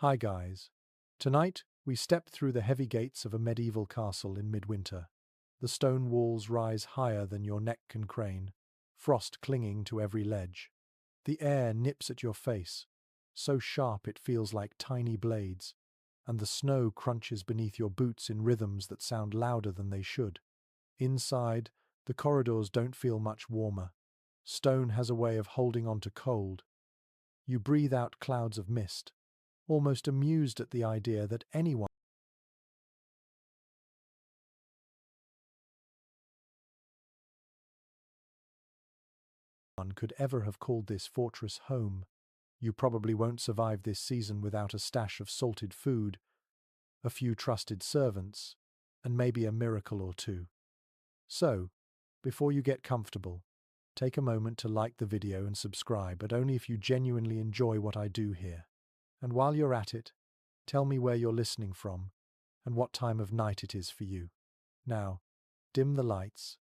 Hi guys. Tonight, we step through the heavy gates of a medieval castle in midwinter. The stone walls rise higher than your neck can crane, frost clinging to every ledge. The air nips at your face, so sharp it feels like tiny blades, and the snow crunches beneath your boots in rhythms that sound louder than they should. Inside, the corridors don't feel much warmer. Stone has a way of holding on to cold. You breathe out clouds of mist, almost amused at the idea that anyone could ever have called this fortress home. You probably won't survive this season without a stash of salted food, a few trusted servants, and maybe a miracle or two. So, before you get comfortable, take a moment to like the video and subscribe, but only if you genuinely enjoy what I do here. And while you're at it, tell me where you're listening from and what time of night it is for you. Now, dim the lights.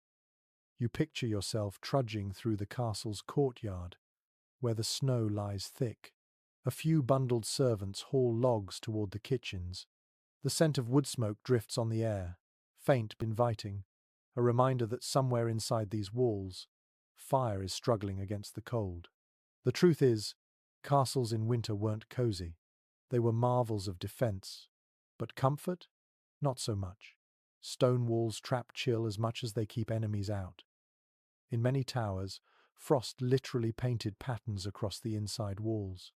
You picture yourself trudging through the castle's courtyard, where the snow lies thick. A few bundled servants haul logs toward the kitchens. The scent of wood smoke drifts on the air, faint but inviting, a reminder that somewhere inside these walls, fire is struggling against the cold. The truth is, castles in winter weren't cozy. They were marvels of defense. But comfort? Not so much. Stone walls trap chill as much as they keep enemies out. In many towers, frost literally painted patterns across the inside walls.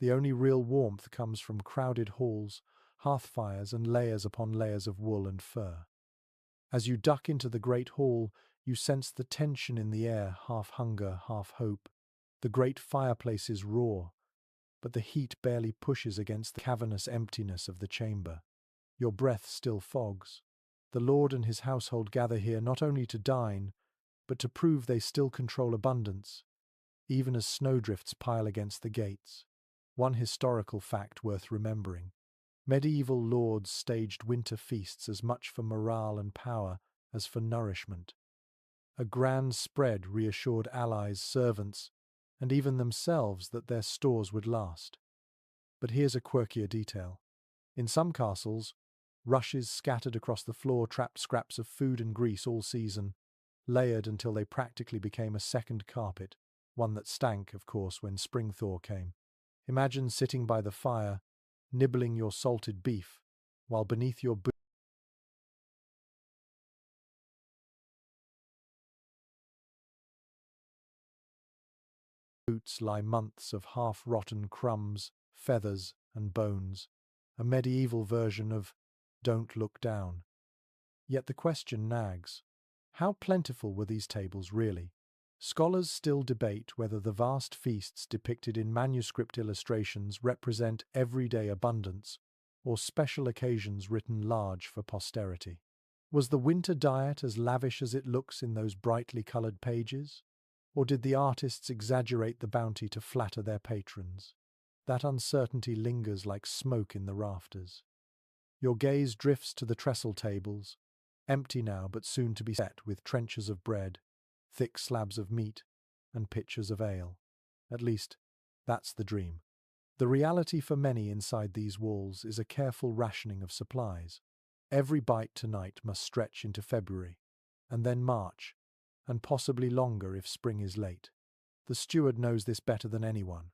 The only real warmth comes from crowded halls, hearth fires, and layers upon layers of wool and fur. As you duck into the great hall, you sense the tension in the air, half hunger, half hope. The great fireplaces roar, but the heat barely pushes against the cavernous emptiness of the chamber. Your breath still fogs. The lord and his household gather here not only to dine, but to prove they still control abundance, even as snowdrifts pile against the gates. One historical fact worth remembering: medieval lords staged winter feasts as much for morale and power as for nourishment. A grand spread reassured allies, servants, and even themselves that their stores would last. But here's a quirkier detail. In some castles, rushes scattered across the floor trapped scraps of food and grease all season, layered until they practically became a second carpet, one that stank, of course, when spring thaw came. Imagine sitting by the fire, nibbling your salted beef, while beneath your boots lie months of half-rotten crumbs, feathers, and bones, a medieval version of "Don't Look Down." Yet the question nags: how plentiful were these tables really? Scholars still debate whether the vast feasts depicted in manuscript illustrations represent everyday abundance or special occasions written large for posterity. Was the winter diet as lavish as it looks in those brightly coloured pages? Or did the artists exaggerate the bounty to flatter their patrons? That uncertainty lingers like smoke in the rafters. Your gaze drifts to the trestle tables, empty now but soon to be set with trenchers of bread, thick slabs of meat, and pitchers of ale. At least, that's the dream. The reality for many inside these walls is a careful rationing of supplies. Every bite tonight must stretch into February, and then March, and possibly longer if spring is late. The steward knows this better than anyone.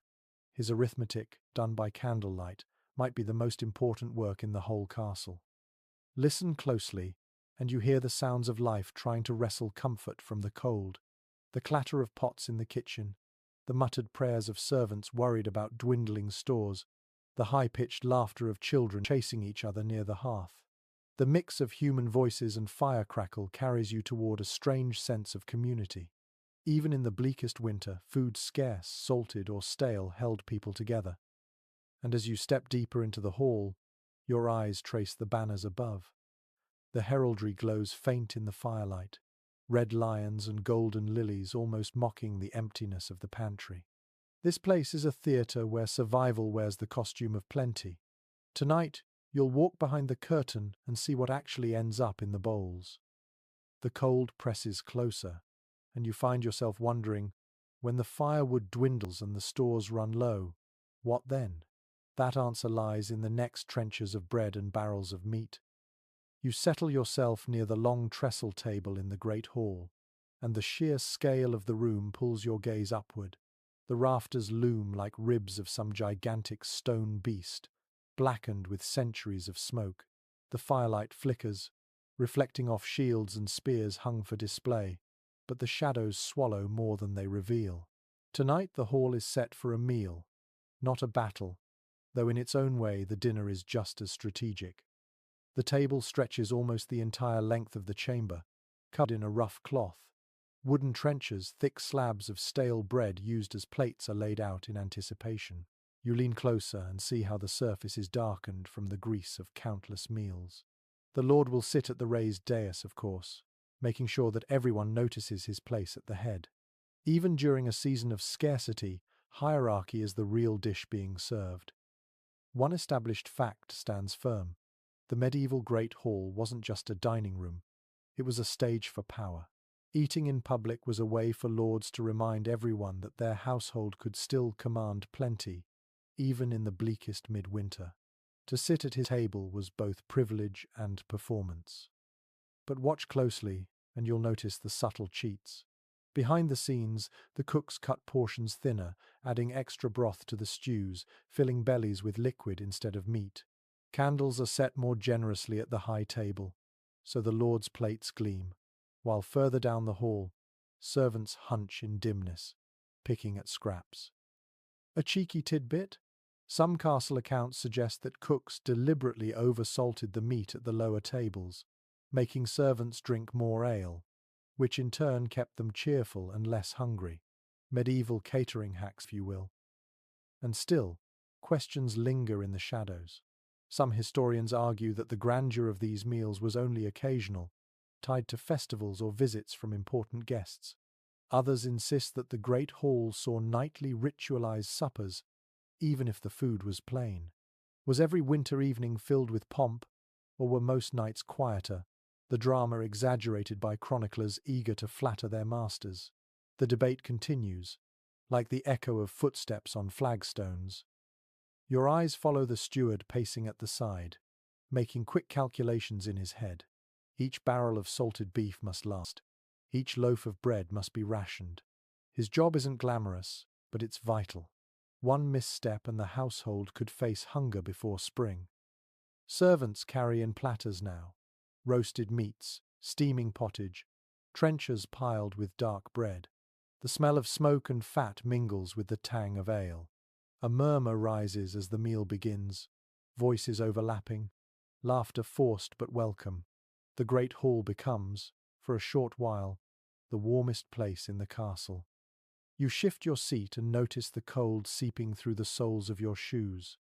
His arithmetic, done by candlelight, might be the most important work in the whole castle. Listen closely, and you hear the sounds of life trying to wrestle comfort from the cold. The clatter of pots in the kitchen, the muttered prayers of servants worried about dwindling stores, the high-pitched laughter of children chasing each other near the hearth. The mix of human voices and fire crackle carries you toward a strange sense of community. Even in the bleakest winter, food scarce, salted, or stale held people together. And as you step deeper into the hall, your eyes trace the banners above. The heraldry glows faint in the firelight, red lions and golden lilies almost mocking the emptiness of the pantry. This place is a theatre where survival wears the costume of plenty. Tonight, you'll walk behind the curtain and see what actually ends up in the bowls. The cold presses closer, and you find yourself wondering, when the firewood dwindles and the stores run low, what then? That answer lies in the next trenches of bread and barrels of meat. You settle yourself near the long trestle table in the great hall, and the sheer scale of the room pulls your gaze upward. The rafters loom like ribs of some gigantic stone beast, blackened with centuries of smoke. The firelight flickers, reflecting off shields and spears hung for display, but the shadows swallow more than they reveal. Tonight the hall is set for a meal, not a battle, though in its own way the dinner is just as strategic. The table stretches almost the entire length of the chamber, covered in a rough cloth. Wooden trenchers, thick slabs of stale bread used as plates are laid out in anticipation. You lean closer and see how the surface is darkened from the grease of countless meals. The Lord will sit at the raised dais, of course, making sure that everyone notices his place at the head. Even during a season of scarcity, hierarchy is the real dish being served. One established fact stands firm. The medieval Great Hall wasn't just a dining room, it was a stage for power. Eating in public was a way for lords to remind everyone that their household could still command plenty, even in the bleakest midwinter. To sit at his table was both privilege and performance. But watch closely, and you'll notice the subtle cheats. Behind the scenes, the cooks cut portions thinner, adding extra broth to the stews, filling bellies with liquid instead of meat. Candles are set more generously at the high table, so the lord's plates gleam, while further down the hall, servants hunch in dimness, picking at scraps. A cheeky tidbit? Some castle accounts suggest that cooks deliberately oversalted the meat at the lower tables, making servants drink more ale, which in turn kept them cheerful and less hungry. Medieval catering hacks, if you will. And still, questions linger in the shadows. Some historians argue that the grandeur of these meals was only occasional, tied to festivals or visits from important guests. Others insist that the Great Hall saw nightly ritualized suppers, even if the food was plain. Was every winter evening filled with pomp, or were most nights quieter, the drama exaggerated by chroniclers eager to flatter their masters? The debate continues, like the echo of footsteps on flagstones. Your eyes follow the steward pacing at the side, making quick calculations in his head. Each barrel of salted beef must last. Each loaf of bread must be rationed. His job isn't glamorous, but it's vital. One misstep and the household could face hunger before spring. Servants carry in platters now. Roasted meats, steaming pottage, trenchers piled with dark bread. The smell of smoke and fat mingles with the tang of ale. A murmur rises as the meal begins, voices overlapping, laughter forced but welcome. The great hall becomes, for a short while, the warmest place in the castle. You shift your seat and notice the cold seeping through the soles of your shoes.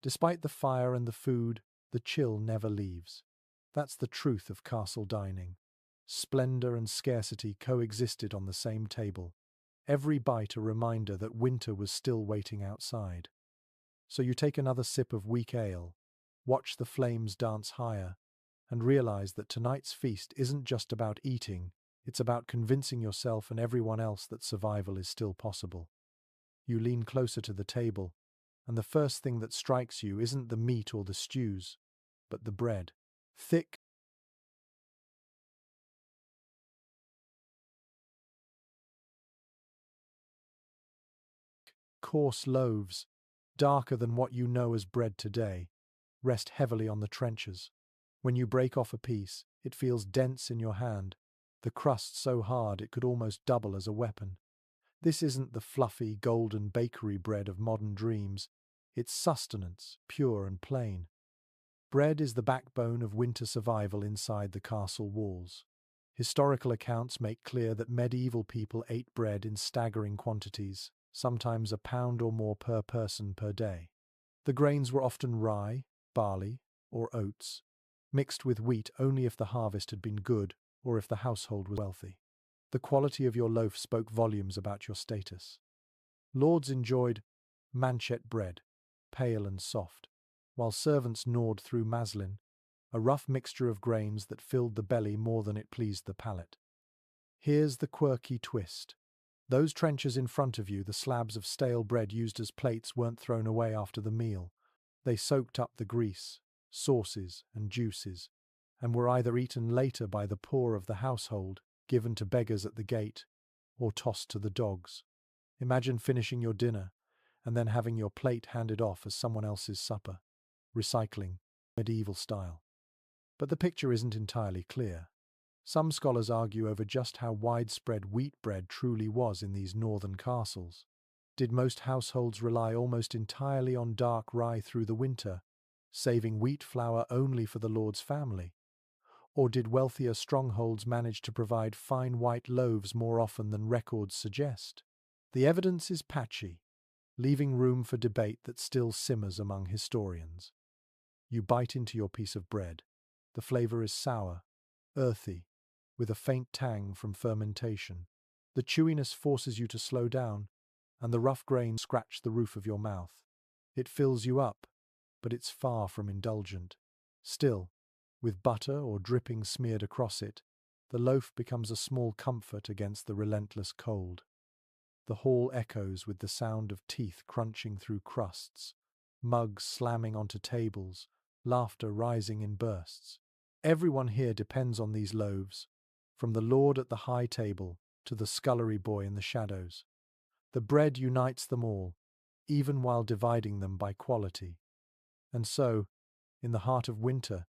Despite the fire and the food, the chill never leaves. That's the truth of castle dining. Splendor and scarcity coexisted on the same table, every bite a reminder that winter was still waiting outside. So you take another sip of weak ale, watch the flames dance higher, and realize that tonight's feast isn't just about eating, it's about convincing yourself and everyone else that survival is still possible. You lean closer to the table, and the first thing that strikes you isn't the meat or the stews, but the bread. Thick, coarse loaves, darker than what you know as bread today, rest heavily on the trenchers. When you break off a piece, it feels dense in your hand, the crust so hard it could almost double as a weapon. This isn't the fluffy, golden bakery bread of modern dreams. It's sustenance, pure and plain. Bread is the backbone of winter survival inside the castle walls. Historical accounts make clear that medieval people ate bread in staggering quantities, sometimes a pound or more per person per day. The grains were often rye, barley, or oats, mixed with wheat only if the harvest had been good or if the household was wealthy. The quality of your loaf spoke volumes about your status. Lords enjoyed manchet bread, pale and soft, while servants gnawed through maslin, a rough mixture of grains that filled the belly more than it pleased the palate. Here's the quirky twist. Those trenchers in front of you, the slabs of stale bread used as plates, weren't thrown away after the meal. They soaked up the grease, sauces, and juices, and were either eaten later by the poor of the household, given to beggars at the gate, or tossed to the dogs. Imagine finishing your dinner and then having your plate handed off as someone else's supper. Recycling, medieval style. But the picture isn't entirely clear. Some scholars argue over just how widespread wheat bread truly was in these northern castles. Did most households rely almost entirely on dark rye through the winter, saving wheat flour only for the lord's family? Or did wealthier strongholds manage to provide fine white loaves more often than records suggest? The evidence is patchy, leaving room for debate that still simmers among historians. You bite into your piece of bread. The flavor is sour, earthy, with a faint tang from fermentation. The chewiness forces you to slow down, and the rough grains scratch the roof of your mouth. It fills you up, but it's far from indulgent. Still, with butter or dripping smeared across it, the loaf becomes a small comfort against the relentless cold. The hall echoes with the sound of teeth crunching through crusts, mugs slamming onto tables, laughter rising in bursts. Everyone here depends on these loaves, from the lord at the high table to the scullery boy in the shadows. The bread unites them all, even while dividing them by quality. And so, in the heart of winter,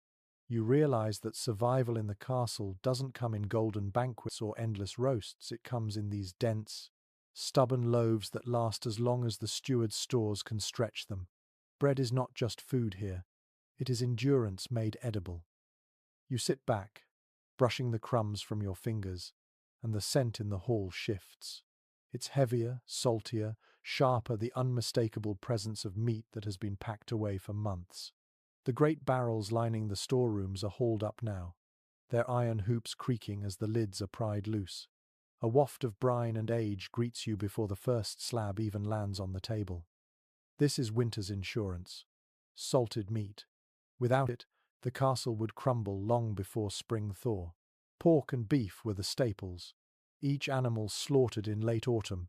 you realize that survival in the castle doesn't come in golden banquets or endless roasts. It comes in these dense, stubborn loaves that last as long as the steward's stores can stretch them. Bread is not just food here, it is endurance made edible. You sit back, brushing the crumbs from your fingers, and the scent in the hall shifts. It's heavier, saltier, sharper, the unmistakable presence of meat that has been packed away for months. The great barrels lining the storerooms are hauled up now, their iron hoops creaking as the lids are pried loose. A waft of brine and age greets you before the first slab even lands on the table. This is winter's insurance. Salted meat. Without it, the castle would crumble long before spring thaw. Pork and beef were the staples, each animal slaughtered in late autumn,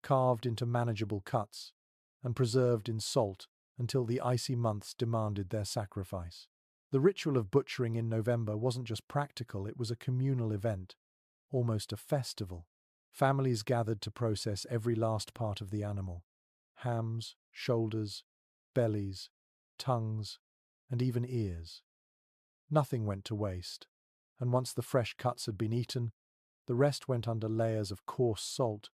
carved into manageable cuts, and preserved in salt until the icy months demanded their sacrifice. The ritual of butchering in November wasn't just practical, it was a communal event, almost a festival. Families gathered to process every last part of the animal: hams, shoulders, bellies, tongues, and even ears. Nothing went to waste, and once the fresh cuts had been eaten, the rest went under layers of coarse salt,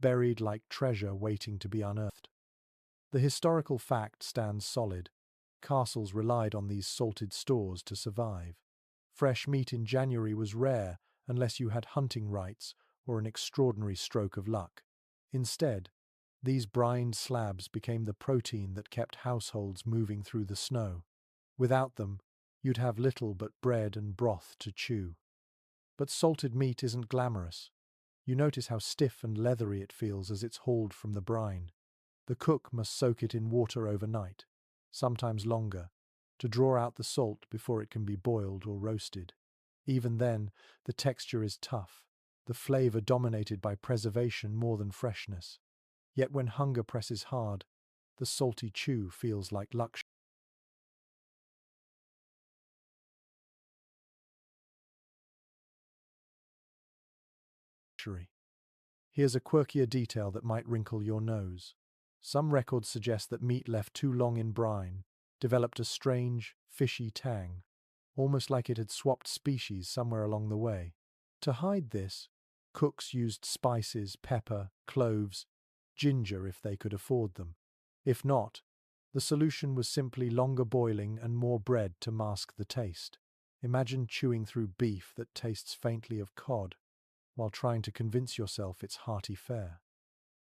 buried like treasure waiting to be unearthed. The historical fact stands solid. Castles relied on these salted stores to survive. Fresh meat in January was rare unless you had hunting rights or an extraordinary stroke of luck. Instead, these brined slabs became the protein that kept households moving through the snow. Without them, you'd have little but bread and broth to chew. But salted meat isn't glamorous. You notice how stiff and leathery it feels as it's hauled from the brine. The cook must soak it in water overnight, sometimes longer, to draw out the salt before it can be boiled or roasted. Even then, the texture is tough, the flavor dominated by preservation more than freshness. Yet when hunger presses hard, the salty chew feels like luxury. Here's a quirkier detail that might wrinkle your nose. Some records suggest that meat left too long in brine developed a strange, fishy tang, almost like it had swapped species somewhere along the way. To hide this, cooks used spices, pepper, cloves, ginger if they could afford them. If not, the solution was simply longer boiling and more bread to mask the taste. Imagine chewing through beef that tastes faintly of cod, while trying to convince yourself it's hearty fare.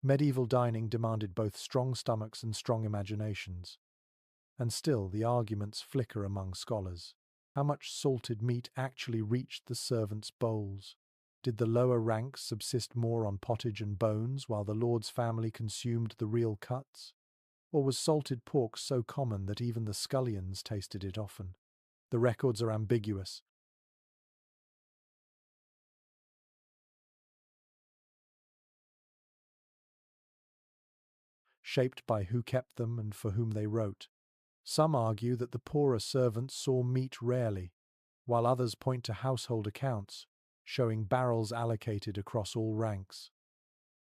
Medieval dining demanded both strong stomachs and strong imaginations. And still the arguments flicker among scholars. How much salted meat actually reached the servants' bowls? Did the lower ranks subsist more on pottage and bones while the lord's family consumed the real cuts? Or was salted pork so common that even the scullions tasted it often? The records are ambiguous. Shaped by who kept them and for whom they wrote. Some argue that the poorer servants saw meat rarely, while others point to household accounts, showing barrels allocated across all ranks.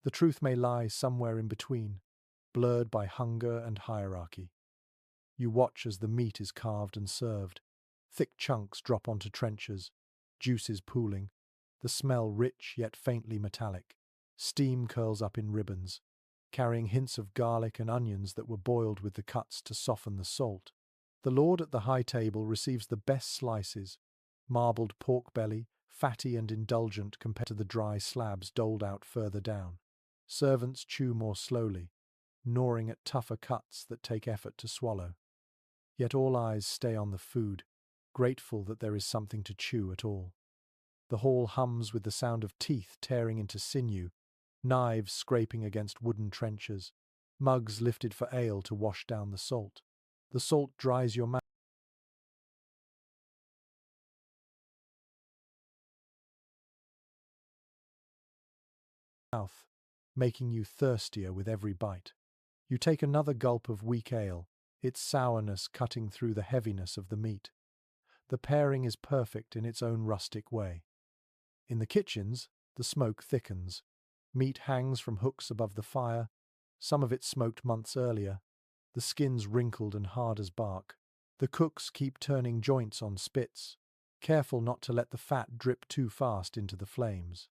The truth may lie somewhere in between, blurred by hunger and hierarchy. You watch as the meat is carved and served. Thick chunks drop onto trenchers, juices pooling, the smell rich yet faintly metallic. Steam curls up in ribbons, carrying hints of garlic and onions that were boiled with the cuts to soften the salt. The lord at the high table receives the best slices, marbled pork belly, fatty and indulgent compared to the dry slabs doled out further down. Servants chew more slowly, gnawing at tougher cuts that take effort to swallow. Yet all eyes stay on the food, grateful that there is something to chew at all. The hall hums with the sound of teeth tearing into sinew, knives scraping against wooden trenchers, mugs lifted for ale to wash down the salt. The salt dries your mouth, making you thirstier with every bite. You take another gulp of weak ale, its sourness cutting through the heaviness of the meat. The pairing is perfect in its own rustic way. In the kitchens, the smoke thickens. Meat hangs from hooks above the fire, some of it smoked months earlier, the skins wrinkled and hard as bark. The cooks keep turning joints on spits, careful not to let the fat drip too fast into the flames.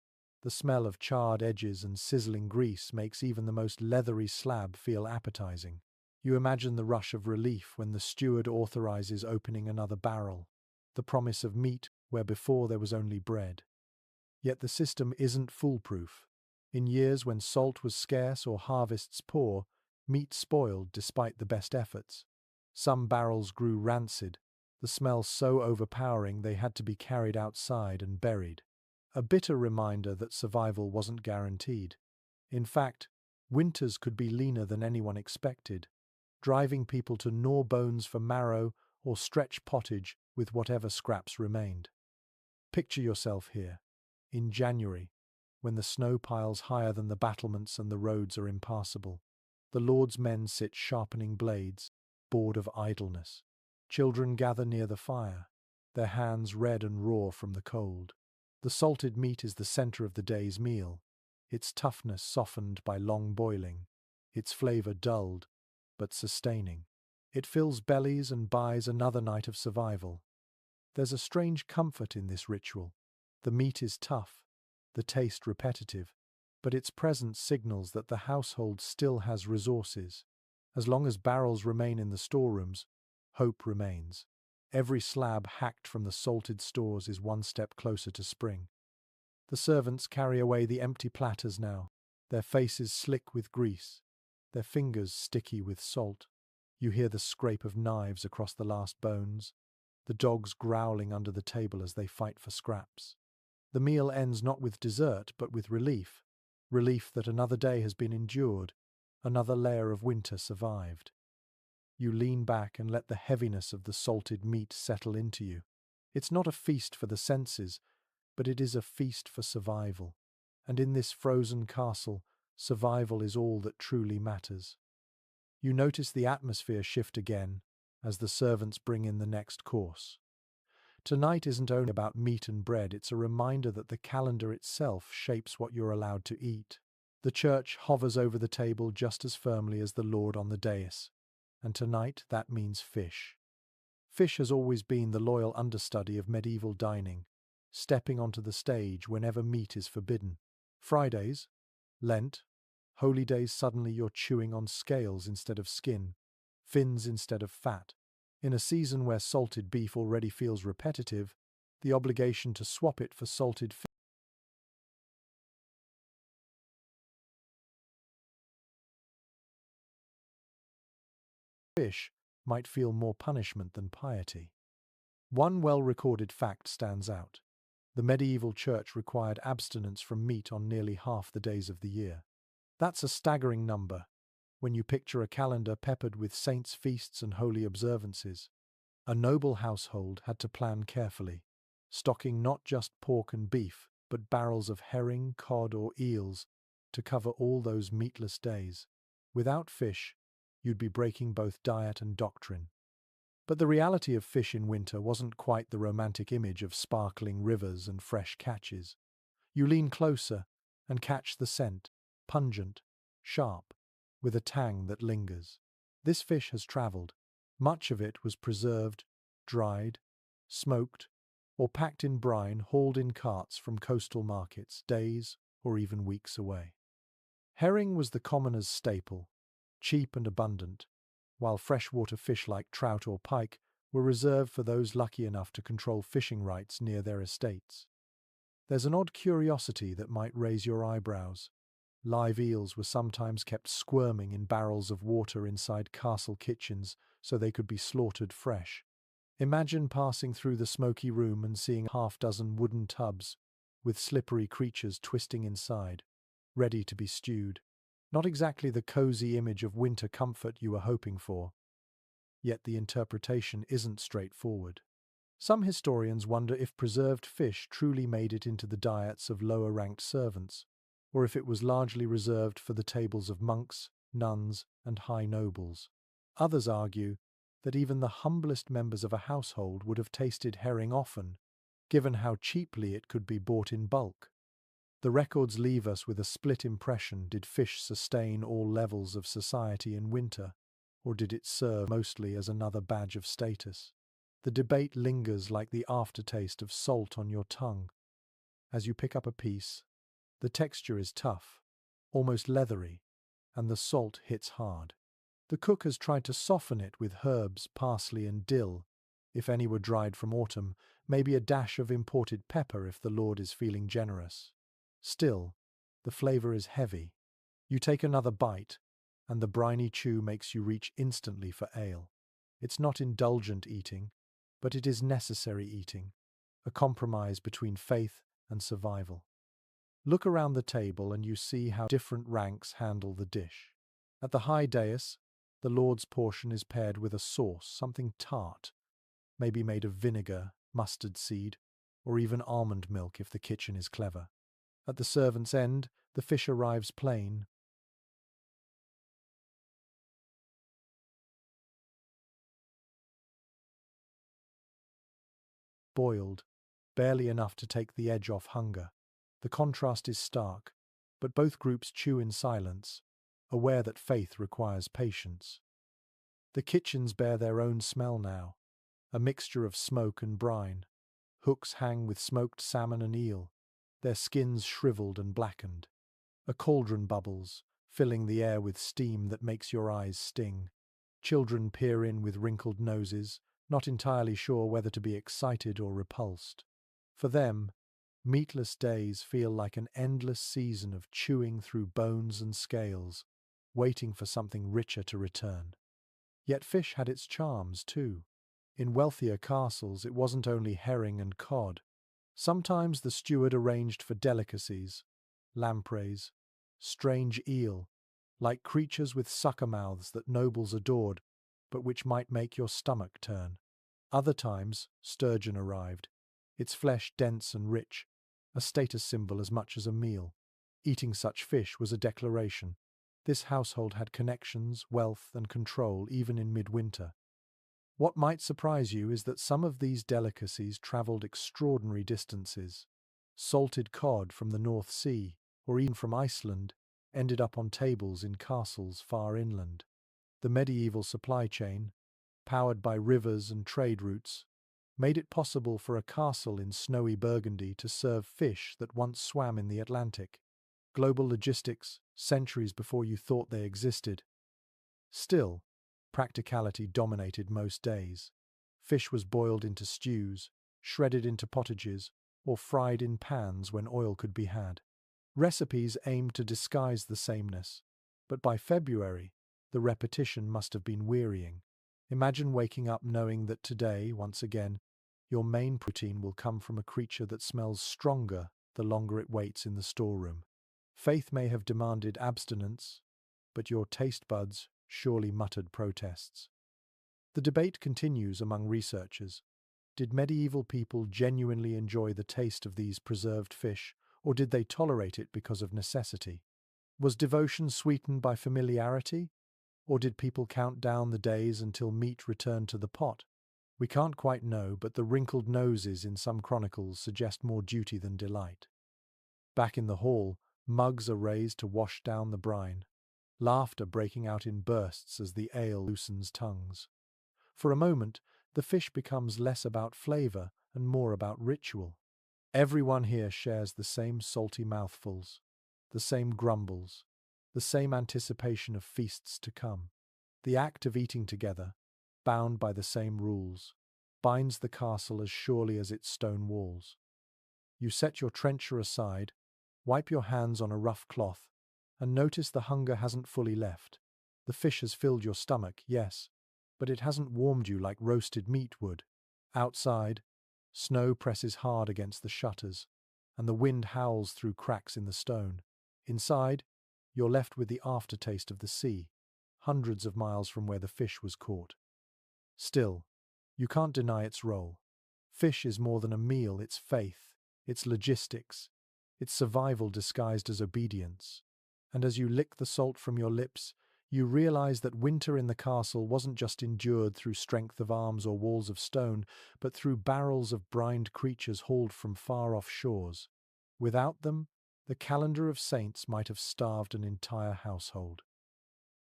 The smell of charred edges and sizzling grease makes even the most leathery slab feel appetizing. You imagine the rush of relief when the steward authorizes opening another barrel, the promise of meat where before there was only bread. Yet the system isn't foolproof. In years when salt was scarce or harvests poor, meat spoiled despite the best efforts. Some barrels grew rancid, the smell so overpowering they had to be carried outside and buried. A bitter reminder that survival wasn't guaranteed. In fact, winters could be leaner than anyone expected, driving people to gnaw bones for marrow or stretch pottage with whatever scraps remained. Picture yourself here, in January, when the snow piles higher than the battlements and the roads are impassable. The Lord's men sit sharpening blades, bored of idleness. Children gather near the fire, their hands red and raw from the cold. The salted meat is the center of the day's meal, its toughness softened by long boiling, its flavor dulled, but sustaining. It fills bellies and buys another night of survival. There's a strange comfort in this ritual. The meat is tough, the taste repetitive, but its presence signals that the household still has resources. As long as barrels remain in the storerooms, hope remains. Every slab hacked from the salted stores is one step closer to spring. The servants carry away the empty platters now, their faces slick with grease, their fingers sticky with salt. You hear the scrape of knives across the last bones, the dogs growling under the table as they fight for scraps. The meal ends not with dessert, but with relief. Relief that another day has been endured, another layer of winter survived. You lean back and let the heaviness of the salted meat settle into you. It's not a feast for the senses, but it is a feast for survival. And in this frozen castle, survival is all that truly matters. You notice the atmosphere shift again as the servants bring in the next course. Tonight isn't only about meat and bread, it's a reminder that the calendar itself shapes what you're allowed to eat. The church hovers over the table just as firmly as the Lord on the dais, and tonight that means fish. Fish has always been the loyal understudy of medieval dining, stepping onto the stage whenever meat is forbidden. Fridays, Lent, holy days, suddenly you're chewing on scales instead of skin, fins instead of fat. In a season where salted beef already feels repetitive, the obligation to swap it for salted fish might feel more punishment than piety. One well-recorded fact stands out. The medieval church required abstinence from meat on nearly half the days of the year. That's a staggering number when you picture a calendar peppered with saints' feasts and holy observances. A noble household had to plan carefully, stocking not just pork and beef, but barrels of herring, cod, or eels to cover all those meatless days. Without fish, you'd be breaking both diet and doctrine. But the reality of fish in winter wasn't quite the romantic image of sparkling rivers and fresh catches. You lean closer and catch the scent, pungent, sharp, with a tang that lingers. This fish has travelled. Much of it was preserved, dried, smoked, or packed in brine hauled in carts from coastal markets days or even weeks away. Herring was the commoner's staple, cheap and abundant, while freshwater fish like trout or pike were reserved for those lucky enough to control fishing rights near their estates. There's an odd curiosity that might raise your eyebrows. Live eels were sometimes kept squirming in barrels of water inside castle kitchens so they could be slaughtered fresh. Imagine passing through the smoky room and seeing half-dozen wooden tubs with slippery creatures twisting inside, ready to be stewed. Not exactly the cozy image of winter comfort you were hoping for. Yet the interpretation isn't straightforward. Some historians wonder if preserved fish truly made it into the diets of lower-ranked servants, or if it was largely reserved for the tables of monks, nuns, and high nobles. Others argue that even the humblest members of a household would have tasted herring often, given how cheaply it could be bought in bulk. The records leave us with a split impression. Did fish sustain all levels of society in winter, or did it serve mostly as another badge of status? The debate lingers like the aftertaste of salt on your tongue. As you pick up a piece, the texture is tough, almost leathery, and the salt hits hard. The cook has tried to soften it with herbs, parsley and dill, if any were dried from autumn, maybe a dash of imported pepper if the Lord is feeling generous. Still, the flavor is heavy. You take another bite, and the briny chew makes you reach instantly for ale. It's not indulgent eating, but it is necessary eating, a compromise between faith and survival. Look around the table and you see how different ranks handle the dish. At the high dais, the Lord's portion is paired with a sauce, something tart, maybe made of vinegar, mustard seed, or even almond milk if the kitchen is clever. At the servant's end, the fish arrives plain, boiled, barely enough to take the edge off hunger. The contrast is stark, but both groups chew in silence, aware that faith requires patience. The kitchens bear their own smell now, a mixture of smoke and brine. Hooks hang with smoked salmon and eel, their skins shriveled and blackened. A cauldron bubbles, filling the air with steam that makes your eyes sting. Children peer in with wrinkled noses, not entirely sure whether to be excited or repulsed. For them, meatless days feel like an endless season of chewing through bones and scales, waiting for something richer to return. Yet fish had its charms too. In wealthier castles it wasn't only herring and cod. Sometimes the steward arranged for delicacies, lampreys, strange eel, like creatures with sucker mouths that nobles adored, but which might make your stomach turn. Other times, sturgeon arrived, its flesh dense and rich, a status symbol as much as a meal. Eating such fish was a declaration. This household had connections, wealth, and control even in midwinter. What might surprise you is that some of these delicacies travelled extraordinary distances. Salted cod from the North Sea, or even from Iceland, ended up on tables in castles far inland. The medieval supply chain, powered by rivers and trade routes, made it possible for a castle in snowy Burgundy to serve fish that once swam in the Atlantic. Global logistics, centuries before you thought they existed. Still, practicality dominated most days. Fish was boiled into stews, shredded into potages, or fried in pans when oil could be had. Recipes aimed to disguise the sameness, but by February, the repetition must have been wearying. Imagine waking up knowing that today, once again, your main protein will come from a creature that smells stronger the longer it waits in the storeroom. Faith may have demanded abstinence, but your taste buds surely muttered protests. The debate continues among researchers. Did medieval people genuinely enjoy the taste of these preserved fish, or did they tolerate it because of necessity? Was devotion sweetened by familiarity, or did people count down the days until meat returned to the pot? We can't quite know, but the wrinkled noses in some chronicles suggest more duty than delight. Back in the hall, mugs are raised to wash down the brine, laughter breaking out in bursts as the ale loosens tongues. For a moment, the fish becomes less about flavor and more about ritual. Everyone here shares the same salty mouthfuls, the same grumbles, the same anticipation of feasts to come. The act of eating together, bound by the same rules, binds the castle as surely as its stone walls. You set your trencher aside, wipe your hands on a rough cloth, and notice the hunger hasn't fully left. The fish has filled your stomach, yes, but it hasn't warmed you like roasted meat would. Outside, snow presses hard against the shutters, and the wind howls through cracks in the stone. Inside, you're left with the aftertaste of the sea, hundreds of miles from where the fish was caught. Still, you can't deny its role. Fish is more than a meal, it's faith, it's logistics, it's survival disguised as obedience. And as you lick the salt from your lips, you realize that winter in the castle wasn't just endured through strength of arms or walls of stone, but through barrels of brined creatures hauled from far-off shores. Without them, the calendar of saints might have starved an entire household.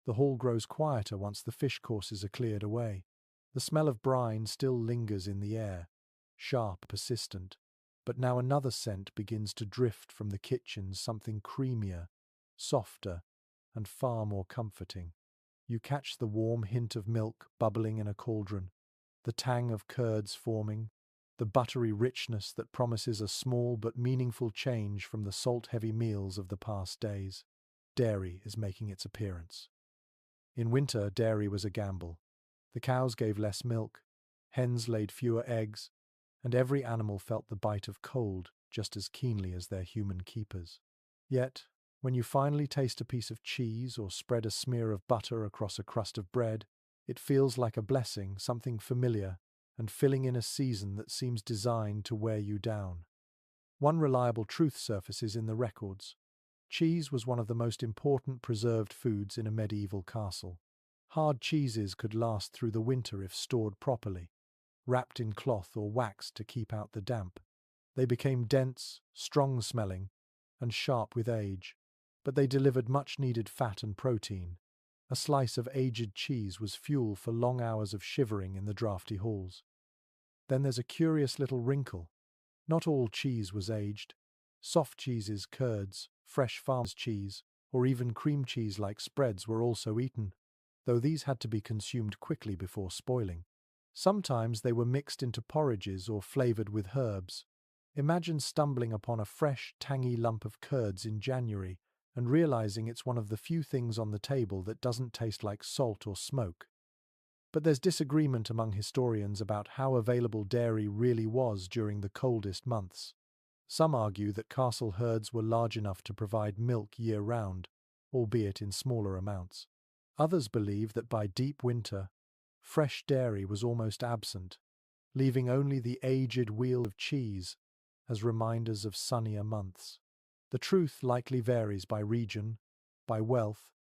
The hall grows quieter once the fish courses are cleared away. The smell of brine still lingers in the air, sharp, persistent, but now another scent begins to drift from the kitchen, something creamier, softer, and far more comforting. You catch the warm hint of milk bubbling in a cauldron, the tang of curds forming, the buttery richness that promises a small but meaningful change from the salt-heavy meals of the past days. Dairy is making its appearance. In winter, dairy was a gamble. The cows gave less milk, hens laid fewer eggs, and every animal felt the bite of cold just as keenly as their human keepers. Yet, when you finally taste a piece of cheese or spread a smear of butter across a crust of bread, it feels like a blessing, something familiar, and filling in a season that seems designed to wear you down. One reliable truth surfaces in the records. Cheese was one of the most important preserved foods in a medieval castle. Hard cheeses could last through the winter if stored properly, wrapped in cloth or wax to keep out the damp. They became dense, strong-smelling, and sharp with age, but they delivered much-needed fat and protein. A slice of aged cheese was fuel for long hours of shivering in the drafty halls. Then there's a curious little wrinkle. Not all cheese was aged. Soft cheeses, curds, fresh farm's cheese, or even cream cheese like spreads were also eaten, though these had to be consumed quickly before spoiling. Sometimes they were mixed into porridges or flavored with herbs. Imagine stumbling upon a fresh, tangy lump of curds in January and realizing it's one of the few things on the table that doesn't taste like salt or smoke. But there's disagreement among historians about how available dairy really was during the coldest months. Some argue that castle herds were large enough to provide milk year-round, albeit in smaller amounts. Others believe that by deep winter, fresh dairy was almost absent, leaving only the aged wheel of cheese as reminders of sunnier months. The truth likely varies by region, by wealth,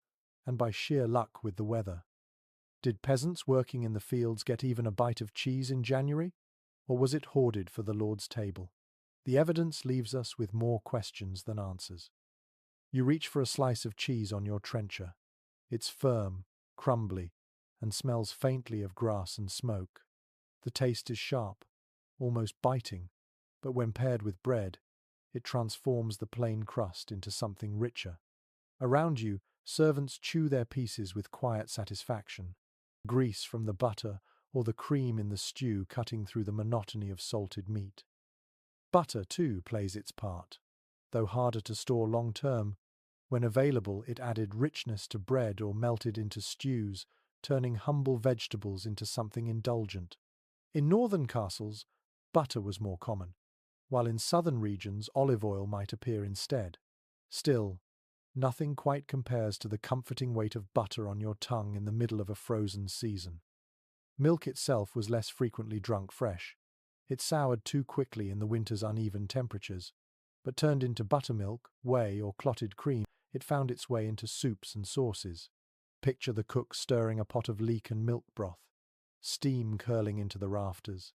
and by sheer luck with the weather. Did peasants working in the fields get even a bite of cheese in January, or was it hoarded for the Lord's table? The evidence leaves us with more questions than answers. You reach for a slice of cheese on your trencher. It's firm, crumbly, and smells faintly of grass and smoke. The taste is sharp, almost biting, but when paired with bread, it transforms the plain crust into something richer. Around you, servants chew their pieces with quiet satisfaction, grease from the butter or the cream in the stew cutting through the monotony of salted meat. Butter, too, plays its part. Though harder to store long-term, when available it added richness to bread or melted into stews, turning humble vegetables into something indulgent. In northern castles, butter was more common, while in southern regions olive oil might appear instead. Still, nothing quite compares to the comforting weight of butter on your tongue in the middle of a frozen season. Milk itself was less frequently drunk fresh. It soured too quickly in the winter's uneven temperatures, but turned into buttermilk, whey, or clotted cream, it found its way into soups and sauces. Picture the cook stirring a pot of leek and milk broth, steam curling into the rafters,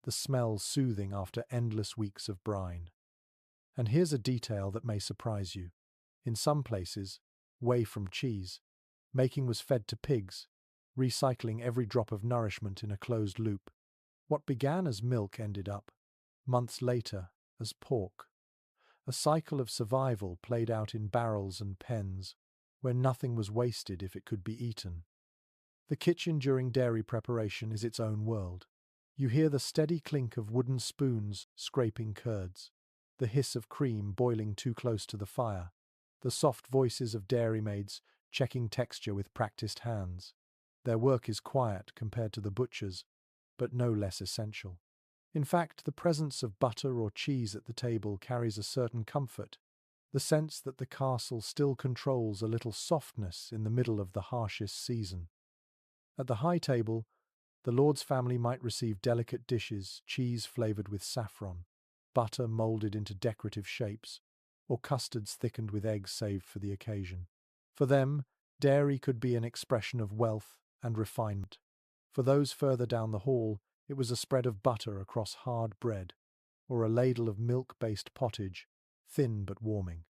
the smell soothing after endless weeks of brine. And here's a detail that may surprise you. In some places, whey from cheese, making was fed to pigs, recycling every drop of nourishment in a closed loop. What began as milk ended up, months later, as pork. A cycle of survival played out in barrels and pens, where nothing was wasted if it could be eaten. The kitchen during dairy preparation is its own world. You hear the steady clink of wooden spoons scraping curds, the hiss of cream boiling too close to the fire, the soft voices of dairymaids checking texture with practiced hands. Their work is quiet compared to the butcher's, but no less essential. In fact, the presence of butter or cheese at the table carries a certain comfort, the sense that the castle still controls a little softness in the middle of the harshest season. At the high table, the lord's family might receive delicate dishes, cheese flavoured with saffron, butter moulded into decorative shapes, or custards thickened with eggs saved for the occasion. For them, dairy could be an expression of wealth and refinement. For those further down the hall, it was a spread of butter across hard bread, or a ladle of milk-based pottage, thin but warming.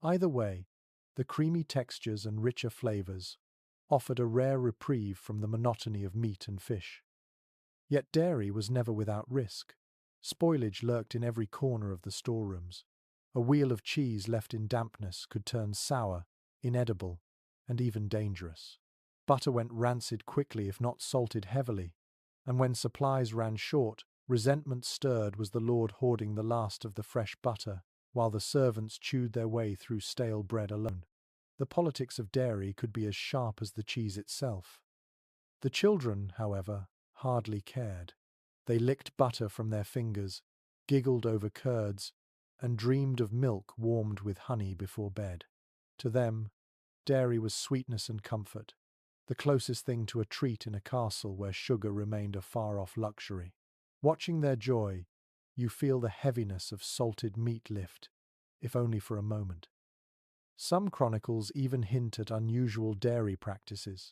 Either way, the creamy textures and richer flavours offered a rare reprieve from the monotony of meat and fish. Yet dairy was never without risk. Spoilage lurked in every corner of the storerooms. A wheel of cheese left in dampness could turn sour, inedible, and even dangerous. Butter went rancid quickly if not salted heavily, and when supplies ran short, resentment stirred was the lord hoarding the last of the fresh butter, while the servants chewed their way through stale bread alone. The politics of dairy could be as sharp as the cheese itself. The children, however, hardly cared. They licked butter from their fingers, giggled over curds, and dreamed of milk warmed with honey before bed. To them, dairy was sweetness and comfort, the closest thing to a treat in a castle where sugar remained a far-off luxury. Watching their joy, you feel the heaviness of salted meat lift, if only for a moment. Some chronicles even hint at unusual dairy practices.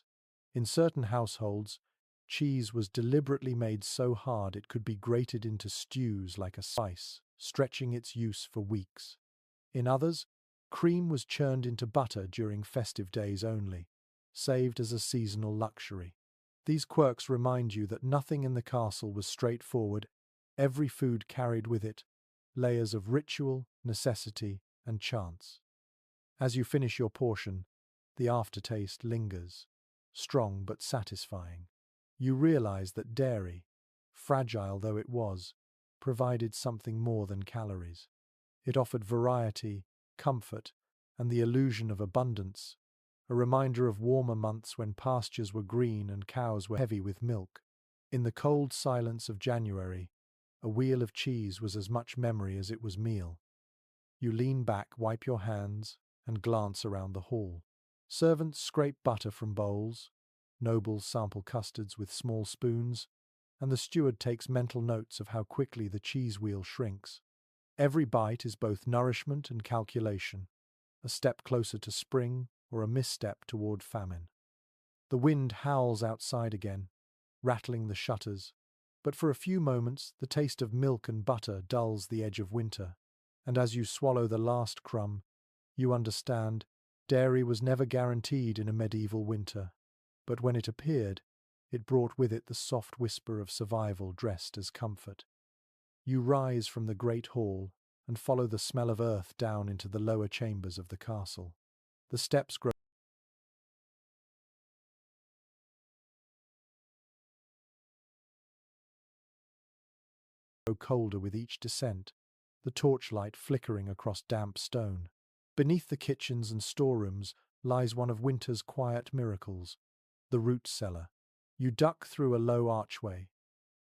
In certain households, cheese was deliberately made so hard it could be grated into stews like a spice, stretching its use for weeks. In others, cream was churned into butter during festive days only, saved as a seasonal luxury. These quirks remind you that nothing in the castle was straightforward. Every food carried with it layers of ritual, necessity, and chance. As you finish your portion, the aftertaste lingers, strong but satisfying. You realize that dairy, fragile though it was, provided something more than calories. It offered variety, comfort, and the illusion of abundance, a reminder of warmer months when pastures were green and cows were heavy with milk. In the cold silence of January, a wheel of cheese was as much memory as it was meal. You lean back, wipe your hands, and glance around the hall. Servants scrape butter from bowls, nobles sample custards with small spoons, and the steward takes mental notes of how quickly the cheese wheel shrinks. Every bite is both nourishment and calculation, a step closer to spring or a misstep toward famine. The wind howls outside again, rattling the shutters, but for a few moments the taste of milk and butter dulls the edge of winter, and as you swallow the last crumb, you understand dairy was never guaranteed in a medieval winter, but when it appeared, it brought with it the soft whisper of survival dressed as comfort. You rise from the great hall and follow the smell of earth down into the lower chambers of the castle. The steps grow colder with each descent, the torchlight flickering across damp stone. Beneath the kitchens and storerooms lies one of winter's quiet miracles, the root cellar. You duck through a low archway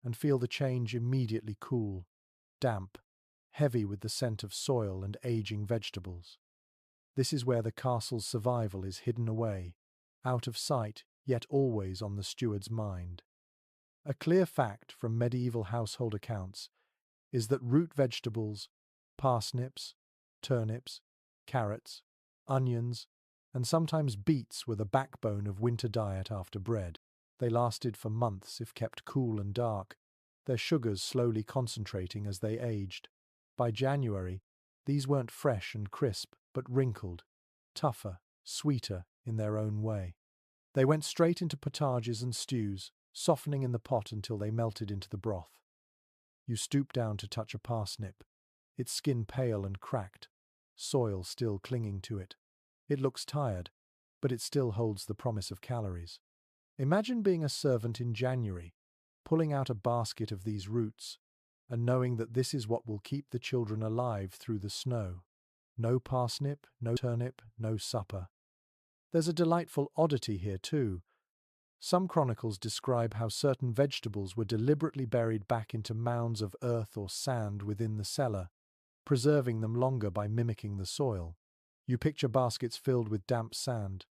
and feel the change immediately cool, damp, heavy with the scent of soil and aging vegetables. This is where the castle's survival is hidden away, out of sight, yet always on the steward's mind. A clear fact from medieval household accounts is that root vegetables, parsnips, turnips, carrots, onions, and sometimes beets were the backbone of winter diet after bread. They lasted for months if kept cool and dark, their sugars slowly concentrating as they aged. By January, these weren't fresh and crisp, but wrinkled, tougher, sweeter in their own way. They went straight into potages and stews, softening in the pot until they melted into the broth. You stoop down to touch a parsnip, its skin pale and cracked, soil still clinging to it. It looks tired, but it still holds the promise of calories. Imagine being a servant in January, pulling out a basket of these roots, and knowing that this is what will keep the children alive through the snow. No parsnip, no turnip, no supper. There's a delightful oddity here too. Some chronicles describe how certain vegetables were deliberately buried back into mounds of earth or sand within the cellar, preserving them longer by mimicking the soil. You picture baskets filled with damp sand,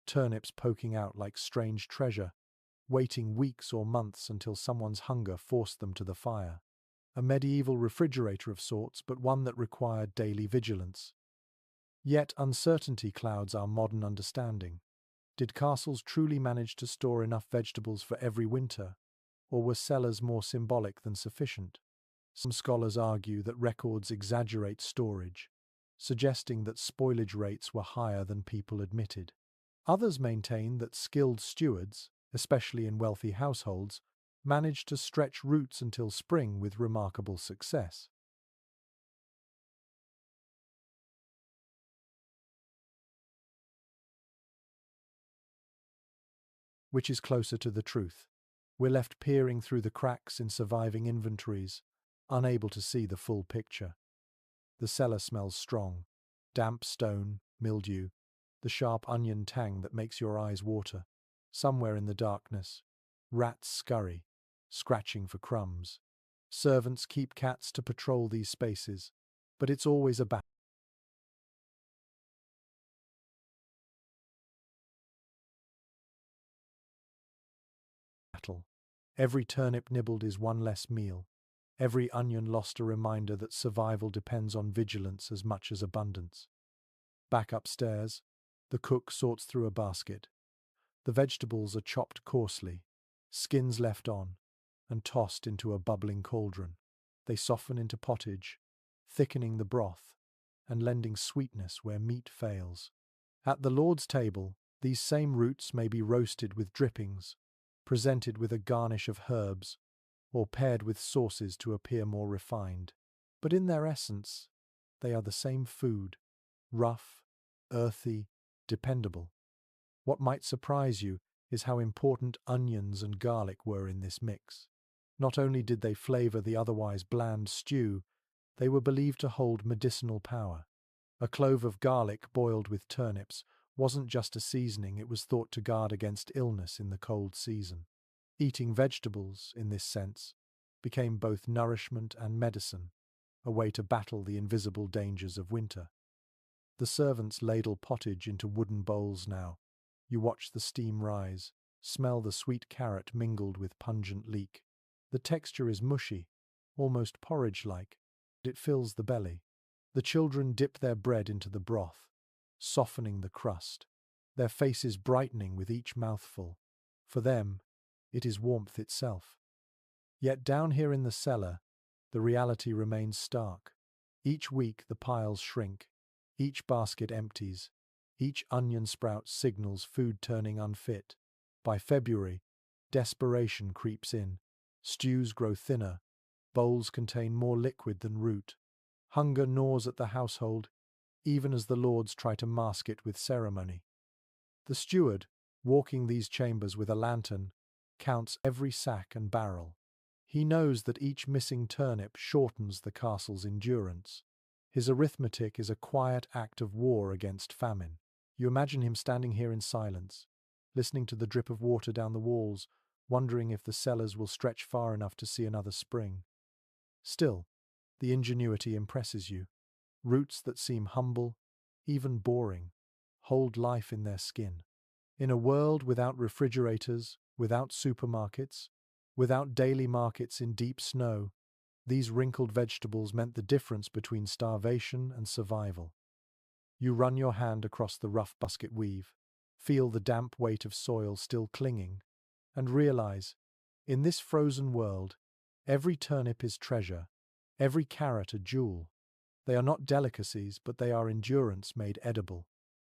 turnips poking out like strange treasure, waiting weeks or months until someone's hunger forced them to the fire. A medieval refrigerator of sorts, but one that required daily vigilance. Yet uncertainty clouds our modern understanding. Did castles truly manage to store enough vegetables for every winter, or were cellars more symbolic than sufficient? Some scholars argue that records exaggerate storage, suggesting that spoilage rates were higher than people admitted. Others maintain that skilled stewards, especially in wealthy households, managed to stretch roots until spring with remarkable success. Which is closer to the truth? We're left peering through the cracks in surviving inventories, unable to see the full picture. The cellar smells strong: damp stone, mildew, the sharp onion tang that makes your eyes water. Somewhere in the darkness, rats scurry, scratching for crumbs. Servants keep cats to patrol these spaces, but it's always a battle. Every turnip nibbled is one less meal. Every onion lost a reminder that survival depends on vigilance as much as abundance. Back upstairs, the cook sorts through a basket. The vegetables are chopped coarsely, skins left on, and tossed into a bubbling cauldron. They soften into pottage, thickening the broth and lending sweetness where meat fails. At the Lord's table, these same roots may be roasted with drippings, presented with a garnish of herbs, or paired with sauces to appear more refined. But in their essence, they are the same food: rough, earthy, dependable. What might surprise you is how important onions and garlic were in this mix. Not only did they flavor the otherwise bland stew, they were believed to hold medicinal power. A clove of garlic boiled with turnips wasn't just a seasoning, it was thought to guard against illness in the cold season. Eating vegetables, in this sense, became both nourishment and medicine, a way to battle the invisible dangers of winter. The servants ladle pottage into wooden bowls now. You watch the steam rise, smell the sweet carrot mingled with pungent leek. The texture is mushy, almost porridge-like, but it fills the belly. The children dip their bread into the broth, softening the crust, their faces brightening with each mouthful. For them, it is warmth itself. Yet down here in the cellar, the reality remains stark. Each week the piles shrink, each basket empties, each onion sprout signals food turning unfit. By February, desperation creeps in. Stews grow thinner, bowls contain more liquid than root. Hunger gnaws at the household, even as the lords try to mask it with ceremony. The steward, walking these chambers with a lantern, counts every sack and barrel. He knows that each missing turnip shortens the castle's endurance. His arithmetic is a quiet act of war against famine. You imagine him standing here in silence, listening to the drip of water down the walls, wondering if the cellars will stretch far enough to see another spring. Still, the ingenuity impresses you. Roots that seem humble, even boring, hold life in their skin. In a world without refrigerators, without supermarkets, without daily markets in deep snow, these wrinkled vegetables meant the difference between starvation and survival. You run your hand across the rough basket weave, feel the damp weight of soil still clinging, And realize, in this frozen world, every turnip is treasure, every carrot a jewel. They are not delicacies, but they are endurance made edible,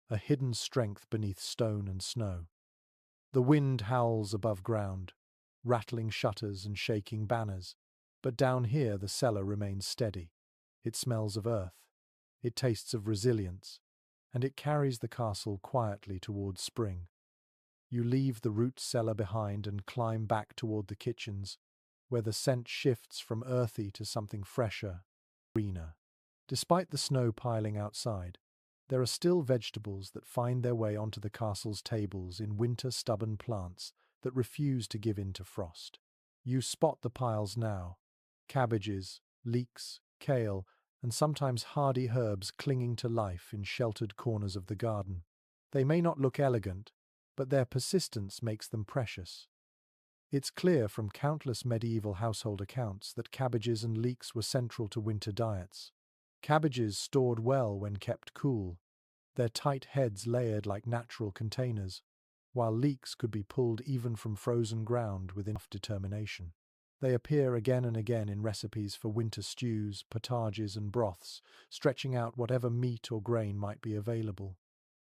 a hidden strength beneath stone and snow. The wind howls above ground, rattling shutters and shaking banners, but down here the cellar remains steady. It smells of earth, it tastes of resilience, and it carries the castle quietly towards spring. You leave the root cellar behind and climb back toward the kitchens, where the scent shifts from earthy to something fresher, greener. Despite the snow piling outside, there are still vegetables that find their way onto the castle's tables in winter stubborn plants that refuse to give in to frost. You spot the piles now: cabbages, leeks, kale, and sometimes hardy herbs clinging to life in sheltered corners of the garden. They may not look elegant, but their persistence makes them precious. It's clear from countless medieval household accounts that cabbages and leeks were central to winter diets. Cabbages stored well when kept cool, their tight heads layered like natural containers, while leeks could be pulled even from frozen ground with enough determination. They appear again and again in recipes for winter stews, potages, and broths, stretching out whatever meat or grain might be available.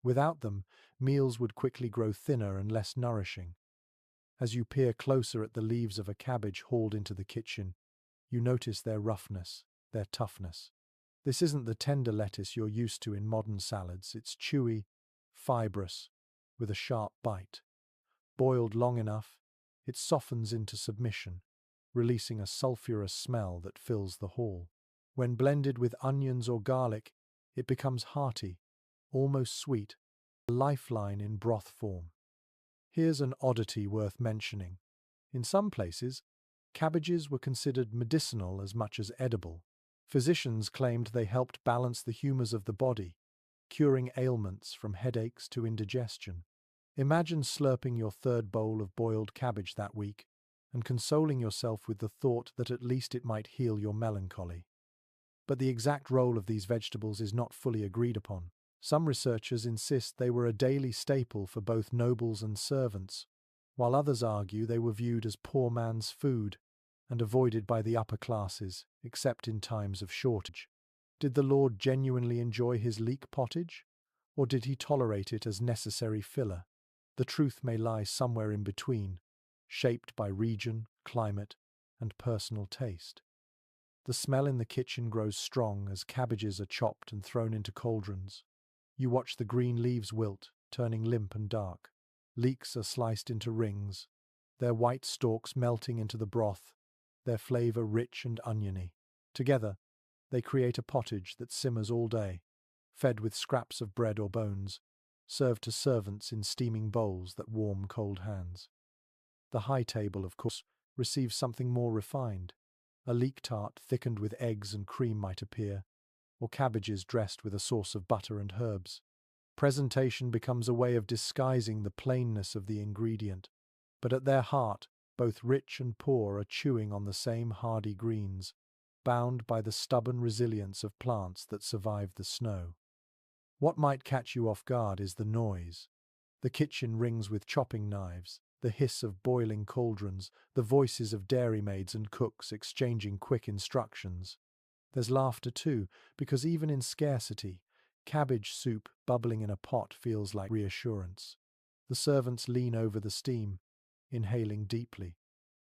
Without them, meals would quickly grow thinner and less nourishing. As you peer closer at the leaves of a cabbage hauled into the kitchen, you notice their roughness, their toughness. This isn't the tender lettuce you're used to in modern salads. It's chewy, fibrous, with a sharp bite. Boiled long enough, it softens into submission, releasing a sulphurous smell that fills the hall. When blended with onions or garlic, it becomes hearty, almost sweet, a lifeline in broth form. Here's an oddity worth mentioning. In some places, cabbages were considered medicinal as much as edible. Physicians claimed they helped balance the humors of the body, curing ailments from headaches to indigestion. Imagine slurping your third bowl of boiled cabbage that week and consoling yourself with the thought that at least it might heal your melancholy. But the exact role of these vegetables is not fully agreed upon. Some researchers insist they were a daily staple for both nobles and servants, while others argue they were viewed as poor man's food and avoided by the upper classes, except in times of shortage. Did the Lord genuinely enjoy his leek pottage, or did he tolerate it as necessary filler? The truth may lie somewhere in between, shaped by region, climate, and personal taste. The smell in the kitchen grows strong as cabbages are chopped and thrown into cauldrons. You watch the green leaves wilt, turning limp and dark. Leeks are sliced into rings, their white stalks melting into the broth, their flavor rich and oniony. Together, they create a pottage that simmers all day, fed with scraps of bread or bones, served to servants in steaming bowls that warm cold hands. The high table, of course, receives something more refined. A leek tart thickened with eggs and cream might appear, or cabbages dressed with a sauce of butter and herbs. Presentation becomes a way of disguising the plainness of the ingredient, but at their heart, both rich and poor are chewing on the same hardy greens, bound by the stubborn resilience of plants that survive the snow. What might catch you off guard is the noise. The kitchen rings with chopping knives, the hiss of boiling cauldrons, the voices of dairymaids and cooks exchanging quick instructions. There's laughter too, because even in scarcity, cabbage soup bubbling in a pot feels like reassurance. The servants lean over the steam, inhaling deeply,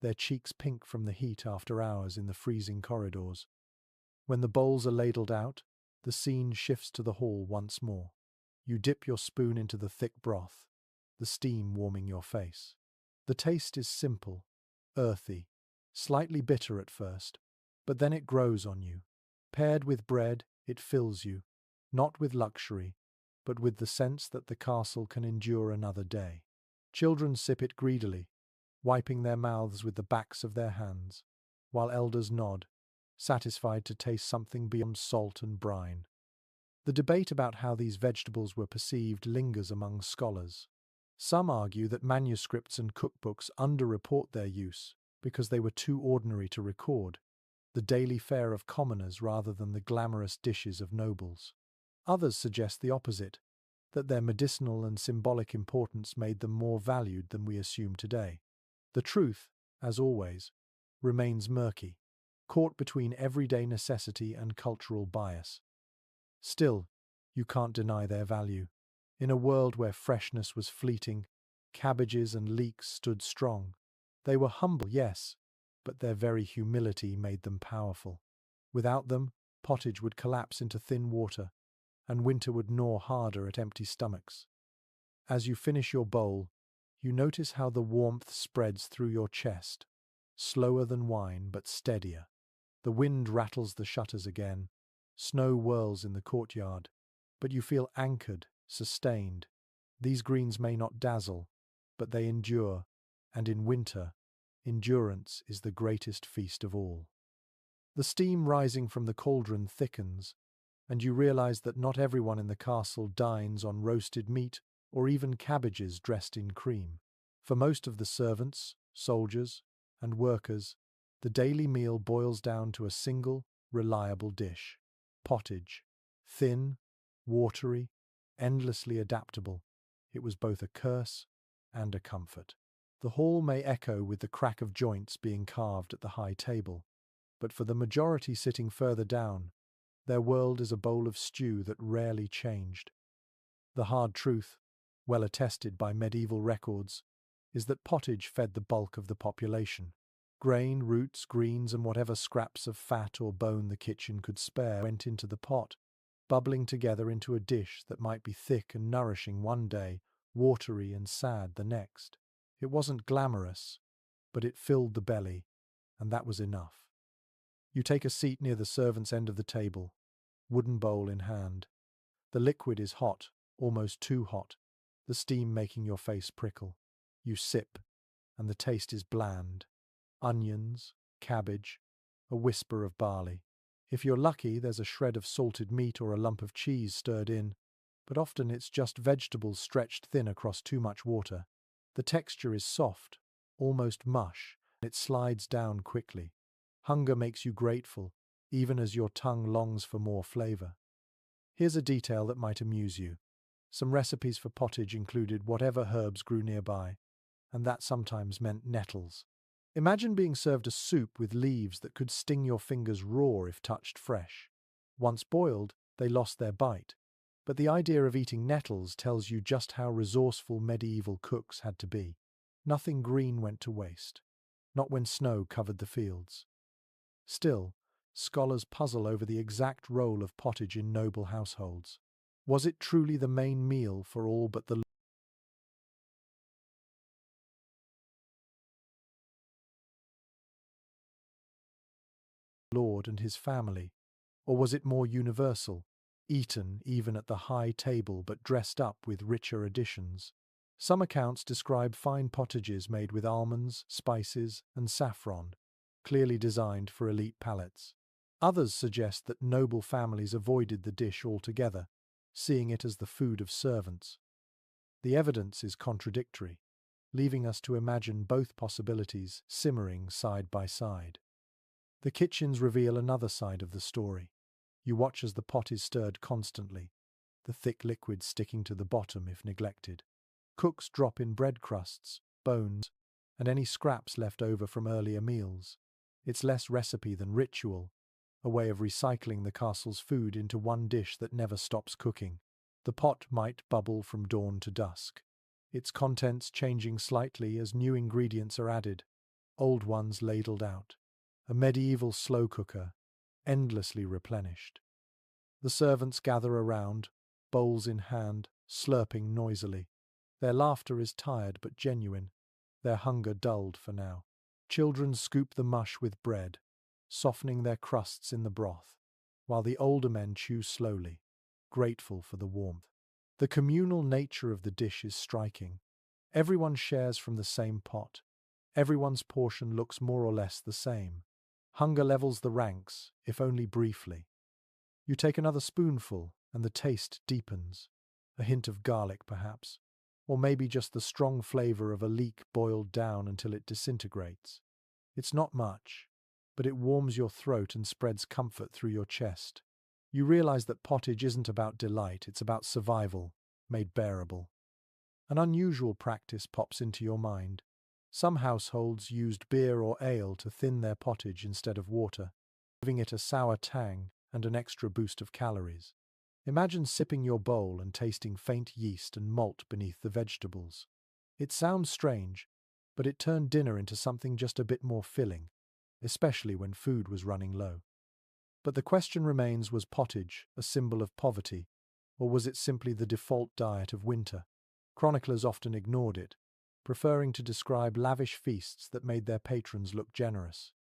their cheeks pink from the heat after hours in the freezing corridors. When the bowls are ladled out, the scene shifts to the hall once more. You dip your spoon into the thick broth, the steam warming your face. The taste is simple, earthy, slightly bitter at first, but then it grows on you. Paired with bread, it fills you, not with luxury, but with the sense that the castle can endure another day. Children sip it greedily, wiping their mouths with the backs of their hands, while elders nod, satisfied to taste something beyond salt and brine. The debate about how these vegetables were perceived lingers among scholars. Some argue that manuscripts and cookbooks underreport their use because they were too ordinary to record, the daily fare of commoners rather than the glamorous dishes of nobles. Others suggest the opposite, that their medicinal and symbolic importance made them more valued than we assume today. The truth, as always, remains murky, caught between everyday necessity and cultural bias. Still, you can't deny their value. In a world where freshness was fleeting, cabbages and leeks stood strong. They were humble, yes, but their very humility made them powerful. Without them, pottage would collapse into thin water, and winter would gnaw harder at empty stomachs. As you finish your bowl, you notice how the warmth spreads through your chest, slower than wine but steadier. The wind rattles the shutters again, snow whirls in the courtyard, but you feel anchored, sustained. These greens may not dazzle, but they endure, and in winter, endurance is the greatest feast of all. The steam rising from the cauldron thickens, and you realize that not everyone in the castle dines on roasted meat or even cabbages dressed in cream. For most of the servants, soldiers, and workers, the daily meal boils down to a single, reliable dish: pottage. Thin, watery, endlessly adaptable, it was both a curse and a comfort. The hall may echo with the crack of joints being carved at the high table, but for the majority sitting further down, their world is a bowl of stew that rarely changed. The hard truth, well attested by medieval records, is that pottage fed the bulk of the population. Grain, roots, greens, and whatever scraps of fat or bone the kitchen could spare went into the pot, bubbling together into a dish that might be thick and nourishing one day, watery and sad the next. It wasn't glamorous, but it filled the belly, and that was enough. You take a seat near the servant's end of the table, wooden bowl in hand. The liquid is hot, almost too hot, the steam making your face prickle. You sip, and the taste is bland. Onions, cabbage, a whisper of barley. If you're lucky, there's a shred of salted meat or a lump of cheese stirred in, but often it's just vegetables stretched thin across too much water. The texture is soft, almost mush, and it slides down quickly. Hunger makes you grateful, even as your tongue longs for more flavor. Here's a detail that might amuse you. Some recipes for pottage included whatever herbs grew nearby, and that sometimes meant nettles. Imagine being served a soup with leaves that could sting your fingers raw if touched fresh. Once boiled, they lost their bite, but the idea of eating nettles tells you just how resourceful medieval cooks had to be. Nothing green went to waste, not when snow covered the fields. Still, scholars puzzle over the exact role of pottage in noble households. Was it truly the main meal for all but the lord and his family? Or was it more universal, eaten even at the high table but dressed up with richer additions? Some accounts describe fine pottages made with almonds, spices, and saffron, clearly designed for elite palates. Others suggest that noble families avoided the dish altogether, seeing it as the food of servants. The evidence is contradictory, leaving us to imagine both possibilities simmering side by side. The kitchens reveal another side of the story. You watch as the pot is stirred constantly, the thick liquid sticking to the bottom if neglected. Cooks drop in bread crusts, bones, and any scraps left over from earlier meals. It's less recipe than ritual, a way of recycling the castle's food into one dish that never stops cooking. The pot might bubble from dawn to dusk, its contents changing slightly as new ingredients are added, old ones ladled out. A medieval slow cooker, endlessly replenished. The servants gather around, bowls in hand, slurping noisily. Their laughter is tired but genuine, their hunger dulled for now. Children scoop the mush with bread, softening their crusts in the broth, while the older men chew slowly, grateful for the warmth. The communal nature of the dish is striking. Everyone shares from the same pot. Everyone's portion looks more or less the same. Hunger levels the ranks, if only briefly. You take another spoonful, and the taste deepens. A hint of garlic, perhaps, or maybe just the strong flavor of a leek boiled down until it disintegrates. It's not much, but it warms your throat and spreads comfort through your chest. You realize that pottage isn't about delight, it's about survival, made bearable. An unusual practice pops into your mind. Some households used beer or ale to thin their pottage instead of water, giving it a sour tang and an extra boost of calories. Imagine sipping your bowl and tasting faint yeast and malt beneath the vegetables. It sounds strange, but it turned dinner into something just a bit more filling, especially when food was running low. But the question remains, was pottage a symbol of poverty, or was it simply the default diet of winter? Chroniclers often ignored it, preferring to describe lavish feasts that made their patrons look generous.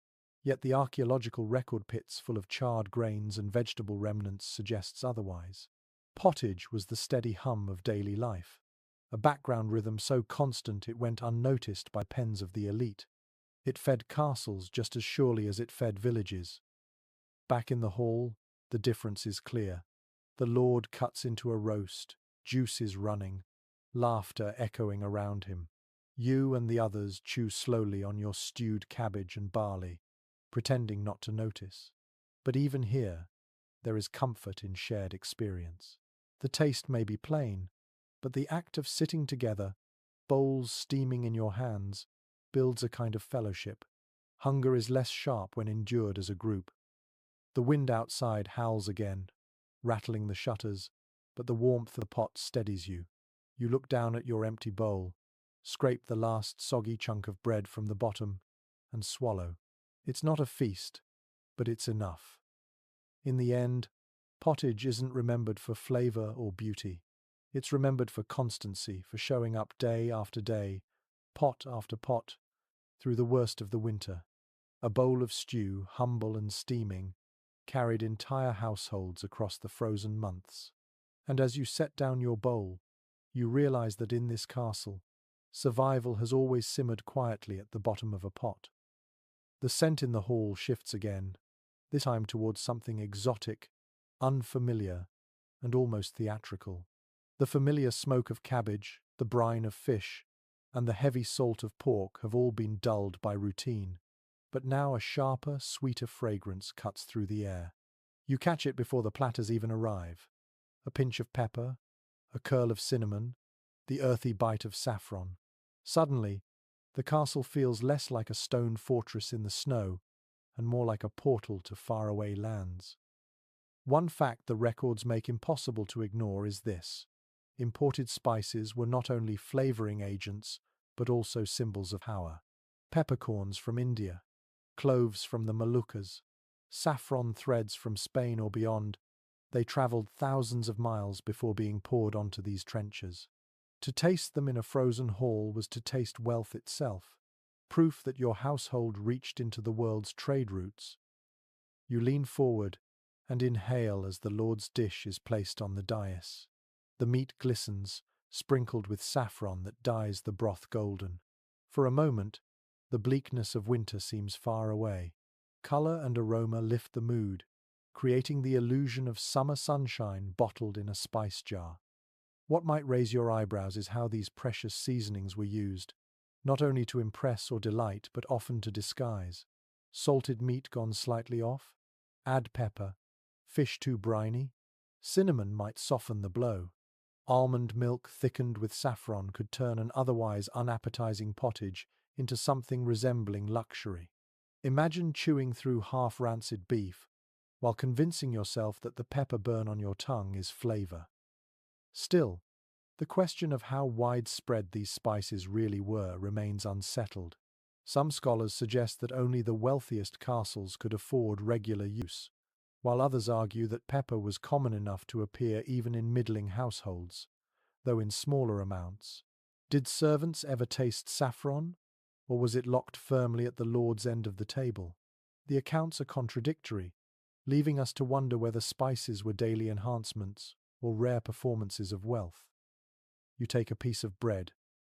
Yet the archaeological record pits full of charred grains and vegetable remnants suggests otherwise. Pottage was the steady hum of daily life, a background rhythm so constant it went unnoticed by pens of the elite. It fed castles just as surely as it fed villages. Back in the hall, the difference is clear. The lord cuts into a roast, juices running, laughter echoing around him. You and the others chew slowly on your stewed cabbage and barley, pretending not to notice. But even here, there is comfort in shared experience. The taste may be plain, but the act of sitting together, bowls steaming in your hands, builds a kind of fellowship. Hunger is less sharp when endured as a group. The wind outside howls again, rattling the shutters, but the warmth of the pot steadies you. You look down at your empty bowl, scrape the last soggy chunk of bread from the bottom, and swallow. It's not a feast, but it's enough. In the end, pottage isn't remembered for flavor or beauty. It's remembered for constancy, for showing up day after day, pot after pot, through the worst of the winter. A bowl of stew, humble and steaming, carried entire households across the frozen months. And as you set down your bowl, you realize that in this castle, survival has always simmered quietly at the bottom of a pot. The scent in the hall shifts again, this time towards something exotic, unfamiliar, and almost theatrical. The familiar smoke of cabbage, the brine of fish, and the heavy salt of pork have all been dulled by routine, but now a sharper, sweeter fragrance cuts through the air. You catch it before the platters even arrive. A pinch of pepper, a curl of cinnamon, the earthy bite of saffron. Suddenly, the castle feels less like a stone fortress in the snow and more like a portal to faraway lands. One fact the records make impossible to ignore is this: imported spices were not only flavoring agents, but also symbols of power. Peppercorns from India, cloves from the Moluccas, saffron threads from Spain or beyond, they travelled thousands of miles before being poured onto these trenches. To taste them in a frozen hall was to taste wealth itself, proof that your household reached into the world's trade routes. You lean forward and inhale as the Lord's dish is placed on the dais. The meat glistens, sprinkled with saffron that dyes the broth golden. For a moment, the bleakness of winter seems far away. Color and aroma lift the mood, creating the illusion of summer sunshine bottled in a spice jar. What might raise your eyebrows is how these precious seasonings were used, not only to impress or delight, but often to disguise. Salted meat gone slightly off? Add pepper. Fish too briny? Cinnamon might soften the blow. Almond milk thickened with saffron could turn an otherwise unappetizing pottage into something resembling luxury. Imagine chewing through half-rancid beef, while convincing yourself that the pepper burn on your tongue is flavor. Still, the question of how widespread these spices really were remains unsettled. Some scholars suggest that only the wealthiest castles could afford regular use, while others argue that pepper was common enough to appear even in middling households, though in smaller amounts. Did servants ever taste saffron, or was it locked firmly at the lord's end of the table? The accounts are contradictory, leaving us to wonder whether spices were daily enhancements or rare performances of wealth. You take a piece of bread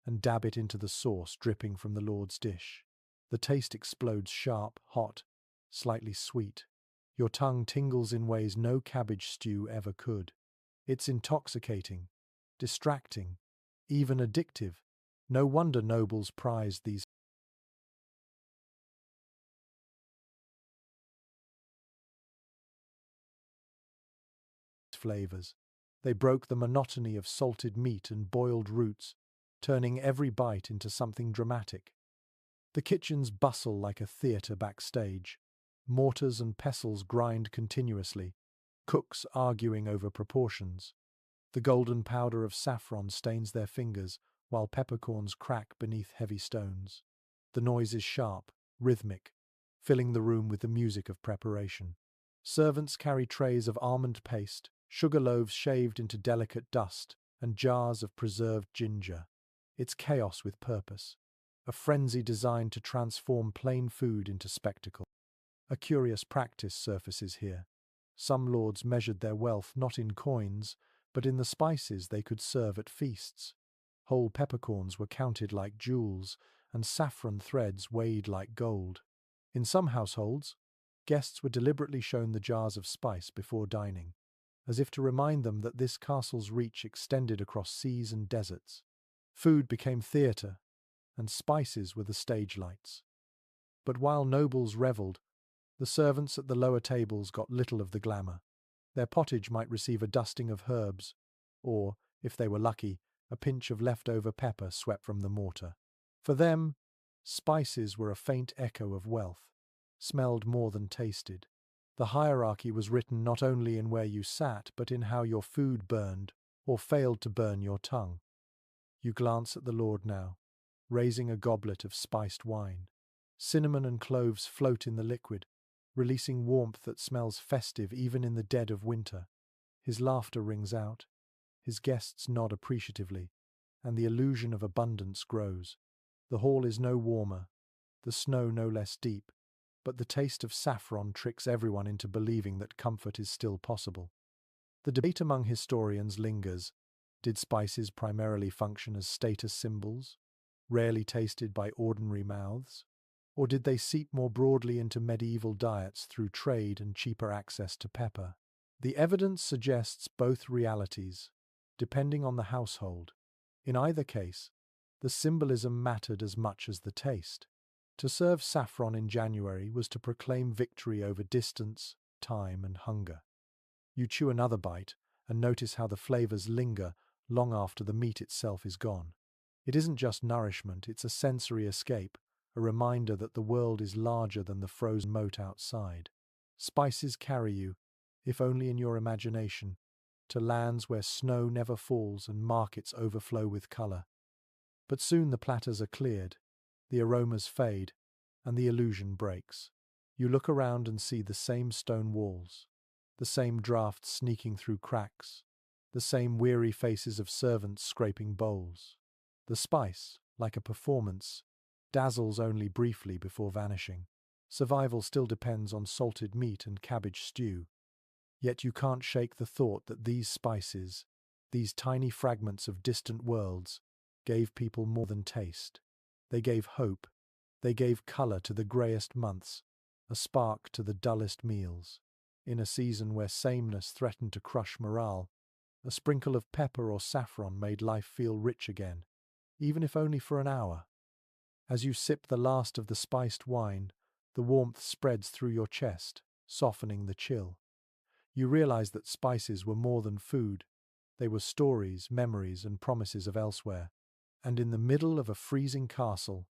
and dab it into the sauce dripping from the lord's dish. The taste explodes sharp, hot, slightly sweet. Your tongue tingles in ways no cabbage stew ever could. It's intoxicating, distracting, even addictive. No wonder nobles prized these flavors. They broke the monotony of salted meat and boiled roots, turning every bite into something dramatic. The kitchens bustle like a theatre backstage. Mortars and pestles grind continuously, cooks arguing over proportions. The golden powder of saffron stains their fingers, while peppercorns crack beneath heavy stones. The noise is sharp, rhythmic, filling the room with the music of preparation. Servants carry trays of almond paste, sugar loaves shaved into delicate dust, and jars of preserved ginger. It's chaos with purpose, a frenzy designed to transform plain food into spectacle. A curious practice surfaces here. Some lords measured their wealth not in coins, but in the spices they could serve at feasts. Whole peppercorns were counted like jewels, and saffron threads weighed like gold. In some households, guests were deliberately shown the jars of spice before dining, as if to remind them that this castle's reach extended across seas and deserts. Food became theatre, and spices were the stage lights. But while nobles revelled, the servants at the lower tables got little of the glamour. Their pottage might receive a dusting of herbs, or, if they were lucky, a pinch of leftover pepper swept from the mortar. For them, spices were a faint echo of wealth, smelled more than tasted. The hierarchy was written not only in where you sat, but in how your food burned, or failed to burn your tongue. You glance at the lord now, raising a goblet of spiced wine. Cinnamon and cloves float in the liquid, releasing warmth that smells festive even in the dead of winter. His laughter rings out, his guests nod appreciatively, and the illusion of abundance grows. The hall is no warmer, the snow no less deep, but the taste of saffron tricks everyone into believing that comfort is still possible. The debate among historians lingers. Did spices primarily function as status symbols, rarely tasted by ordinary mouths? Or did they seep more broadly into medieval diets through trade and cheaper access to pepper? The evidence suggests both realities, depending on the household. In either case, the symbolism mattered as much as the taste. To serve saffron in January was to proclaim victory over distance, time, and hunger. You chew another bite and notice how the flavors linger long after the meat itself is gone. It isn't just nourishment, it's a sensory escape, a reminder that the world is larger than the frozen moat outside. Spices carry you, if only in your imagination, to lands where snow never falls and markets overflow with color. But soon the platters are cleared, the aromas fade, and the illusion breaks. You look around and see the same stone walls, the same draughts sneaking through cracks, the same weary faces of servants scraping bowls. The spice, like a performance, dazzles only briefly before vanishing. Survival still depends on salted meat and cabbage stew. Yet you can't shake the thought that these spices, these tiny fragments of distant worlds, gave people more than taste. They gave hope. They gave colour to the greyest months, a spark to the dullest meals. In a season where sameness threatened to crush morale, a sprinkle of pepper or saffron made life feel rich again, even if only for an hour. As you sip the last of the spiced wine, the warmth spreads through your chest, softening the chill. You realize that spices were more than food. They were stories, memories, and promises of elsewhere. And in the middle of a freezing castle,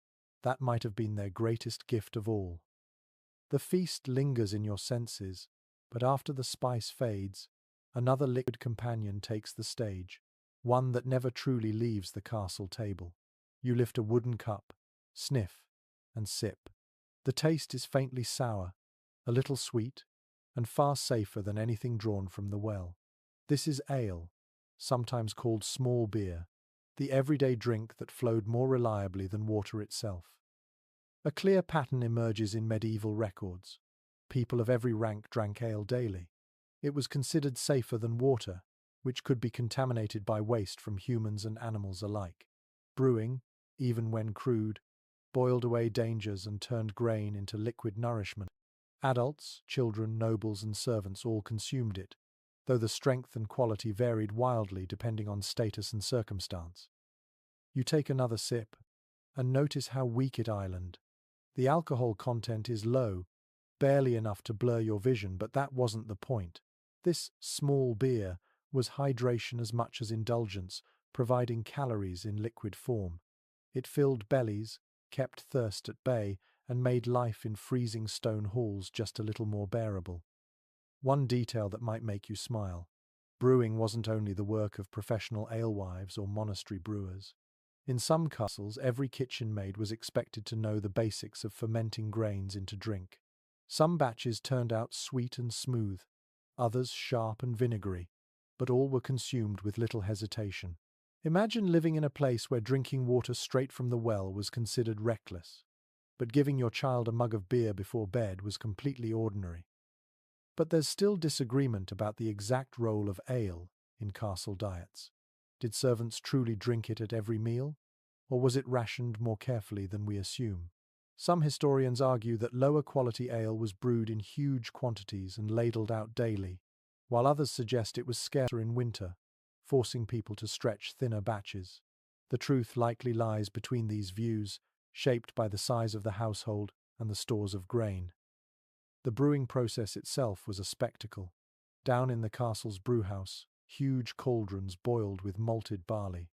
that might have been their greatest gift of all. The feast lingers in your senses, but after the spice fades, another liquid companion takes the stage, one that never truly leaves the castle table. You lift a wooden cup, sniff, and sip. The taste is faintly sour, a little sweet, and far safer than anything drawn from the well. This is ale, sometimes called small beer, the everyday drink that flowed more reliably than water itself. A clear pattern emerges in medieval records. People of every rank drank ale daily. It was considered safer than water, which could be contaminated by waste from humans and animals alike. Brewing, even when crude, boiled away dangers and turned grain into liquid nourishment. Adults, children, nobles, and servants all consumed it, though the strength and quality varied wildly depending on status and circumstance. You take another sip, and notice how weak it island. The alcohol content is low, barely enough to blur your vision, but that wasn't the point. This small beer was hydration as much as indulgence, providing calories in liquid form. It filled bellies, kept thirst at bay, and made life in freezing stone halls just a little more bearable. One detail that might make you smile. Brewing wasn't only the work of professional alewives or monastery brewers. In some castles, every kitchen maid was expected to know the basics of fermenting grains into drink. Some batches turned out sweet and smooth, others sharp and vinegary, but all were consumed with little hesitation. Imagine living in a place where drinking water straight from the well was considered reckless, but giving your child a mug of beer before bed was completely ordinary. But there's still disagreement about the exact role of ale in castle diets. Did servants truly drink it at every meal, or was it rationed more carefully than we assume? Some historians argue that lower quality ale was brewed in huge quantities and ladled out daily, while others suggest it was scarcer in winter, forcing people to stretch thinner batches. The truth likely lies between these views, shaped by the size of the household and the stores of grain. The brewing process itself was a spectacle. Down in the castle's brewhouse, huge cauldrons boiled with malted barley.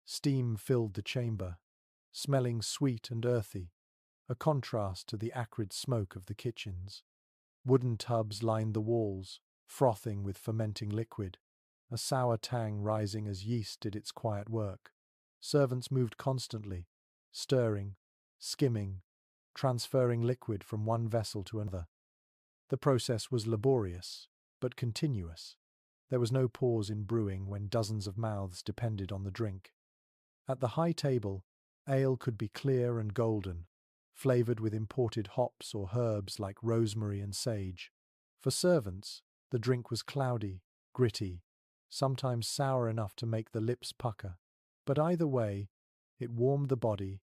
Steam filled the chamber, smelling sweet and earthy, a contrast to the acrid smoke of the kitchens. Wooden tubs lined the walls, frothing with fermenting liquid, a sour tang rising as yeast did its quiet work. Servants moved constantly, stirring, skimming, transferring liquid from one vessel to another. The process was laborious, but continuous. There was no pause in brewing when dozens of mouths depended on the drink. At the high table, ale could be clear and golden, flavoured with imported hops or herbs like rosemary and sage. For servants, the drink was cloudy, gritty, sometimes sour enough to make the lips pucker. But either way, it warmed the body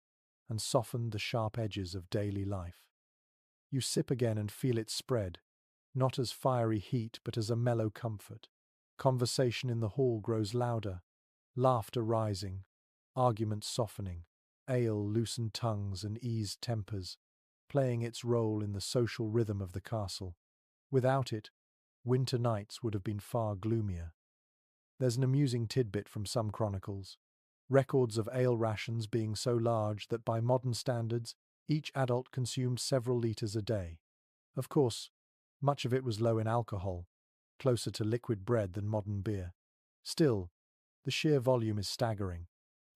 and softened the sharp edges of daily life. You sip again and feel it spread, not as fiery heat but as a mellow comfort. Conversation in the hall grows louder, laughter rising, arguments softening. Ale loosened tongues and eased tempers, playing its role in the social rhythm of the castle. Without it, winter nights would have been far gloomier. There's an amusing tidbit from some chronicles. Records of ale rations being so large that by modern standards, each adult consumed several litres a day. Of course, much of it was low in alcohol, closer to liquid bread than modern beer. Still, the sheer volume is staggering.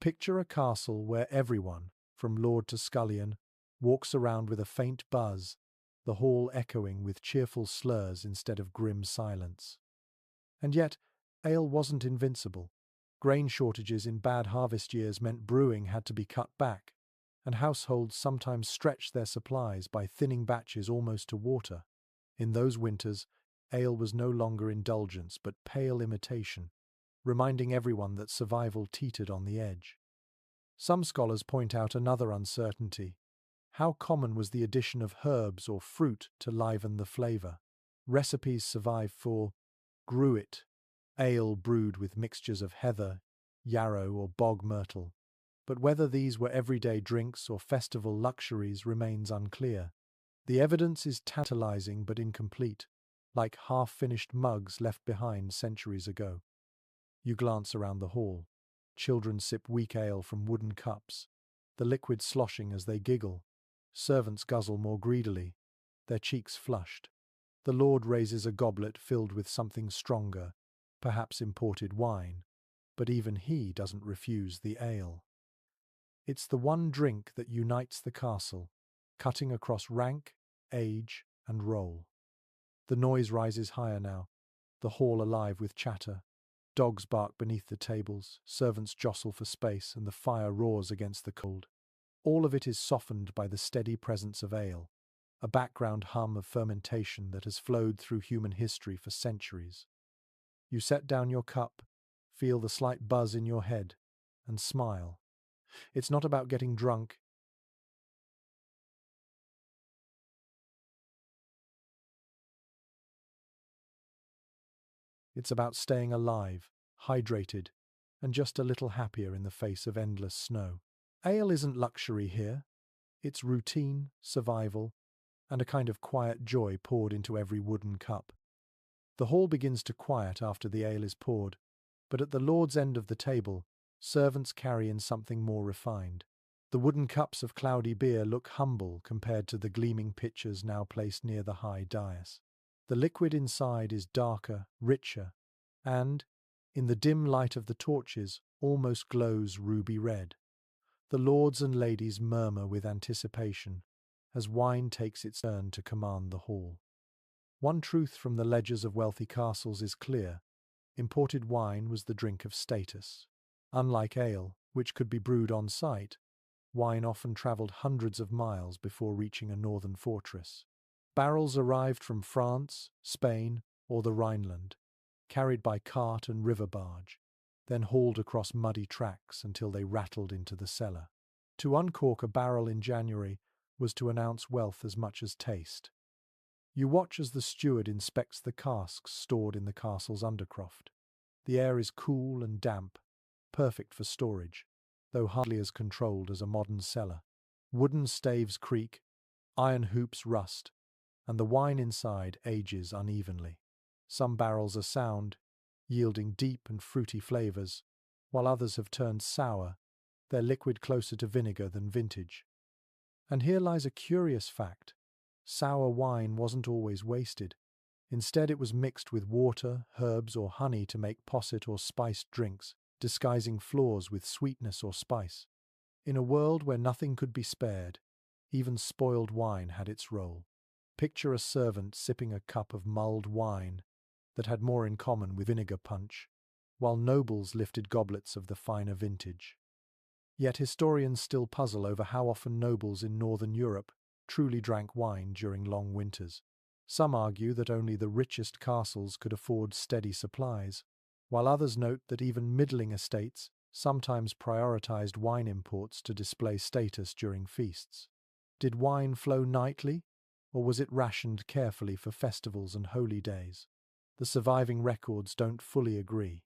Picture a castle where everyone, from lord to scullion, walks around with a faint buzz, the hall echoing with cheerful slurs instead of grim silence. And yet, ale wasn't invincible. Grain shortages in bad harvest years meant brewing had to be cut back, and households sometimes stretched their supplies by thinning batches almost to water. In those winters, ale was no longer indulgence but pale imitation, reminding everyone that survival teetered on the edge. Some scholars point out another uncertainty. How common was the addition of herbs or fruit to liven the flavour? Recipes survive for gruit, ale brewed with mixtures of heather, yarrow or bog myrtle, but whether these were everyday drinks or festival luxuries remains unclear. The evidence is tantalizing but incomplete, like half-finished mugs left behind centuries ago. You glance around the hall. Children sip weak ale from wooden cups, the liquid sloshing as they giggle. Servants guzzle more greedily, their cheeks flushed. The lord raises a goblet filled with something stronger, perhaps imported wine, but even he doesn't refuse the ale. It's the one drink that unites the castle, cutting across rank, age, and role. The noise rises higher now, the hall alive with chatter. Dogs bark beneath the tables, servants jostle for space, and the fire roars against the cold. All of it is softened by the steady presence of ale, a background hum of fermentation that has flowed through human history for centuries. You set down your cup, feel the slight buzz in your head, and smile. It's not about getting drunk. It's about staying alive, hydrated, and just a little happier in the face of endless snow. Ale isn't luxury here. It's routine, survival, and a kind of quiet joy poured into every wooden cup. The hall begins to quiet after the ale is poured, but at the lord's end of the table, servants carry in something more refined. The wooden cups of cloudy beer look humble compared to the gleaming pitchers now placed near the high dais. The liquid inside is darker, richer, and, in the dim light of the torches, almost glows ruby red. The lords and ladies murmur with anticipation as wine takes its turn to command the hall. One truth from the ledgers of wealthy castles is clear: imported wine was the drink of status. Unlike ale, which could be brewed on site, wine often travelled hundreds of miles before reaching a northern fortress. Barrels arrived from France, Spain, or the Rhineland, carried by cart and river barge, then hauled across muddy tracks until they rattled into the cellar. To uncork a barrel in January was to announce wealth as much as taste. You watch as the steward inspects the casks stored in the castle's undercroft. The air is cool and damp, perfect for storage, though hardly as controlled as a modern cellar. Wooden staves creak, iron hoops rust, and the wine inside ages unevenly. Some barrels are sound, yielding deep and fruity flavors, while others have turned sour, their liquid closer to vinegar than vintage. And here lies a curious fact: sour wine wasn't always wasted. Instead, it was mixed with water, herbs, or honey to make posset or spiced drinks, disguising flaws with sweetness or spice. In a world where nothing could be spared, even spoiled wine had its role. Picture a servant sipping a cup of mulled wine that had more in common with vinegar punch, while nobles lifted goblets of the finer vintage. Yet historians still puzzle over how often nobles in northern Europe truly drank wine during long winters. Some argue that only the richest castles could afford steady supplies, while others note that even middling estates sometimes prioritized wine imports to display status during feasts. Did wine flow nightly, or was it rationed carefully for festivals and holy days? The surviving records don't fully agree.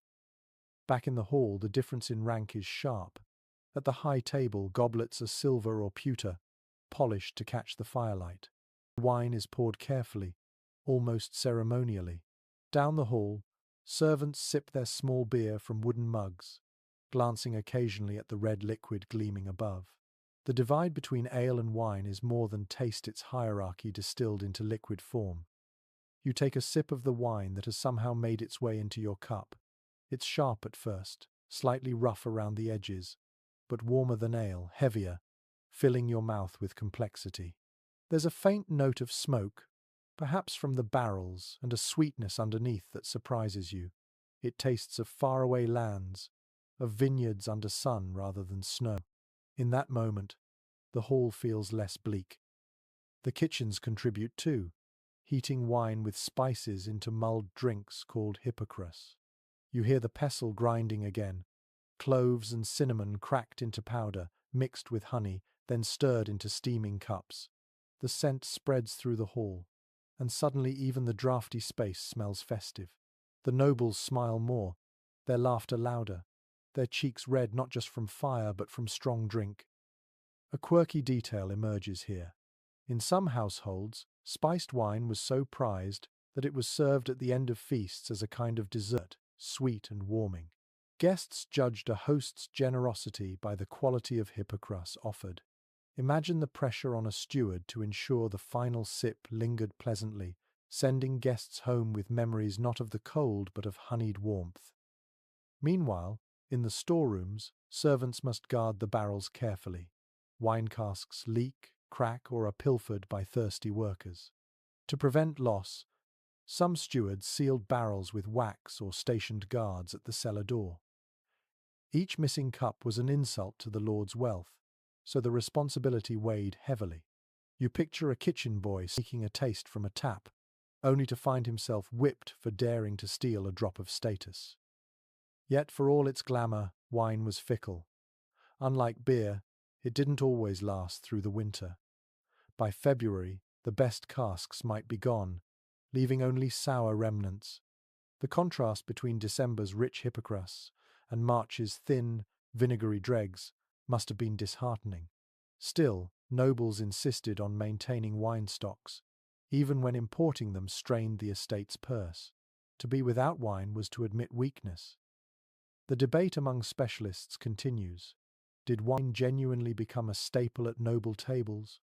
Back in the hall, the difference in rank is sharp. At the high table, goblets are silver or pewter, polished to catch the firelight. Wine is poured carefully, almost ceremonially. Down the hall, servants sip their small beer from wooden mugs, glancing occasionally at the red liquid gleaming above. The divide between ale and wine is more than taste, its hierarchy distilled into liquid form. You take a sip of the wine that has somehow made its way into your cup. It's sharp at first, slightly rough around the edges, but warmer than ale, heavier, filling your mouth with complexity. There's a faint note of smoke, perhaps from the barrels, and a sweetness underneath that surprises you. It tastes of faraway lands, of vineyards under sun rather than snow. In that moment, the hall feels less bleak. The kitchens contribute too, heating wine with spices into mulled drinks called hippocras. You hear the pestle grinding again, cloves and cinnamon cracked into powder, mixed with honey, then stirred into steaming cups. The scent spreads through the hall, and suddenly even the draughty space smells festive. The nobles smile more, their laughter louder, their cheeks red not just from fire but from strong drink. A quirky detail emerges here. In some households, spiced wine was so prized that it was served at the end of feasts as a kind of dessert, sweet and warming. Guests judged a host's generosity by the quality of hippocras offered. Imagine the pressure on a steward to ensure the final sip lingered pleasantly, sending guests home with memories not of the cold but of honeyed warmth. Meanwhile, in the storerooms, servants must guard the barrels carefully. Wine casks leak, crack, or are pilfered by thirsty workers. To prevent loss, some stewards sealed barrels with wax or stationed guards at the cellar door. Each missing cup was an insult to the lord's wealth, so the responsibility weighed heavily. You picture a kitchen boy seeking a taste from a tap, only to find himself whipped for daring to steal a drop of status. Yet for all its glamour, wine was fickle. Unlike beer, it didn't always last through the winter. By February, the best casks might be gone, leaving only sour remnants. The contrast between December's rich hippocras and March's thin, vinegary dregs must have been disheartening. Still, nobles insisted on maintaining wine stocks, even when importing them strained the estate's purse. To be without wine was to admit weakness. The debate among specialists continues. Did wine genuinely become a staple at noble tables,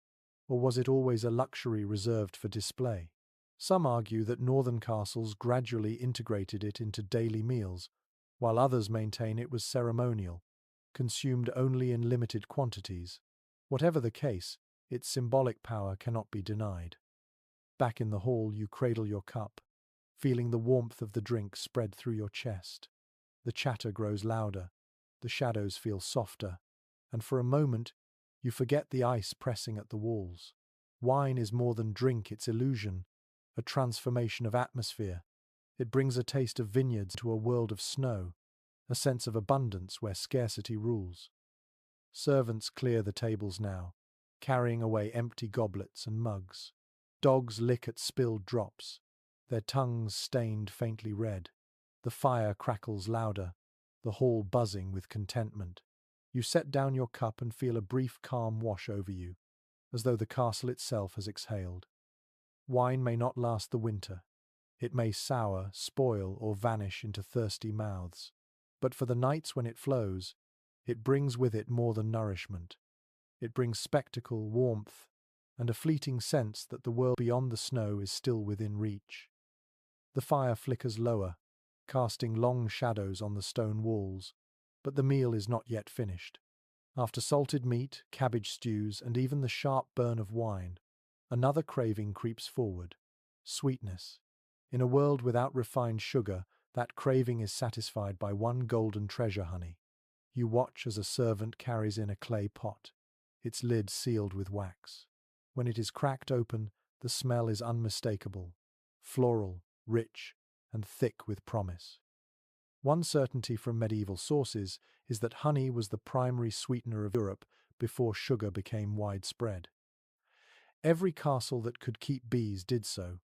or was it always a luxury reserved for display? Some argue that northern castles gradually integrated it into daily meals, while others maintain it was ceremonial, consumed only in limited quantities. Whatever the case, its symbolic power cannot be denied. Back in the hall, you cradle your cup, feeling the warmth of the drink spread through your chest. The chatter grows louder, the shadows feel softer, and for a moment, you forget the ice pressing at the walls. Wine is more than drink, it's illusion, a transformation of atmosphere. It brings a taste of vineyards to a world of snow, a sense of abundance where scarcity rules. Servants clear the tables now, carrying away empty goblets and mugs. Dogs lick at spilled drops, their tongues stained faintly red. The fire crackles louder, the hall buzzing with contentment. You set down your cup and feel a brief calm wash over you, as though the castle itself has exhaled. Wine may not last the winter. It may sour, spoil, or vanish into thirsty mouths. But for the nights when it flows, it brings with it more than nourishment. It brings spectacle, warmth, and a fleeting sense that the world beyond the snow is still within reach. The fire flickers lower, casting long shadows on the stone walls, but the meal is not yet finished. After salted meat, cabbage stews, and even the sharp burn of wine, another craving creeps forward: sweetness. In a world without refined sugar, that craving is satisfied by one golden treasure: honey. You watch as a servant carries in a clay pot, its lid sealed with wax. When it is cracked open, the smell is unmistakable: floral, rich, and thick with promise. One certainty from medieval sources is that honey was the primary sweetener of Europe before sugar became widespread. Every castle that could keep bees did so,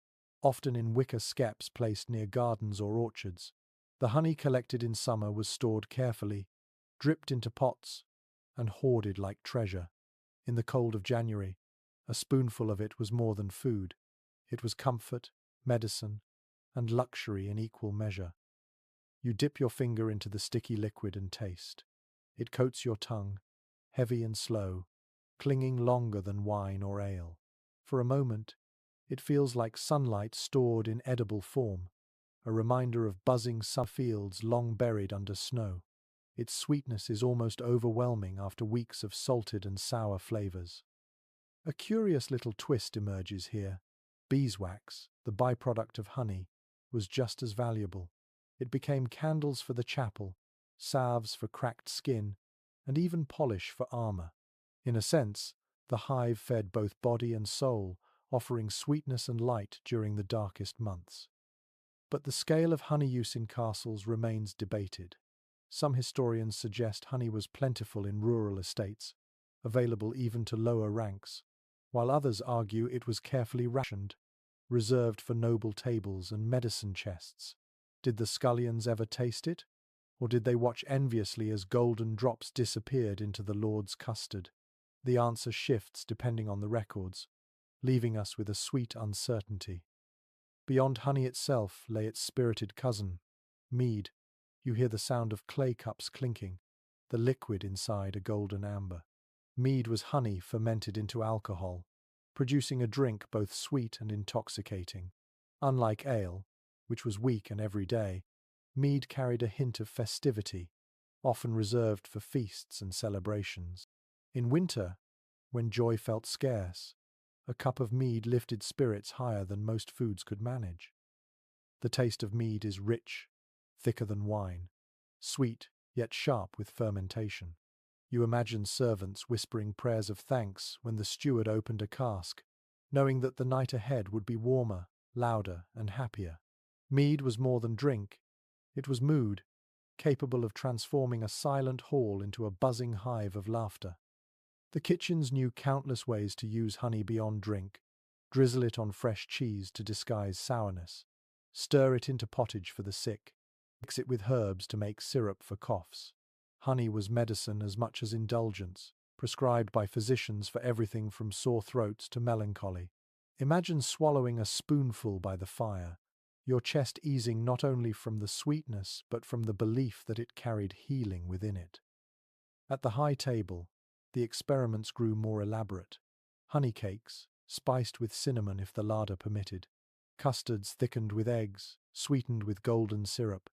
often in wicker skeps placed near gardens or orchards. The honey collected in summer was stored carefully, dripped into pots, and hoarded like treasure. In the cold of January, a spoonful of it was more than food. It was comfort, medicine, and luxury in equal measure. You dip your finger into the sticky liquid and taste. It coats your tongue, heavy and slow, clinging longer than wine or ale. For a moment, it feels like sunlight stored in edible form, a reminder of buzzing summer fields long buried under snow. Its sweetness is almost overwhelming after weeks of salted and sour flavors. A curious little twist emerges here. Beeswax, the byproduct of honey, was just as valuable. It became candles for the chapel, salves for cracked skin, and even polish for armor. In a sense, the hive fed both body and soul, offering sweetness and light during the darkest months. But the scale of honey use in castles remains debated. Some historians suggest honey was plentiful in rural estates, available even to lower ranks, while others argue it was carefully rationed, reserved for noble tables and medicine chests. Did the scullions ever taste it, or did they watch enviously as golden drops disappeared into the Lord's custard? The answer shifts depending on the records, leaving us with a sweet uncertainty. Beyond honey itself lay its spirited cousin, mead. You hear the sound of clay cups clinking, the liquid inside a golden amber. Mead was honey fermented into alcohol, producing a drink both sweet and intoxicating. Unlike ale, which was weak and everyday, mead carried a hint of festivity, often reserved for feasts and celebrations. In winter, when joy felt scarce, a cup of mead lifted spirits higher than most foods could manage. The taste of mead is rich, thicker than wine, sweet yet sharp with fermentation. You imagine servants whispering prayers of thanks when the steward opened a cask, knowing that the night ahead would be warmer, louder, and happier. Mead was more than drink. It was mood, capable of transforming a silent hall into a buzzing hive of laughter. The kitchens knew countless ways to use honey beyond drink: drizzle it on fresh cheese to disguise sourness, stir it into pottage for the sick, mix it with herbs to make syrup for coughs. Honey was medicine as much as indulgence, prescribed by physicians for everything from sore throats to melancholy. Imagine swallowing a spoonful by the fire, your chest easing not only from the sweetness but from the belief that it carried healing within it. At the high table, the experiments grew more elaborate. Honey cakes, spiced with cinnamon if the larder permitted, custards thickened with eggs, sweetened with golden syrup,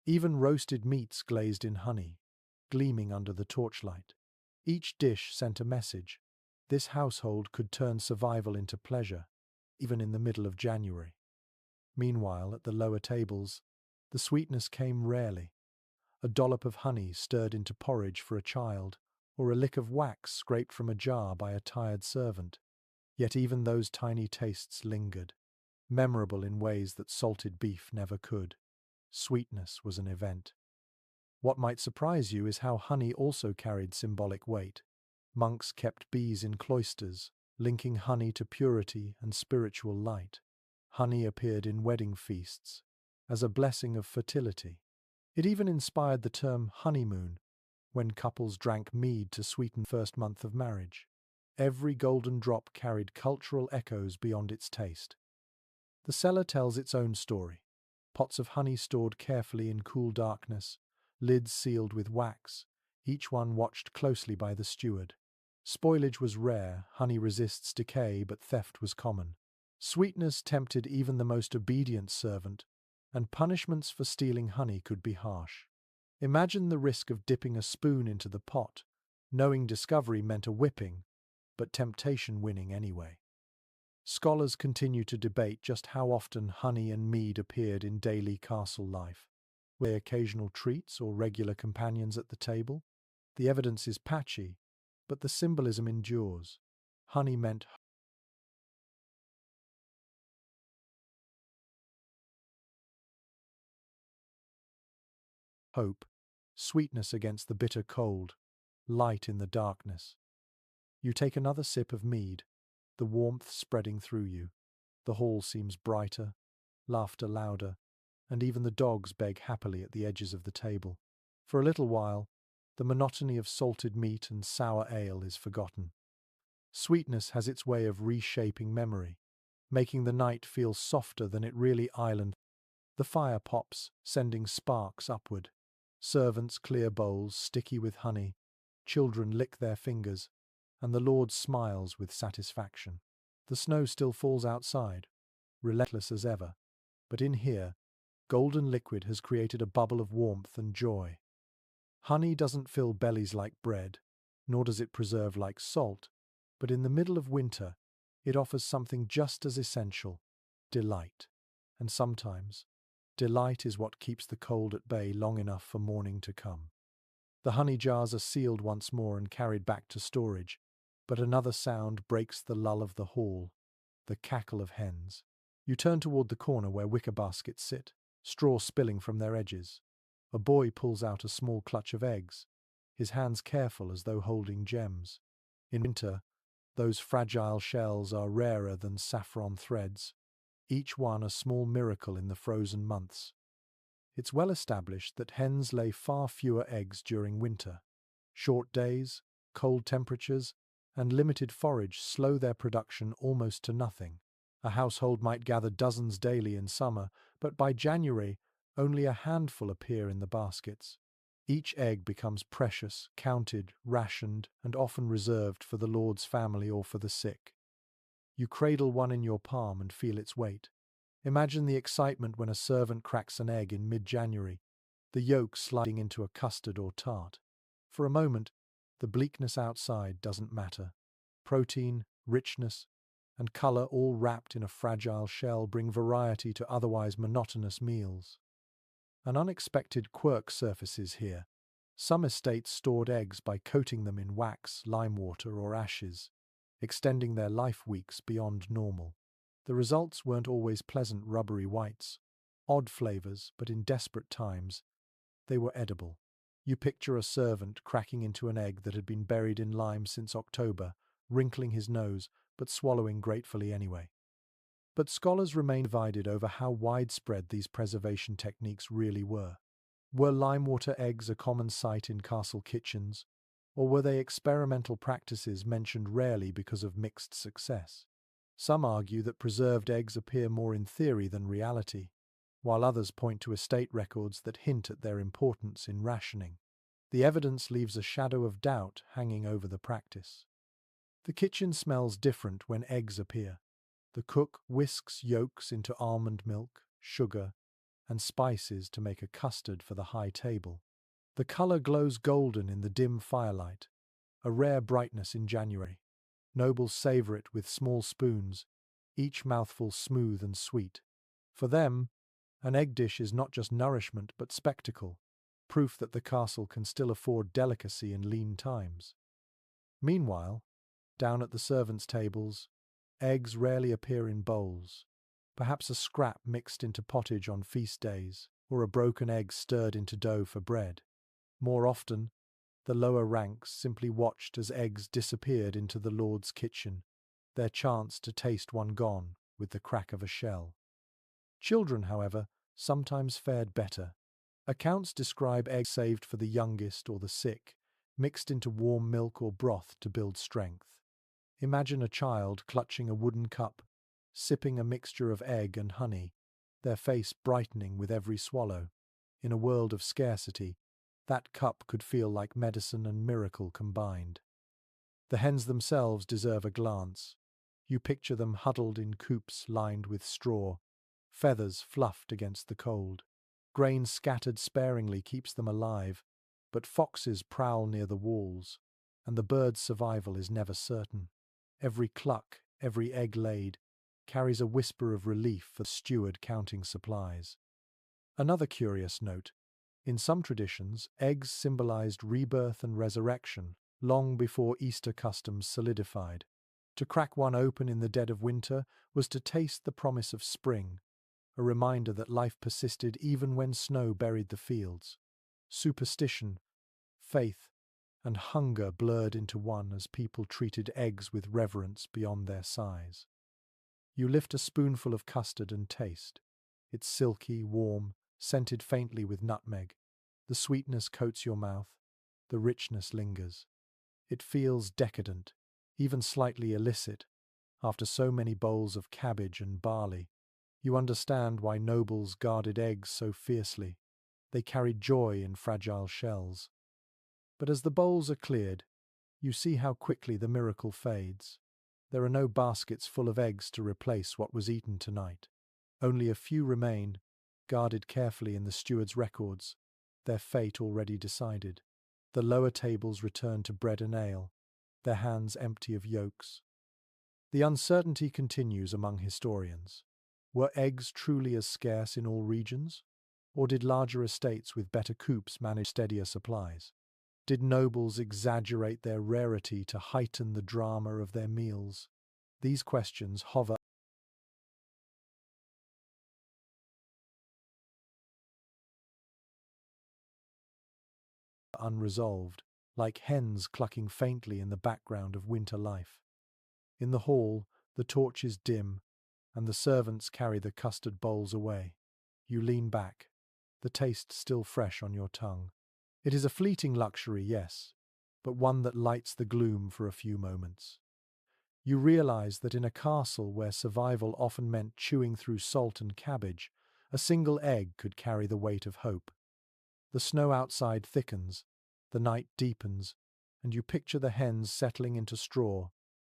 even roasted meats glazed in honey, gleaming under the torchlight. Each dish sent a message. This household could turn survival into pleasure, even in the middle of January. Meanwhile, at the lower tables, the sweetness came rarely. A dollop of honey stirred into porridge for a child, or a lick of wax scraped from a jar by a tired servant. Yet even those tiny tastes lingered, memorable in ways that salted beef never could. Sweetness was an event. What might surprise you is how honey also carried symbolic weight. Monks kept bees in cloisters, linking honey to purity and spiritual light. Honey appeared in wedding feasts as a blessing of fertility. It even inspired the term honeymoon, when couples drank mead to sweeten the first month of marriage. Every golden drop carried cultural echoes beyond its taste. The cellar tells its own story. Pots of honey stored carefully in cool darkness, lids sealed with wax, each one watched closely by the steward. Spoilage was rare, honey resists decay, but theft was common. Sweetness tempted even the most obedient servant, and punishments for stealing honey could be harsh. Imagine the risk of dipping a spoon into the pot, knowing discovery meant a whipping, but temptation winning anyway. Scholars continue to debate just how often honey and mead appeared in daily castle life. Were they occasional treats or regular companions at the table? The evidence is patchy, but the symbolism endures. Honey meant hope, sweetness against the bitter cold, light in the darkness. You take another sip of mead, the warmth spreading through you. The hall seems brighter, laughter louder, and even the dogs beg happily at the edges of the table. For a little while, the monotony of salted meat and sour ale is forgotten. Sweetness has its way of reshaping memory, making the night feel softer than it really island. The fire pops, sending sparks upward. Servants clear bowls sticky with honey. Children lick their fingers, and the Lord smiles with satisfaction. The snow still falls outside, relentless as ever, but in here, golden liquid has created a bubble of warmth and joy. Honey doesn't fill bellies like bread, nor does it preserve like salt, but in the middle of winter, it offers something just as essential: delight. And sometimes, delight is what keeps the cold at bay long enough for morning to come. The honey jars are sealed once more and carried back to storage, but another sound breaks the lull of the hall: the cackle of hens. You turn toward the corner where wicker baskets sit, straw spilling from their edges. A boy pulls out a small clutch of eggs, his hands careful as though holding gems. In winter, those fragile shells are rarer than saffron threads, each one a small miracle in the frozen months. It's well established that hens lay far fewer eggs during winter. Short days, cold temperatures, and limited forage slow their production almost to nothing. A household might gather dozens daily in summer, but by January, only a handful appear in the baskets. Each egg becomes precious, counted, rationed, and often reserved for the Lord's family or for the sick. You cradle one in your palm and feel its weight. Imagine the excitement when a servant cracks an egg in mid-January, the yolk sliding into a custard or tart. For a moment, the bleakness outside doesn't matter. Protein, richness, and color all wrapped in a fragile shell bring variety to otherwise monotonous meals. An unexpected quirk surfaces here. Some estates stored eggs by coating them in wax, lime water, or ashes, extending their life weeks beyond normal. The results weren't always pleasant rubbery whites, odd flavors, but in desperate times, they were edible. You picture a servant cracking into an egg that had been buried in lime since October, wrinkling his nose, but swallowing gratefully anyway. But scholars remain divided over how widespread these preservation techniques really were. Were lime water eggs a common sight in castle kitchens, or were they experimental practices mentioned rarely because of mixed success? Some argue that preserved eggs appear more in theory than reality, while others point to estate records that hint at their importance in rationing. The evidence leaves a shadow of doubt hanging over the practice. The kitchen smells different when eggs appear. The cook whisks yolks into almond milk, sugar, and spices to make a custard for the high table. The color glows golden in the dim firelight, a rare brightness in January. Nobles savor it with small spoons, each mouthful smooth and sweet. For them, an egg dish is not just nourishment but spectacle, proof that the castle can still afford delicacy in lean times. Meanwhile, down at the servants' tables, eggs rarely appear in bowls. Perhaps a scrap mixed into pottage on feast days, or a broken egg stirred into dough for bread. More often, the lower ranks simply watched as eggs disappeared into the lord's kitchen, their chance to taste one gone with the crack of a shell. Children, however, sometimes fared better. Accounts describe eggs saved for the youngest or the sick, mixed into warm milk or broth to build strength. Imagine a child clutching a wooden cup, sipping a mixture of egg and honey, their face brightening with every swallow. In a world of scarcity, that cup could feel like medicine and miracle combined. The hens themselves deserve a glance. You picture them huddled in coops lined with straw, feathers fluffed against the cold. Grain scattered sparingly keeps them alive, but foxes prowl near the walls, and the bird's survival is never certain. Every cluck, every egg laid, carries a whisper of relief for the steward counting supplies. Another curious note: in some traditions, eggs symbolized rebirth and resurrection, long before Easter customs solidified. To crack one open in the dead of winter was to taste the promise of spring, a reminder that life persisted even when snow buried the fields. Superstition, faith, and hunger blurred into one as people treated eggs with reverence beyond their size. You lift a spoonful of custard and taste. It's silky, warm, scented faintly with nutmeg. The sweetness coats your mouth, the richness lingers. It feels decadent, even slightly illicit, after so many bowls of cabbage and barley. You understand why nobles guarded eggs so fiercely. They carried joy in fragile shells. But as the bowls are cleared, you see how quickly the miracle fades. There are no baskets full of eggs to replace what was eaten tonight. Only a few remain, guarded carefully in the steward's records, their fate already decided. The lower tables return to bread and ale, their hands empty of yolks. The uncertainty continues among historians. Were eggs truly as scarce in all regions? Or did larger estates with better coops manage steadier supplies? Did nobles exaggerate their rarity to heighten the drama of their meals? These questions hover unresolved, like hens clucking faintly in the background of winter life. In the hall, the torches dim, and the servants carry the custard bowls away. You lean back, the taste still fresh on your tongue. It is a fleeting luxury, yes, but one that lights the gloom for a few moments. You realize that in a castle where survival often meant chewing through salt and cabbage, a single egg could carry the weight of hope. The snow outside thickens, the night deepens, and you picture the hens settling into straw,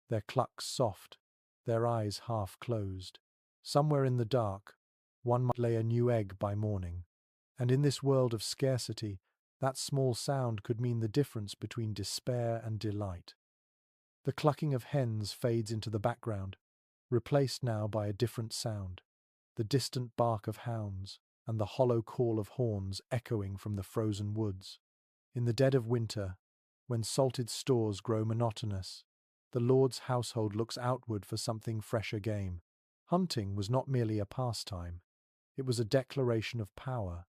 their clucks soft, their eyes half closed. Somewhere in the dark, one might lay a new egg by morning, and in this world of scarcity, that small sound could mean the difference between despair and delight. The clucking of hens fades into the background, replaced now by a different sound, the distant bark of hounds and the hollow call of horns echoing from the frozen woods. In the dead of winter, when salted stores grow monotonous, the lord's household looks outward for something fresher game. Hunting was not merely a pastime, it was a declaration of power,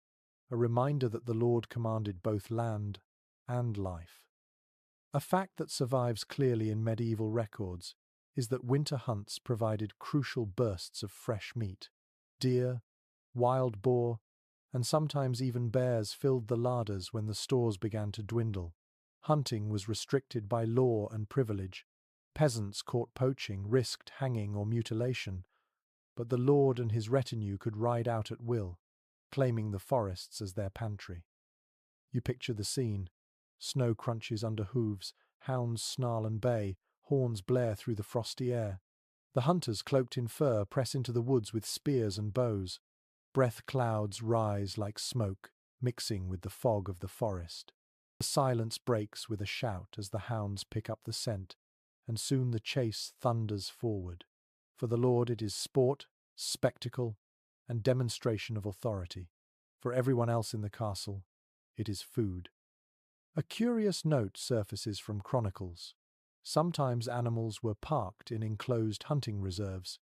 a reminder that the lord commanded both land and life. A fact that survives clearly in medieval records is that winter hunts provided crucial bursts of fresh meat. Deer, wild boar, and sometimes even bears filled the larders when the stores began to dwindle. Hunting was restricted by law and privilege. Peasants caught poaching risked hanging or mutilation, but the lord and his retinue could ride out at will, claiming the forests as their pantry. You picture the scene: Snow crunches under hooves, hounds snarl and bay, horns blare through the frosty air. The hunters, cloaked in fur, press into the woods with spears and bows. Breath clouds rise like smoke, mixing with the fog of the forest. The silence breaks with a shout as the hounds pick up the scent, and soon the chase thunders forward. For the Lord it is sport, spectacle, and demonstration of authority. For everyone else in the castle, it is food. A curious note surfaces from chronicles. Sometimes animals were parked in enclosed hunting reserves,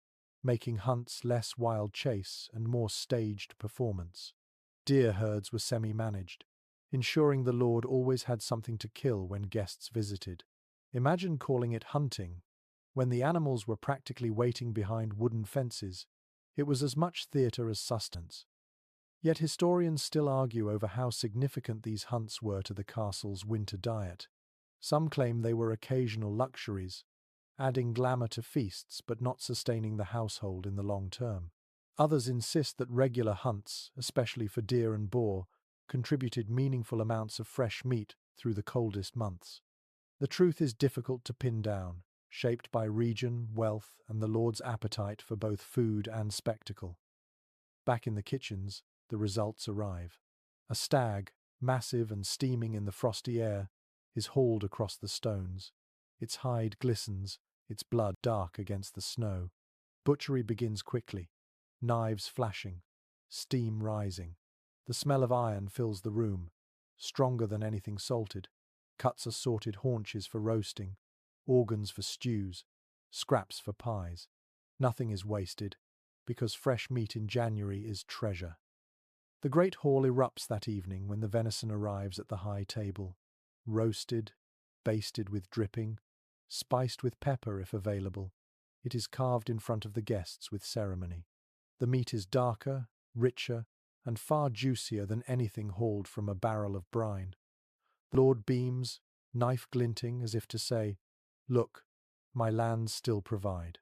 making hunts less wild chase and more staged performance. Deer herds were semi-managed, ensuring the Lord always had something to kill when guests visited. Imagine calling it hunting, when the animals were practically waiting behind wooden fences. It was as much theatre as sustenance. Yet historians still argue over how significant these hunts were to the castle's winter diet. Some claim they were occasional luxuries, adding glamour to feasts but not sustaining the household in the long term. Others insist that regular hunts, especially for deer and boar, contributed meaningful amounts of fresh meat through the coldest months. The truth is difficult to pin down, shaped by region, wealth, and the Lord's appetite for both food and spectacle. Back in the kitchens, the results arrive. A stag, massive and steaming in the frosty air, is hauled across the stones. Its hide glistens, its blood dark against the snow. Butchery begins quickly, knives flashing, steam rising. The smell of iron fills the room, stronger than anything salted. Cuts are sorted, haunches for roasting, organs for stews, scraps for pies. Nothing is wasted, because fresh meat in January is treasure. The great hall erupts that evening when the venison arrives at the high table. Roasted, basted with dripping, spiced with pepper if available, it is carved in front of the guests with ceremony. The meat is darker, richer, and far juicier than anything hauled from a barrel of brine. The Lord beams, knife glinting as if to say, "Look, my lands still provide."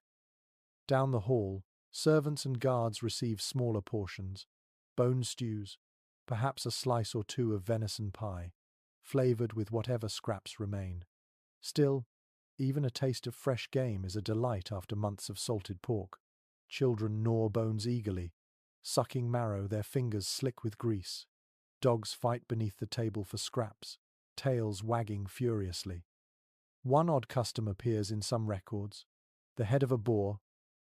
Down the hall, servants and guards receive smaller portions, bone stews, perhaps a slice or two of venison pie, flavoured with whatever scraps remain. Still, even a taste of fresh game is a delight after months of salted pork. Children gnaw bones eagerly, sucking marrow, their fingers slick with grease. Dogs fight beneath the table for scraps, tails wagging furiously. One odd custom appears in some records: the head of a boar,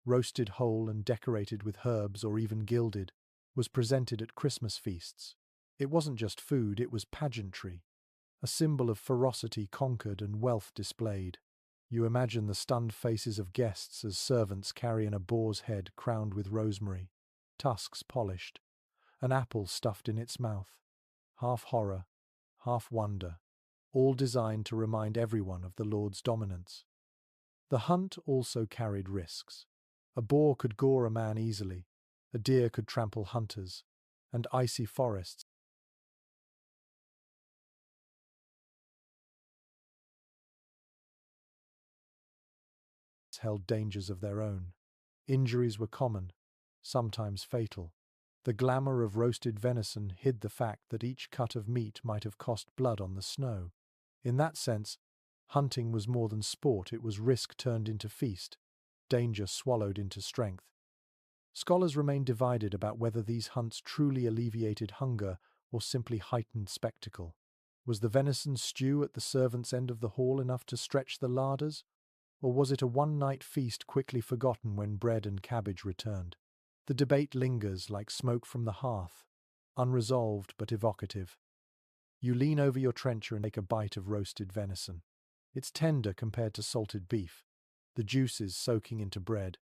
roasted whole and decorated with herbs or even gilded, was presented at Christmas feasts. It wasn't just food, it was pageantry, a symbol of ferocity conquered and wealth displayed. You imagine the stunned faces of guests as servants carry in a boar's head crowned with rosemary, tusks polished, an apple stuffed in its mouth, half horror, half wonder, all designed to remind everyone of the Lord's dominance. The hunt also carried risks. A boar could gore a man easily, a deer could trample hunters, and icy forests held dangers of their own. Injuries were common, sometimes fatal. The glamour of roasted venison hid the fact that each cut of meat might have cost blood on the snow. In that sense, hunting was more than sport, it was risk turned into feast, danger swallowed into strength. Scholars remain divided about whether these hunts truly alleviated hunger or simply heightened spectacle. Was the venison stew at the servants' end of the hall enough to stretch the larders, or was it a one-night feast quickly forgotten when bread and cabbage returned? The debate lingers like smoke from the hearth, unresolved but evocative. You lean over your trencher and take a bite of roasted venison. It's tender compared to salted beef, the juices soaking into bread,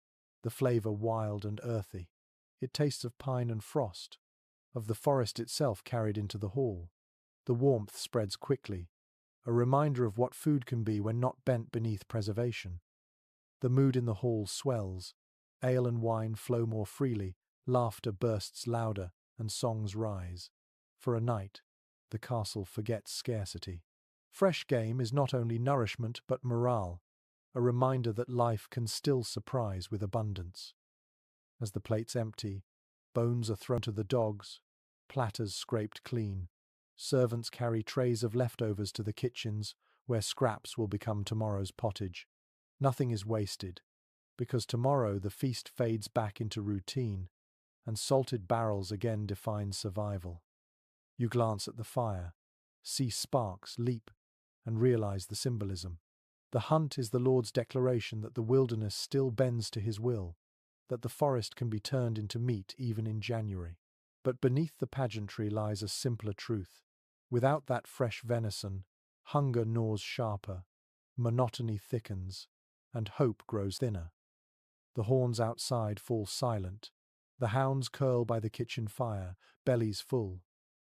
the flavour wild and earthy. It tastes of pine and frost, of the forest itself carried into the hall. The warmth spreads quickly, a reminder of what food can be when not bent beneath preservation. The mood in the hall swells. Ale and wine flow more freely, laughter bursts louder, and songs rise. For a night, the castle forgets scarcity. Fresh game is not only nourishment but morale, a reminder that life can still surprise with abundance. As the plates empty, bones are thrown to the dogs, platters scraped clean, Servants carry trays of leftovers to the kitchens, where scraps will become tomorrow's pottage. Nothing is wasted, because tomorrow the feast fades back into routine, and salted barrels again define survival. You glance at the fire, see sparks leap, and realize the symbolism. The hunt is the Lord's declaration that the wilderness still bends to his will, that the forest can be turned into meat even in January. But beneath the pageantry lies a simpler truth. Without that fresh venison, hunger gnaws sharper, monotony thickens, and hope grows thinner. The horns outside fall silent. The hounds curl by the kitchen fire, bellies full.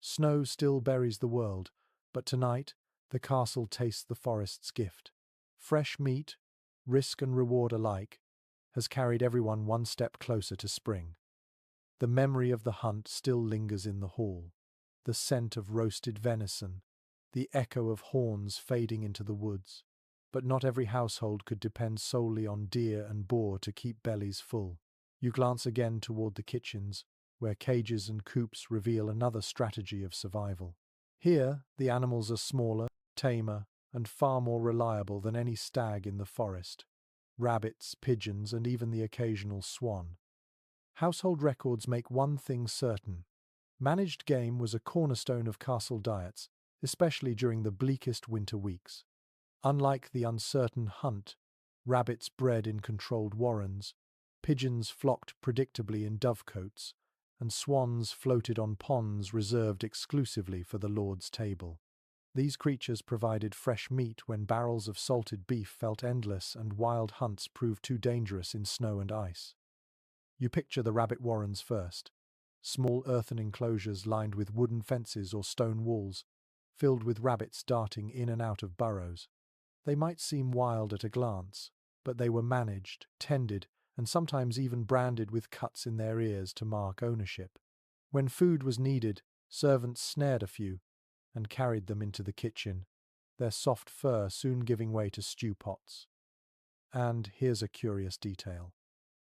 Snow still buries the world, but tonight the castle tastes the forest's gift. Fresh meat, risk and reward alike, has carried everyone one step closer to spring. The memory of the hunt still lingers in the hall, the scent of roasted venison, the echo of horns fading into the woods. But not every household could depend solely on deer and boar to keep bellies full. You glance again toward the kitchens, where cages and coops reveal another strategy of survival. Here, the animals are smaller, tamer, and far more reliable than any stag in the forest. Rabbits, pigeons, and even the occasional swan. Household records make one thing certain. Managed game was a cornerstone of castle diets, especially during the bleakest winter weeks. Unlike the uncertain hunt, rabbits bred in controlled warrens, pigeons flocked predictably in dovecotes, and swans floated on ponds reserved exclusively for the Lord's table. These creatures provided fresh meat when barrels of salted beef felt endless and wild hunts proved too dangerous in snow and ice. You picture the rabbit warrens first, small earthen enclosures lined with wooden fences or stone walls, filled with rabbits darting in and out of burrows. They might seem wild at a glance, but they were managed, tended, and sometimes even branded with cuts in their ears to mark ownership. When food was needed, servants snared a few and carried them into the kitchen, their soft fur soon giving way to stew pots. And here's a curious detail.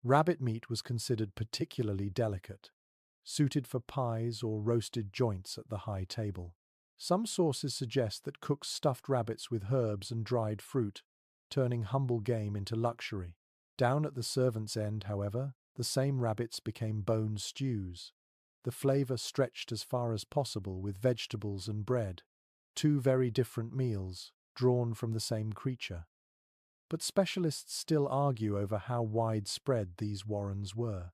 Rabbit meat was considered particularly delicate, suited for pies or roasted joints at the high table. Some sources suggest that cooks stuffed rabbits with herbs and dried fruit, turning humble game into luxury. Down at the servants' end, however, the same rabbits became bone stews. The flavor stretched as far as possible with vegetables and bread. Two very different meals, drawn from the same creature. But specialists still argue over how widespread these warrens were.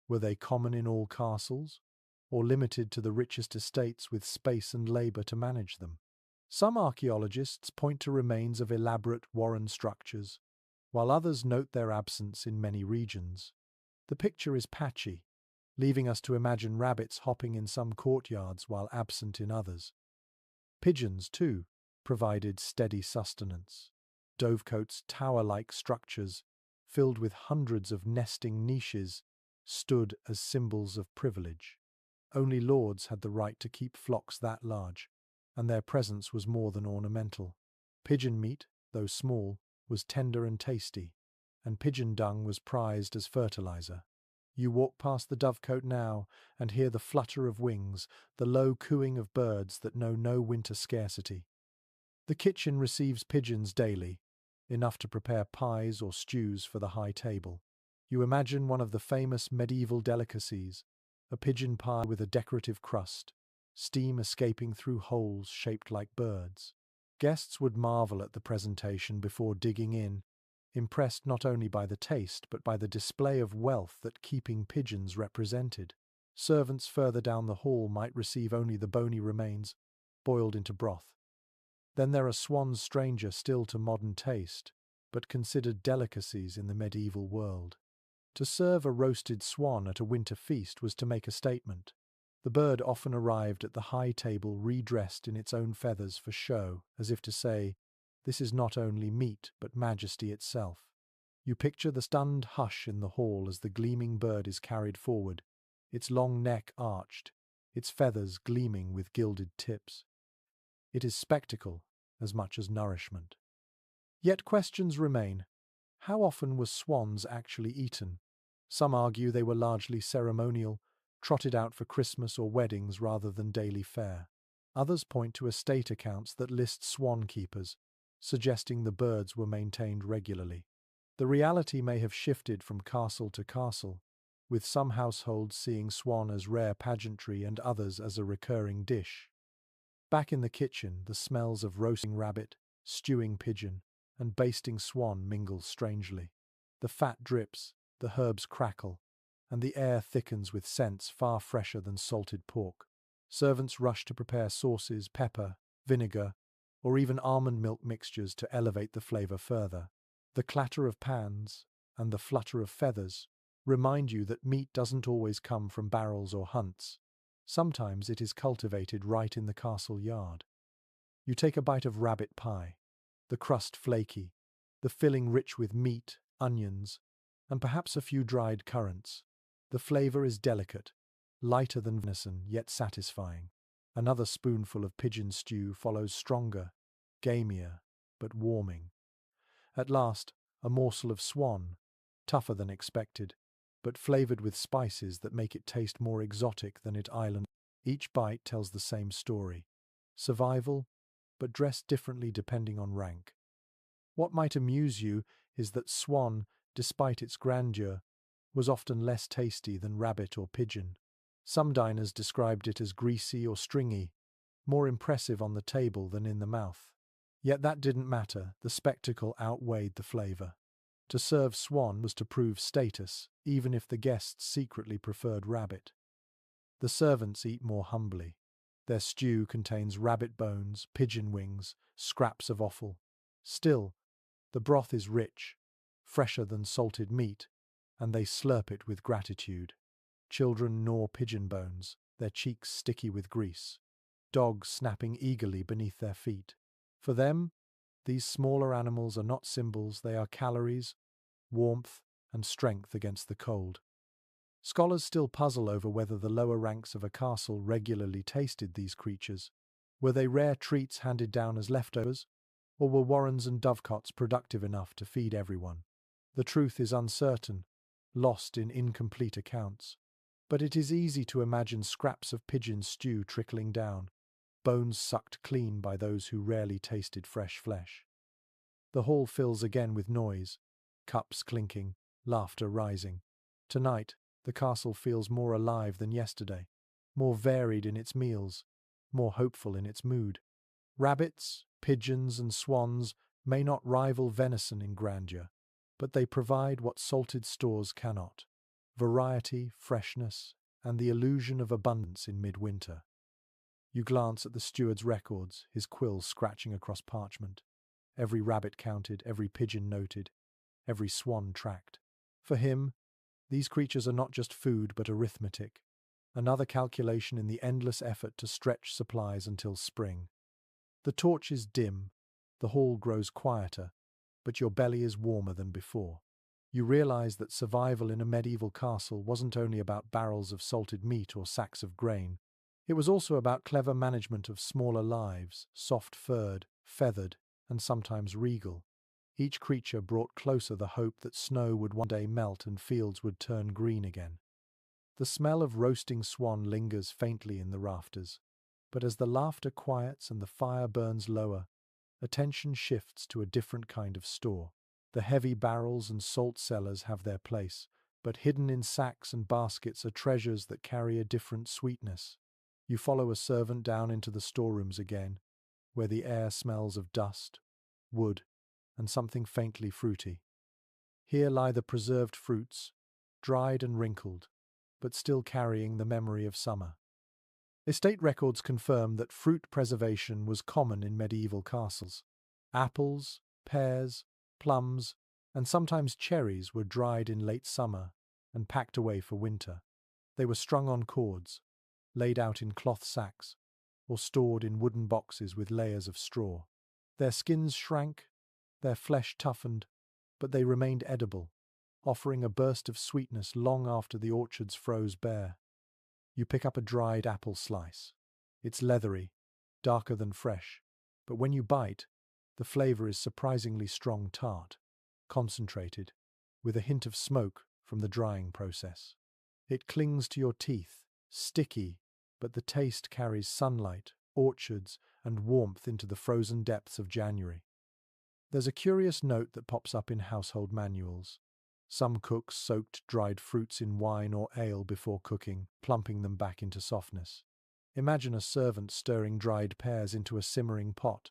Were they common in all castles, or limited to the richest estates with space and labor to manage them? Some archaeologists point to remains of elaborate warren structures, while others note their absence in many regions. The picture is patchy, leaving us to imagine rabbits hopping in some courtyards while absent in others. Pigeons, too, provided steady sustenance. Dovecotes' tower-like structures, filled with hundreds of nesting niches, stood as symbols of privilege. Only lords had the right to keep flocks that large, and their presence was more than ornamental. Pigeon meat, though small, was tender and tasty, and pigeon dung was prized as fertilizer. You walk past the dovecote now and hear the flutter of wings, the low cooing of birds that know no winter scarcity. The kitchen receives pigeons daily, enough to prepare pies or stews for the high table. You imagine one of the famous medieval delicacies, a pigeon pie with a decorative crust, steam escaping through holes shaped like birds. Guests would marvel at the presentation before digging in, impressed not only by the taste but by the display of wealth that keeping pigeons represented. Servants further down the hall might receive only the bony remains, boiled into broth. Then there are swans stranger still to modern taste, but considered delicacies in the medieval world. To serve a roasted swan at a winter feast was to make a statement. The bird often arrived at the high table redressed in its own feathers for show, as if to say, "This is not only meat, but majesty itself." You picture the stunned hush in the hall as the gleaming bird is carried forward, its long neck arched, its feathers gleaming with gilded tips. It is spectacle as much as nourishment. Yet questions remain. How often were swans actually eaten? Some argue they were largely ceremonial, trotted out for Christmas or weddings rather than daily fare. Others point to estate accounts that list swan keepers, suggesting the birds were maintained regularly. The reality may have shifted from castle to castle, with some households seeing swan as rare pageantry and others as a recurring dish. Back in the kitchen, the smells of roasting rabbit, stewing pigeon, and basting swan mingle strangely. The fat drips, the herbs crackle, and the air thickens with scents far fresher than salted pork. Servants rush to prepare sauces, pepper, vinegar, or even almond milk mixtures to elevate the flavor further. The clatter of pans and the flutter of feathers remind you that meat doesn't always come from barrels or hunts. Sometimes it is cultivated right in the castle yard. You take a bite of rabbit pie, the crust flaky, the filling rich with meat, onions, and perhaps a few dried currants. The flavor is delicate, lighter than venison, yet satisfying. Another spoonful of pigeon stew follows, stronger, gamier, but warming. At last, a morsel of swan, tougher than expected, but flavored with spices that make it taste more exotic than its island. Each bite tells the same story. Survival, but dressed differently depending on rank. What might amuse you is that swan, despite its grandeur, was often less tasty than rabbit or pigeon. Some diners described it as greasy or stringy, more impressive on the table than in the mouth. Yet that didn't matter, the spectacle outweighed the flavor. To serve swan was to prove status, even if the guests secretly preferred rabbit. The servants eat more humbly. Their stew contains rabbit bones, pigeon wings, scraps of offal. Still, the broth is rich, fresher than salted meat, and they slurp it with gratitude. Children gnaw pigeon bones, their cheeks sticky with grease. Dogs snapping eagerly beneath their feet. For them, these smaller animals are not symbols, they are calories, warmth, and strength against the cold. Scholars still puzzle over whether the lower ranks of a castle regularly tasted these creatures. Were they rare treats handed down as leftovers, or were warrens and dovecots productive enough to feed everyone? The truth is uncertain, lost in incomplete accounts. But it is easy to imagine scraps of pigeon stew trickling down, bones sucked clean by those who rarely tasted fresh flesh. The hall fills again with noise, cups clinking, laughter rising. Tonight, the castle feels more alive than yesterday, more varied in its meals, more hopeful in its mood. Rabbits, pigeons, and swans may not rival venison in grandeur, but they provide what salted stores cannot: variety, freshness, and the illusion of abundance in midwinter. You glance at the steward's records, his quill scratching across parchment. Every rabbit counted, every pigeon noted, every swan tracked. For him, these creatures are not just food but arithmetic, another calculation in the endless effort to stretch supplies until spring. The torch is dim, the hall grows quieter, but your belly is warmer than before. You realize that survival in a medieval castle wasn't only about barrels of salted meat or sacks of grain. It was also about clever management of smaller lives, soft-furred, feathered, and sometimes regal. Each creature brought closer the hope that snow would one day melt and fields would turn green again. The smell of roasting swan lingers faintly in the rafters, but as the laughter quiets and the fire burns lower, attention shifts to a different kind of store. The heavy barrels and salt cellars have their place, but hidden in sacks and baskets are treasures that carry a different sweetness. You follow a servant down into the storerooms again, where the air smells of dust, wood, and something faintly fruity. Here lie the preserved fruits, dried and wrinkled, but still carrying the memory of summer. Estate records confirm that fruit preservation was common in medieval castles. Apples, pears, plums, and sometimes cherries were dried in late summer and packed away for winter. They were strung on cords, laid out in cloth sacks, or stored in wooden boxes with layers of straw. Their skins shrank, their flesh toughened, but they remained edible, offering a burst of sweetness long after the orchards froze bare. You pick up a dried apple slice. It's leathery, darker than fresh, but when you bite, the flavor is surprisingly strong tart, concentrated, with a hint of smoke from the drying process. It clings to your teeth, sticky, but the taste carries sunlight, orchards, and warmth into the frozen depths of January. There's a curious note that pops up in household manuals. Some cooks soaked dried fruits in wine or ale before cooking, plumping them back into softness. Imagine a servant stirring dried pears into a simmering pot,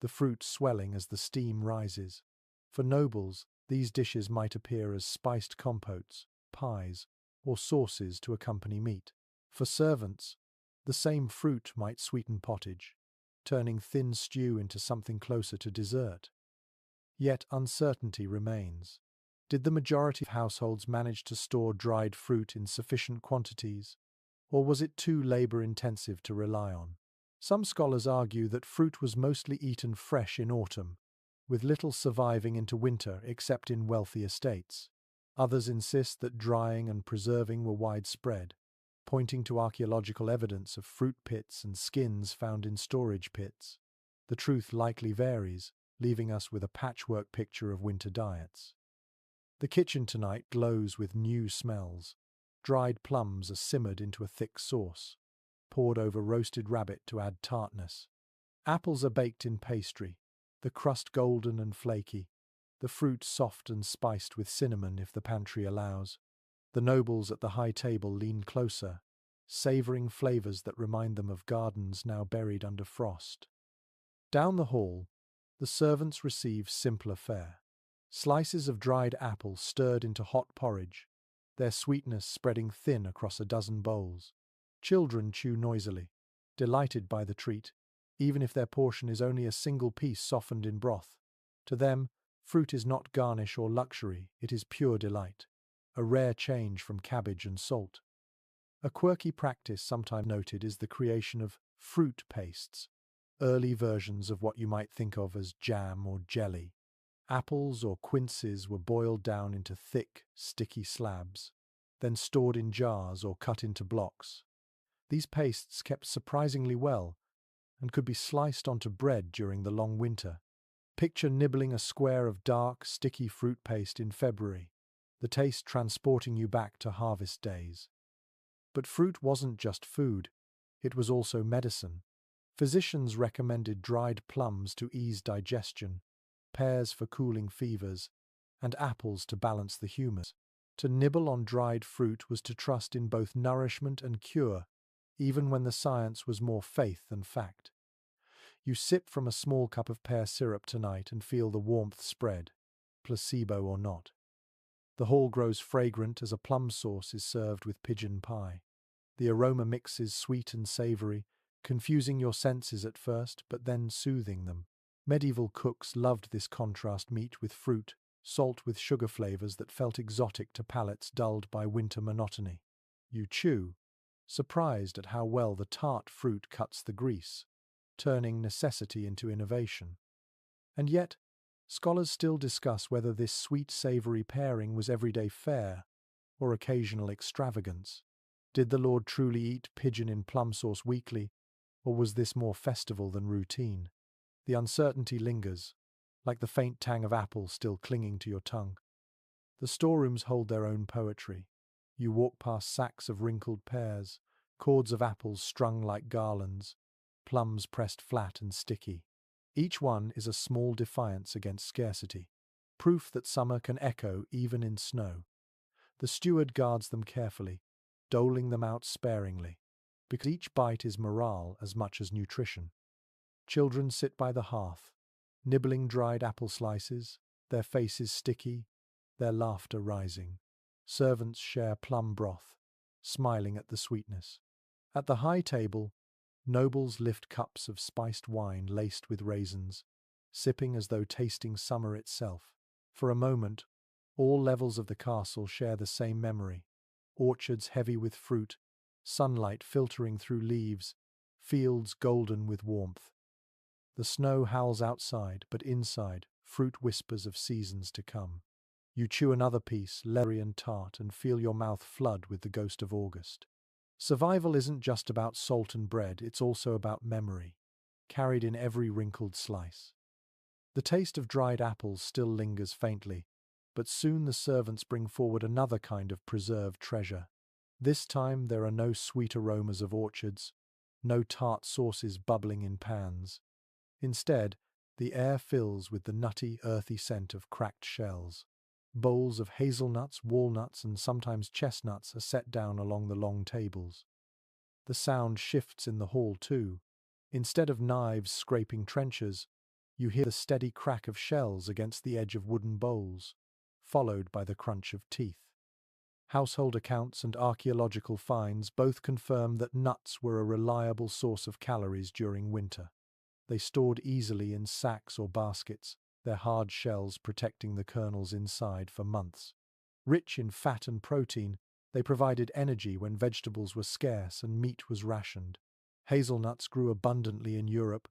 the fruit swelling as the steam rises. For nobles, these dishes might appear as spiced compotes, pies, or sauces to accompany meat. For servants, the same fruit might sweeten pottage, turning thin stew into something closer to dessert. Yet uncertainty remains. Did the majority of households manage to store dried fruit in sufficient quantities, or was it too labor-intensive to rely on? Some scholars argue that fruit was mostly eaten fresh in autumn, with little surviving into winter except in wealthy estates. Others insist that drying and preserving were widespread, pointing to archaeological evidence of fruit pits and skins found in storage pits. The truth likely varies, leaving us with a patchwork picture of winter diets. The kitchen tonight glows with new smells. Dried plums are simmered into a thick sauce, poured over roasted rabbit to add tartness. Apples are baked in pastry, the crust golden and flaky, the fruit soft and spiced with cinnamon if the pantry allows. The nobles at the high table lean closer, savouring flavours that remind them of gardens now buried under frost. Down the hall, the servants receive simpler fare. Slices of dried apple stirred into hot porridge, their sweetness spreading thin across a dozen bowls. Children chew noisily, delighted by the treat, even if their portion is only a single piece softened in broth. To them, fruit is not garnish or luxury, it is pure delight, a rare change from cabbage and salt. A quirky practice sometimes noted is the creation of fruit pastes, early versions of what you might think of as jam or jelly. Apples or quinces were boiled down into thick, sticky slabs, then stored in jars or cut into blocks. These pastes kept surprisingly well and could be sliced onto bread during the long winter. Picture nibbling a square of dark, sticky fruit paste in February, the taste transporting you back to harvest days. But fruit wasn't just food, it was also medicine. Physicians recommended dried plums to ease digestion, pears for cooling fevers, and apples to balance the humors. To nibble on dried fruit was to trust in both nourishment and cure, even when the science was more faith than fact. You sip from a small cup of pear syrup tonight and feel the warmth spread, placebo or not. The hall grows fragrant as a plum sauce is served with pigeon pie. The aroma mixes sweet and savoury, confusing your senses at first, but then soothing them. Medieval cooks loved this contrast meat with fruit, salt with sugar flavours that felt exotic to palates dulled by winter monotony. You chew, surprised at how well the tart fruit cuts the grease, turning necessity into innovation. And yet, scholars still discuss whether this sweet-savoury pairing was everyday fare or occasional extravagance. Did the Lord truly eat pigeon in plum sauce weekly, or was this more festival than routine? The uncertainty lingers, like the faint tang of apple still clinging to your tongue. The storerooms hold their own poetry. You walk past sacks of wrinkled pears, cords of apples strung like garlands, plums pressed flat and sticky. Each one is a small defiance against scarcity, proof that summer can echo even in snow. The steward guards them carefully, doling them out sparingly, because each bite is morale as much as nutrition. Children sit by the hearth, nibbling dried apple slices, their faces sticky, their laughter rising. Servants share plum broth, smiling at the sweetness. At the high table, nobles lift cups of spiced wine laced with raisins, sipping as though tasting summer itself. For a moment, all levels of the castle share the same memory. Orchards heavy with fruit, sunlight filtering through leaves, fields golden with warmth. The snow howls outside, but inside, fruit whispers of seasons to come. You chew another piece, leathery and tart, and feel your mouth flood with the ghost of August. Survival isn't just about salt and bread, it's also about memory, carried in every wrinkled slice. The taste of dried apples still lingers faintly, but soon the servants bring forward another kind of preserved treasure. This time there are no sweet aromas of orchards, no tart sauces bubbling in pans. Instead, the air fills with the nutty, earthy scent of cracked shells. Bowls of hazelnuts, walnuts, and sometimes chestnuts are set down along the long tables. The sound shifts in the hall too. Instead of knives scraping trenchers, you hear the steady crack of shells against the edge of wooden bowls, followed by the crunch of teeth. Household accounts and archaeological finds both confirm that nuts were a reliable source of calories during winter. They stored easily in sacks or baskets, their hard shells protecting the kernels inside for months. Rich in fat and protein, they provided energy when vegetables were scarce and meat was rationed. Hazelnuts grew abundantly in Europe,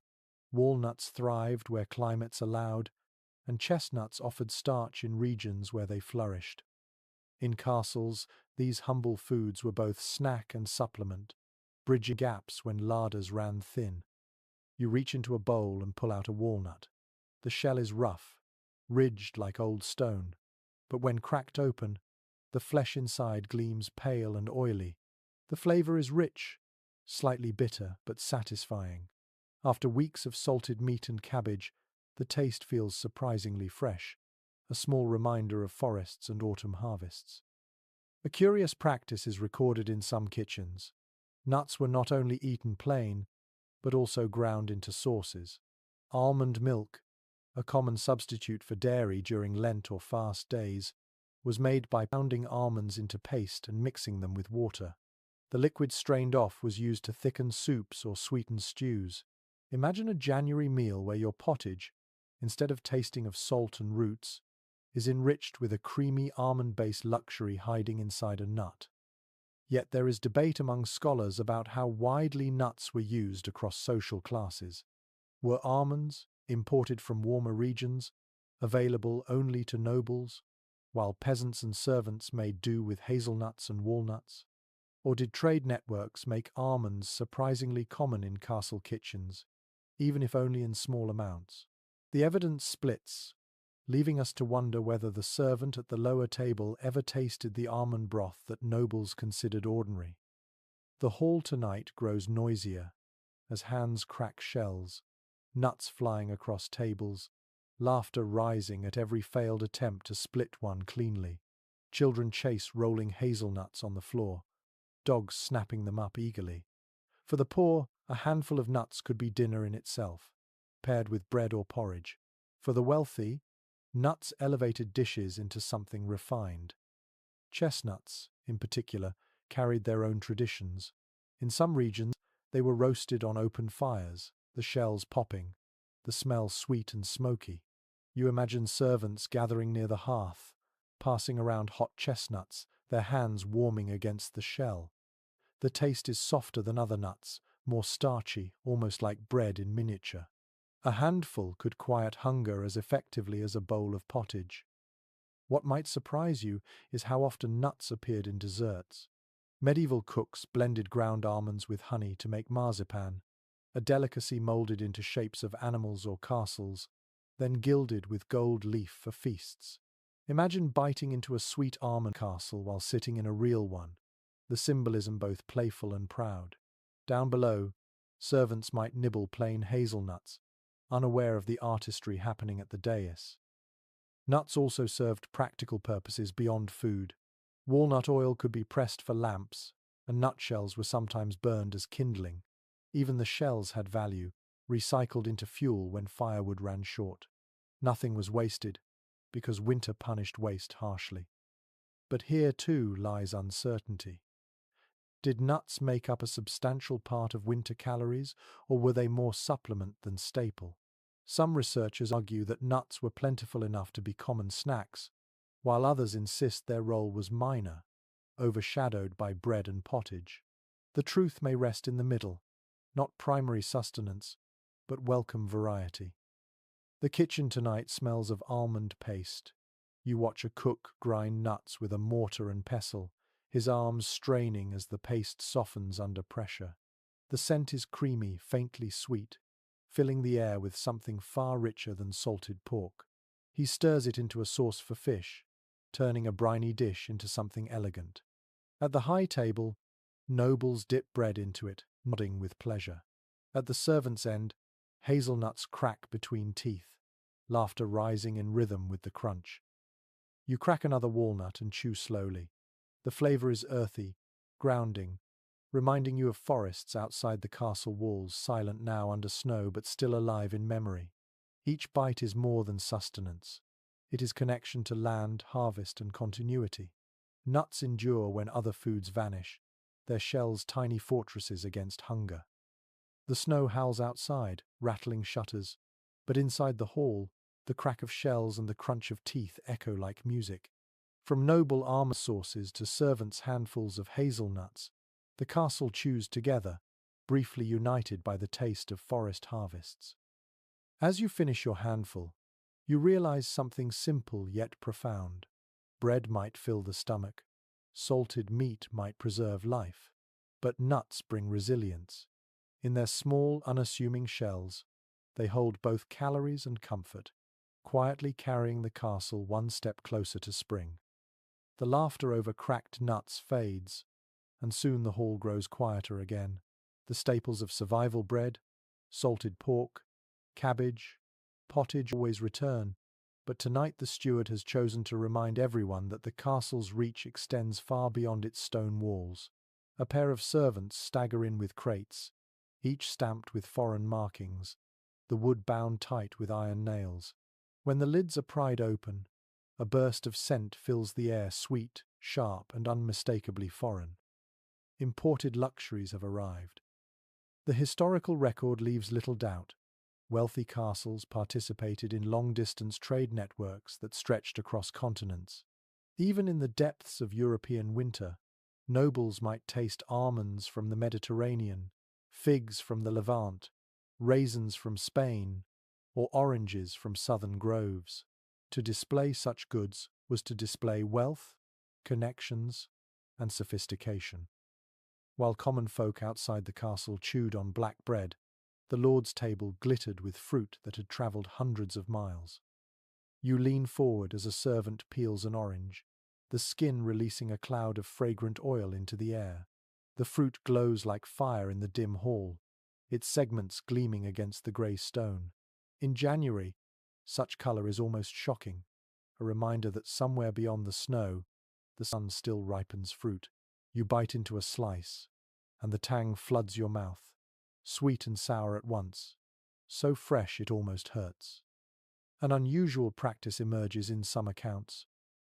walnuts thrived where climates allowed, and chestnuts offered starch in regions where they flourished. In castles, these humble foods were both snack and supplement, bridging gaps when larders ran thin. You reach into a bowl and pull out a walnut. The shell is rough, ridged like old stone, but when cracked open, the flesh inside gleams pale and oily. The flavor is rich, slightly bitter but satisfying. After weeks of salted meat and cabbage, the taste feels surprisingly fresh, a small reminder of forests and autumn harvests. A curious practice is recorded in some kitchens. Nuts were not only eaten plain, but also ground into sauces. Almond milk, a common substitute for dairy during Lent or fast days, was made by pounding almonds into paste and mixing them with water. The liquid strained off was used to thicken soups or sweeten stews. Imagine a January meal where your pottage, instead of tasting of salt and roots, is enriched with a creamy almond-based luxury hiding inside a nut. Yet there is debate among scholars about how widely nuts were used across social classes. Were almonds, imported from warmer regions, available only to nobles, while peasants and servants made do with hazelnuts and walnuts? Or did trade networks make almonds surprisingly common in castle kitchens, even if only in small amounts? The evidence splits, leaving us to wonder whether the servant at the lower table ever tasted the almond broth that nobles considered ordinary. The hall tonight grows noisier as hands crack shells, nuts flying across tables, laughter rising at every failed attempt to split one cleanly. Children chase rolling hazelnuts on the floor, dogs snapping them up eagerly. For the poor, a handful of nuts could be dinner in itself, paired with bread or porridge. For the wealthy, nuts elevated dishes into something refined. Chestnuts, in particular, carried their own traditions. In some regions, they were roasted on open fires, the shells popping, the smell sweet and smoky. You imagine servants gathering near the hearth, passing around hot chestnuts, their hands warming against the shell. The taste is softer than other nuts, more starchy, almost like bread in miniature. A handful could quiet hunger as effectively as a bowl of pottage. What might surprise you is how often nuts appeared in desserts. Medieval cooks blended ground almonds with honey to make marzipan, a delicacy molded into shapes of animals or castles, then gilded with gold leaf for feasts. Imagine biting into a sweet almond castle while sitting in a real one, the symbolism both playful and proud. Down below, servants might nibble plain hazelnuts, unaware of the artistry happening at the dais. Nuts also served practical purposes beyond food. Walnut oil could be pressed for lamps, and nutshells were sometimes burned as kindling. Even the shells had value, recycled into fuel when firewood ran short. Nothing was wasted, because winter punished waste harshly. But here too lies uncertainty. Did nuts make up a substantial part of winter calories, or were they more supplement than staple? Some researchers argue that nuts were plentiful enough to be common snacks, while others insist their role was minor, overshadowed by bread and pottage. The truth may rest in the middle, not primary sustenance, but welcome variety. The kitchen tonight smells of almond paste. You watch a cook grind nuts with a mortar and pestle, his arms straining as the paste softens under pressure. The scent is creamy, faintly sweet, filling the air with something far richer than salted pork. He stirs it into a sauce for fish, turning a briny dish into something elegant. At the high table, nobles dip bread into it, nodding with pleasure. At the servant's end, hazelnuts crack between teeth, laughter rising in rhythm with the crunch. You crack another walnut and chew slowly. The flavor is earthy, grounding, reminding you of forests outside the castle walls, silent now under snow but still alive in memory. Each bite is more than sustenance. It is connection to land, harvest, and continuity. Nuts endure when other foods vanish, their shells tiny fortresses against hunger. The snow howls outside, rattling shutters, but inside the hall, the crack of shells and the crunch of teeth echo like music. From noble armor sources to servants' handfuls of hazelnuts, the castle chews together, briefly united by the taste of forest harvests. As you finish your handful, you realize something simple yet profound. Bread might fill the stomach, salted meat might preserve life, but nuts bring resilience. In their small, unassuming shells, they hold both calories and comfort, quietly carrying the castle one step closer to spring. The laughter over cracked nuts fades, and soon the hall grows quieter again. The staples of survival bread, salted pork, cabbage, pottage always return, but tonight the steward has chosen to remind everyone that the castle's reach extends far beyond its stone walls. A pair of servants stagger in with crates, each stamped with foreign markings, the wood bound tight with iron nails. When the lids are pried open, a burst of scent fills the air, sweet, sharp, and unmistakably foreign. Imported luxuries have arrived. The historical record leaves little doubt. Wealthy castles participated in long-distance trade networks that stretched across continents. Even in the depths of European winter, nobles might taste almonds from the Mediterranean, figs from the Levant, raisins from Spain, or oranges from southern groves. To display such goods was to display wealth, connections, and sophistication. While common folk outside the castle chewed on black bread, the lord's table glittered with fruit that had travelled hundreds of miles. You lean forward as a servant peels an orange, the skin releasing a cloud of fragrant oil into the air. The fruit glows like fire in the dim hall, its segments gleaming against the grey stone. In January, such colour is almost shocking, a reminder that somewhere beyond the snow, the sun still ripens fruit. You bite into a slice, and the tang floods your mouth, sweet and sour at once, so fresh it almost hurts. An unusual practice emerges in some accounts.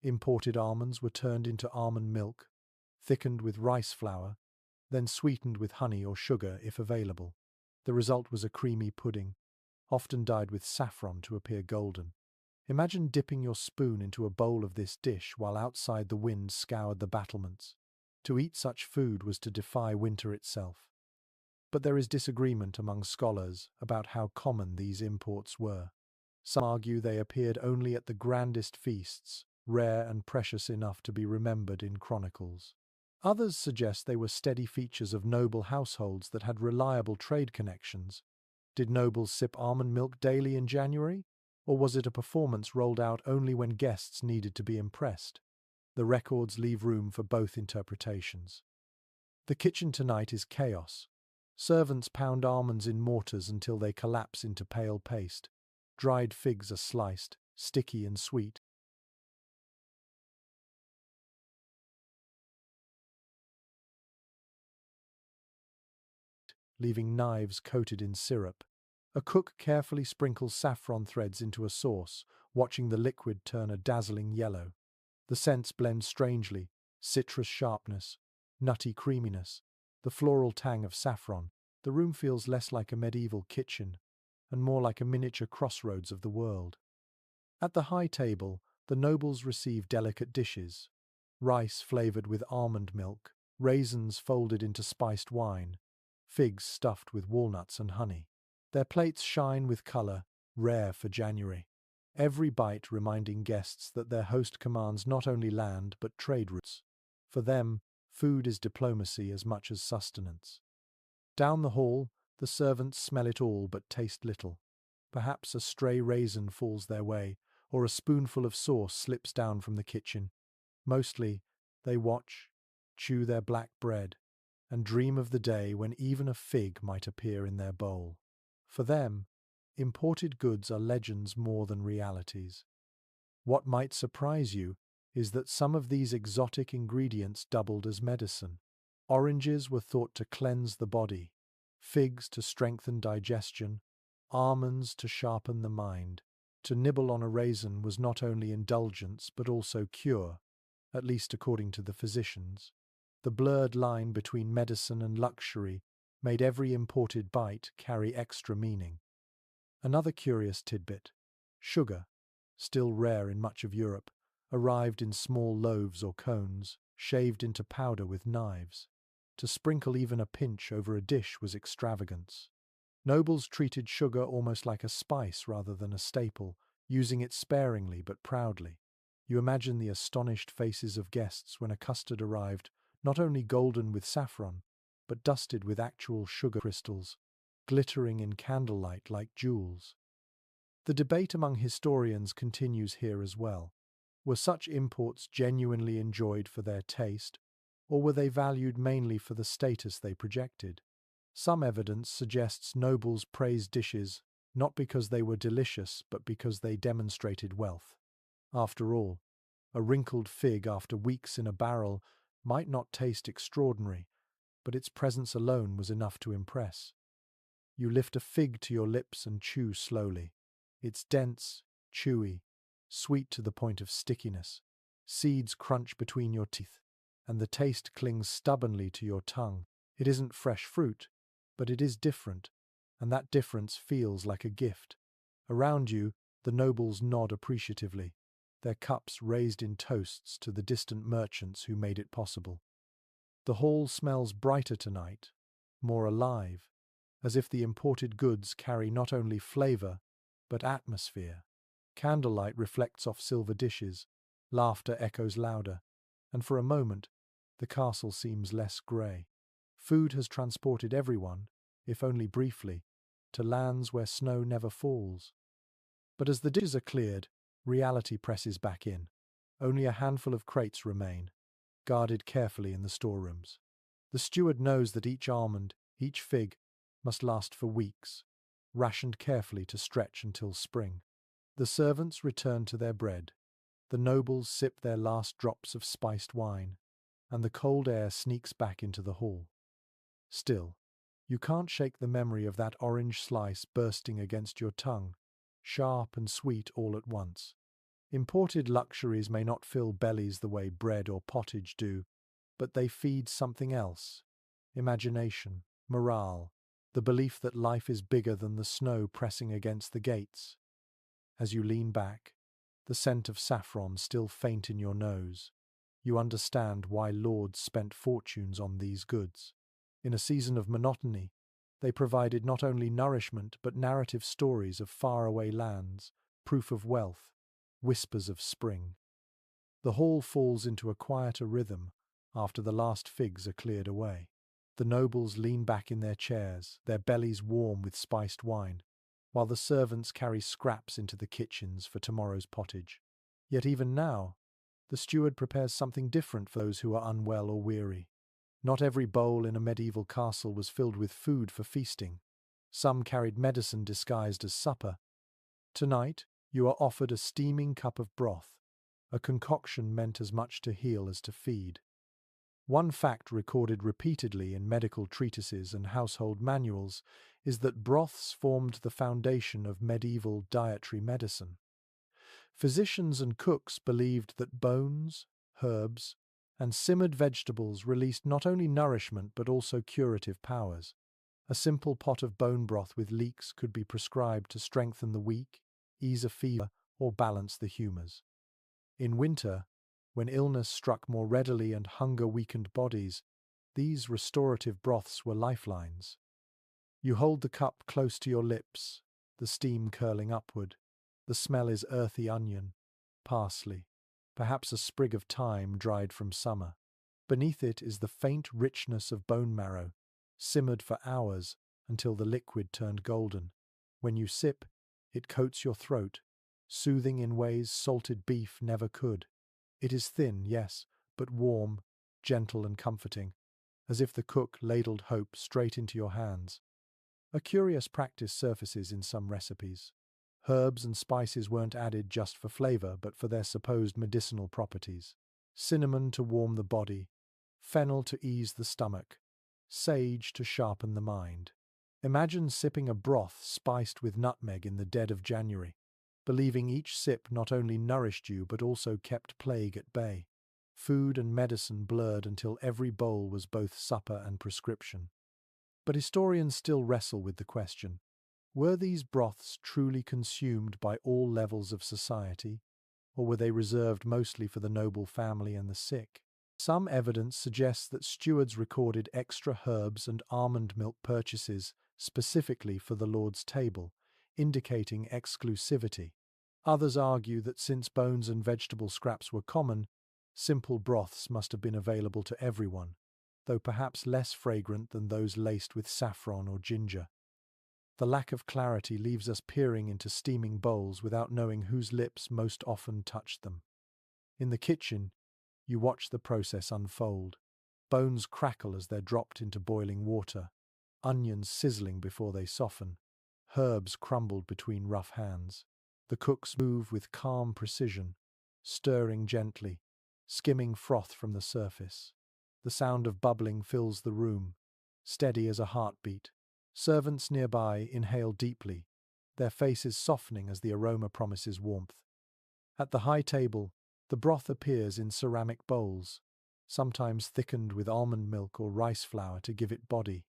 Imported almonds were turned into almond milk, thickened with rice flour, then sweetened with honey or sugar if available. The result was a creamy pudding, often dyed with saffron to appear golden. Imagine dipping your spoon into a bowl of this dish while outside the wind scoured the battlements. To eat such food was to defy winter itself. But there is disagreement among scholars about how common these imports were. Some argue they appeared only at the grandest feasts, rare and precious enough to be remembered in chronicles. Others suggest they were steady features of noble households that had reliable trade connections. Did nobles sip almond milk daily in January? Or was it a performance rolled out only when guests needed to be impressed? The records leave room for both interpretations. The kitchen tonight is chaos. Servants pound almonds in mortars until they collapse into pale paste. Dried figs are sliced, sticky and sweet, leaving knives coated in syrup. A cook carefully sprinkles saffron threads into a sauce, watching the liquid turn a dazzling yellow. The scents blend strangely: citrus sharpness, nutty creaminess, the floral tang of saffron. The room feels less like a medieval kitchen and more like a miniature crossroads of the world. At the high table, the nobles receive delicate dishes: rice flavored with almond milk, raisins folded into spiced wine, figs stuffed with walnuts and honey. Their plates shine with color, rare for January. Every bite reminding guests that their host commands not only land but trade routes. For them, food is diplomacy as much as sustenance. Down the hall, the servants smell it all but taste little. Perhaps a stray raisin falls their way, or a spoonful of sauce slips down from the kitchen. Mostly, they watch, chew their black bread, and dream of the day when even a fig might appear in their bowl. For them, imported goods are legends more than realities. What might surprise you is that some of these exotic ingredients doubled as medicine. Oranges were thought to cleanse the body, figs to strengthen digestion, almonds to sharpen the mind. To nibble on a raisin was not only indulgence but also cure, at least according to the physicians. The blurred line between medicine and luxury made every imported bite carry extra meaning. Another curious tidbit: sugar, still rare in much of Europe, arrived in small loaves or cones, shaved into powder with knives. To sprinkle even a pinch over a dish was extravagance. Nobles treated sugar almost like a spice rather than a staple, using it sparingly but proudly. You imagine the astonished faces of guests when a custard arrived, not only golden with saffron, but dusted with actual sugar crystals, glittering in candlelight like jewels. The debate among historians continues here as well. Were such imports genuinely enjoyed for their taste, or were they valued mainly for the status they projected? Some evidence suggests nobles praised dishes not because they were delicious, but because they demonstrated wealth. After all, a wrinkled fig after weeks in a barrel might not taste extraordinary, but its presence alone was enough to impress. You lift a fig to your lips and chew slowly. It's dense, chewy, sweet to the point of stickiness. Seeds crunch between your teeth, and the taste clings stubbornly to your tongue. It isn't fresh fruit, but it is different, and that difference feels like a gift. Around you, the nobles nod appreciatively, their cups raised in toasts to the distant merchants who made it possible. The hall smells brighter tonight, more alive, as if the imported goods carry not only flavor, but atmosphere. Candlelight reflects off silver dishes, laughter echoes louder, and for a moment, the castle seems less grey. Food has transported everyone, if only briefly, to lands where snow never falls. But as the dishes are cleared, reality presses back in. Only a handful of crates remain, guarded carefully in the storerooms. The steward knows that each almond, each fig, must last for weeks, rationed carefully to stretch until spring. The servants return to their bread, the nobles sip their last drops of spiced wine, and the cold air sneaks back into the hall. Still, you can't shake the memory of that orange slice bursting against your tongue, sharp and sweet all at once. Imported luxuries may not fill bellies the way bread or pottage do, but they feed something else: imagination, morale, the belief that life is bigger than the snow pressing against the gates. As you lean back, the scent of saffron still faint in your nose, you understand why lords spent fortunes on these goods. In a season of monotony, they provided not only nourishment but narrative stories of faraway lands, proof of wealth, whispers of spring. The hall falls into a quieter rhythm after the last figs are cleared away. The nobles lean back in their chairs, their bellies warm with spiced wine, while the servants carry scraps into the kitchens for tomorrow's pottage. Yet even now, the steward prepares something different for those who are unwell or weary. Not every bowl in a medieval castle was filled with food for feasting. Some carried medicine disguised as supper. Tonight, you are offered a steaming cup of broth, a concoction meant as much to heal as to feed. One fact recorded repeatedly in medical treatises and household manuals is that broths formed the foundation of medieval dietary medicine. Physicians and cooks believed that bones, herbs, and simmered vegetables released not only nourishment but also curative powers. A simple pot of bone broth with leeks could be prescribed to strengthen the weak, ease a fever, or balance the humours. In winter, when illness struck more readily and hunger weakened bodies, these restorative broths were lifelines. You hold the cup close to your lips, the steam curling upward. The smell is earthy onion, parsley, perhaps a sprig of thyme dried from summer. Beneath it is the faint richness of bone marrow, simmered for hours until the liquid turned golden. When you sip, it coats your throat, soothing in ways salted beef never could. It is thin, yes, but warm, gentle and comforting, as if the cook ladled hope straight into your hands. A curious practice surfaces in some recipes. Herbs and spices weren't added just for flavor, but for their supposed medicinal properties. Cinnamon to warm the body, fennel to ease the stomach, sage to sharpen the mind. Imagine sipping a broth spiced with nutmeg in the dead of January, believing each sip not only nourished you but also kept plague at bay. Food and medicine blurred until every bowl was both supper and prescription. But historians still wrestle with the question: were these broths truly consumed by all levels of society, or were they reserved mostly for the noble family and the sick? Some evidence suggests that stewards recorded extra herbs and almond milk purchases specifically for the Lord's table, indicating exclusivity. Others argue that since bones and vegetable scraps were common, simple broths must have been available to everyone, though perhaps less fragrant than those laced with saffron or ginger. The lack of clarity leaves us peering into steaming bowls without knowing whose lips most often touched them. In the kitchen, you watch the process unfold. Bones crackle as they're dropped into boiling water, onions sizzling before they soften, herbs crumbled between rough hands. The cooks move with calm precision, stirring gently, skimming froth from the surface. The sound of bubbling fills the room, steady as a heartbeat. Servants nearby inhale deeply, their faces softening as the aroma promises warmth. At the high table, the broth appears in ceramic bowls, sometimes thickened with almond milk or rice flour to give it body.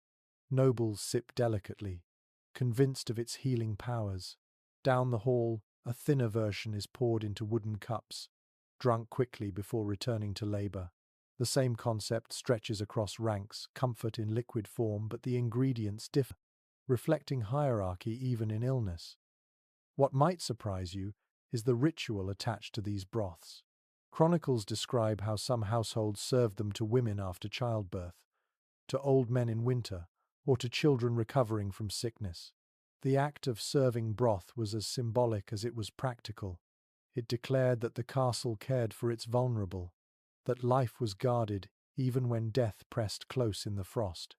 Nobles sip delicately, convinced of its healing powers. Down the hall, a thinner version is poured into wooden cups, drunk quickly before returning to labor. The same concept stretches across ranks, comfort in liquid form, but the ingredients differ, reflecting hierarchy even in illness. What might surprise you is the ritual attached to these broths. Chronicles describe how some households served them to women after childbirth, to old men in winter, or to children recovering from sickness. The act of serving broth was as symbolic as it was practical. It declared that the castle cared for its vulnerable, that life was guarded even when death pressed close in the frost.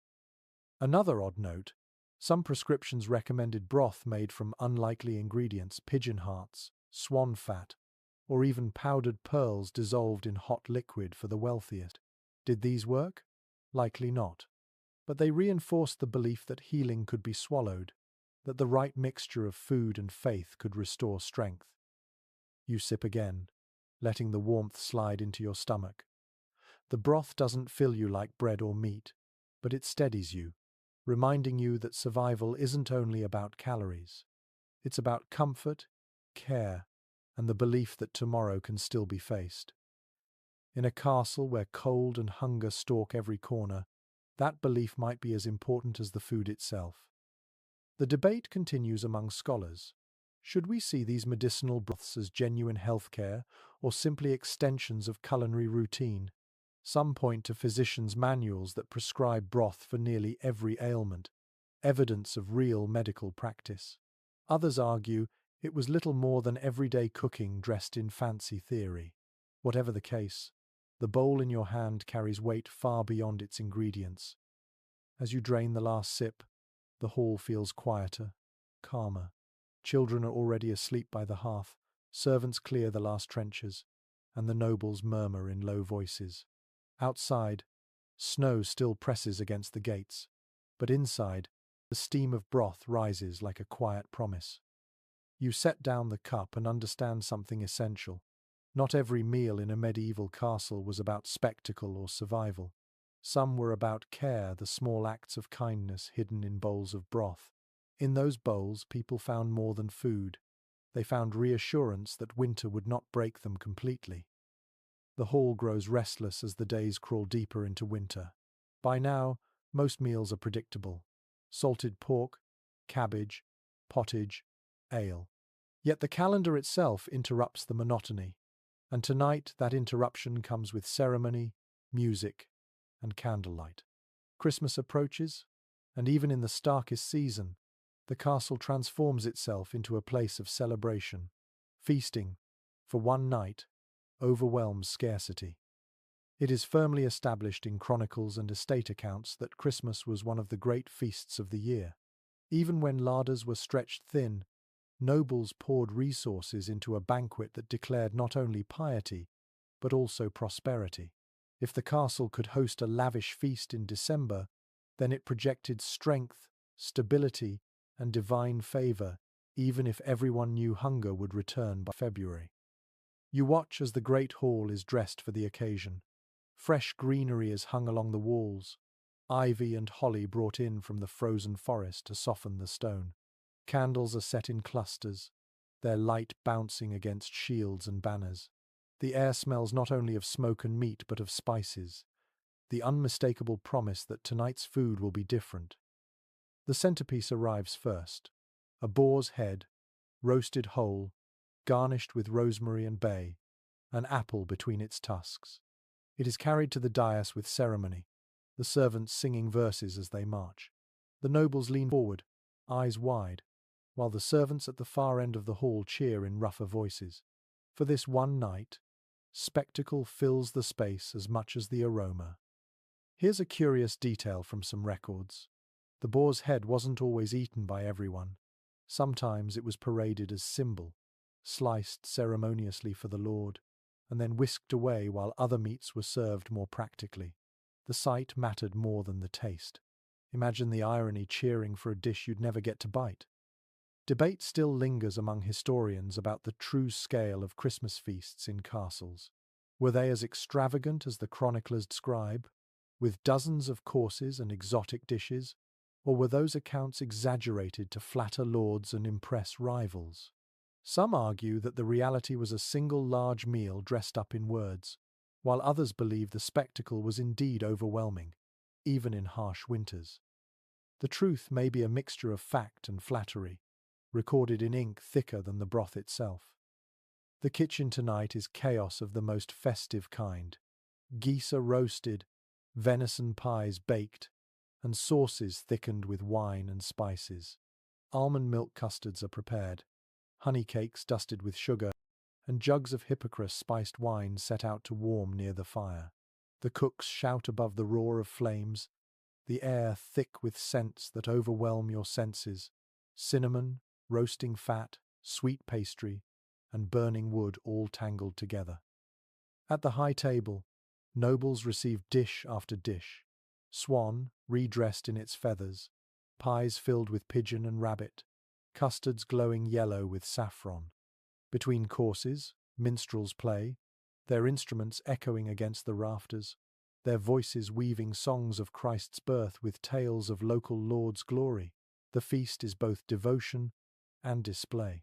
Another odd note: some prescriptions recommended broth made from unlikely ingredients, pigeon hearts, swan fat, or even powdered pearls dissolved in hot liquid for the wealthiest. Did these work? Likely not. But they reinforced the belief that healing could be swallowed, that the right mixture of food and faith could restore strength. You sip again, letting the warmth slide into your stomach. The broth doesn't fill you like bread or meat, but it steadies you, reminding you that survival isn't only about calories. It's about comfort, care, and the belief that tomorrow can still be faced. In a castle where cold and hunger stalk every corner, that belief might be as important as the food itself. The debate continues among scholars. Should we see these medicinal broths as genuine healthcare or simply extensions of culinary routine? Some point to physicians' manuals that prescribe broth for nearly every ailment, evidence of real medical practice. Others argue it was little more than everyday cooking dressed in fancy theory. Whatever the case, the bowl in your hand carries weight far beyond its ingredients. As you drain the last sip, the hall feels quieter, calmer. Children are already asleep by the hearth, servants clear the last trenches, and the nobles murmur in low voices. Outside, snow still presses against the gates, but inside, the steam of broth rises like a quiet promise. You set down the cup and understand something essential. Not every meal in a medieval castle was about spectacle or survival. Some were about care, the small acts of kindness hidden in bowls of broth. In those bowls, people found more than food. They found reassurance that winter would not break them completely. The hall grows restless as the days crawl deeper into winter. By now, most meals are predictable: salted pork, cabbage, pottage, ale. Yet the calendar itself interrupts the monotony, and tonight that interruption comes with ceremony, music, and candlelight. Christmas approaches, and even in the starkest season, the castle transforms itself into a place of celebration. Feasting, for one night, overwhelms scarcity. It is firmly established in chronicles and estate accounts that Christmas was one of the great feasts of the year. Even when larders were stretched thin, nobles poured resources into a banquet that declared not only piety, but also prosperity. If the castle could host a lavish feast in December, then it projected strength, stability, and divine favor, even if everyone knew hunger would return by February. You watch as the great hall is dressed for the occasion. Fresh greenery is hung along the walls, ivy and holly brought in from the frozen forest to soften the stone. Candles are set in clusters, their light bouncing against shields and banners. The air smells not only of smoke and meat but of spices, the unmistakable promise that tonight's food will be different. The centerpiece arrives first, a boar's head, roasted whole, garnished with rosemary and bay, an apple between its tusks. It is carried to the dais with ceremony, the servants singing verses as they march. The nobles lean forward, eyes wide, while the servants at the far end of the hall cheer in rougher voices. For this one night, spectacle fills the space as much as the aroma. Here's a curious detail from some records. The boar's head wasn't always eaten by everyone. Sometimes it was paraded as symbol, sliced ceremoniously for the Lord, and then whisked away while other meats were served more practically. The sight mattered more than the taste. Imagine the irony cheering for a dish you'd never get to bite. Debate still lingers among historians about the true scale of Christmas feasts in castles. Were they as extravagant as the chroniclers describe, with dozens of courses and exotic dishes, or were those accounts exaggerated to flatter lords and impress rivals? Some argue that the reality was a single large meal dressed up in words, while others believe the spectacle was indeed overwhelming, even in harsh winters. The truth may be a mixture of fact and flattery, recorded in ink thicker than the broth itself. The kitchen tonight is chaos of the most festive kind. Geese are roasted, venison pies baked, and sauces thickened with wine and spices. Almond milk custards are prepared, honey cakes dusted with sugar, and jugs of hypocras spiced wine set out to warm near the fire. The cooks shout above the roar of flames, the air thick with scents that overwhelm your senses: cinnamon, roasting fat, sweet pastry, and burning wood all tangled together. At the high table, nobles receive dish after dish: swan, redressed in its feathers, pies filled with pigeon and rabbit, custards glowing yellow with saffron. Between courses, minstrels play, their instruments echoing against the rafters, their voices weaving songs of Christ's birth with tales of local lords' glory. The feast is both devotion and display.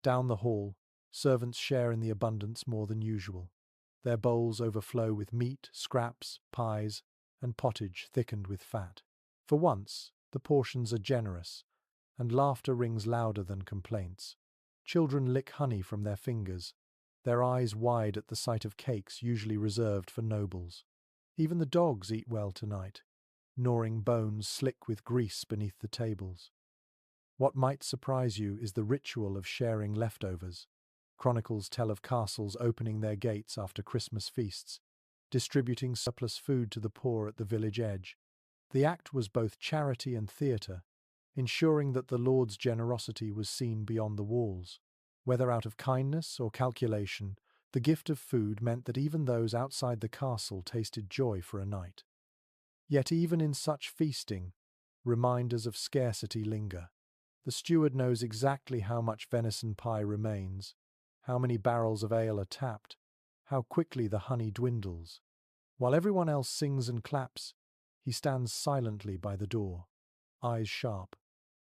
Down the hall, servants share in the abundance more than usual. Their bowls overflow with meat, scraps, pies, and pottage thickened with fat. For once, the portions are generous, and laughter rings louder than complaints. Children lick honey from their fingers, their eyes wide at the sight of cakes usually reserved for nobles. Even the dogs eat well tonight, gnawing bones slick with grease beneath the tables. What might surprise you is the ritual of sharing leftovers. Chronicles tell of castles opening their gates after Christmas feasts, distributing surplus food to the poor at the village edge. The act was both charity and theatre, ensuring that the Lord's generosity was seen beyond the walls. Whether out of kindness or calculation, the gift of food meant that even those outside the castle tasted joy for a night. Yet even in such feasting, reminders of scarcity linger. The steward knows exactly how much venison pie remains, how many barrels of ale are tapped, how quickly the honey dwindles. While everyone else sings and claps, he stands silently by the door, eyes sharp,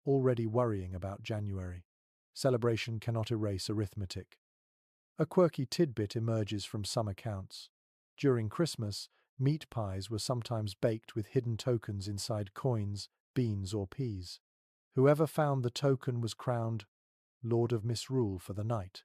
already worrying about January. Celebration cannot erase arithmetic. A quirky tidbit emerges from some accounts. During Christmas, meat pies were sometimes baked with hidden tokens inside coins, beans, or peas. Whoever found the token was crowned Lord of Misrule for the night,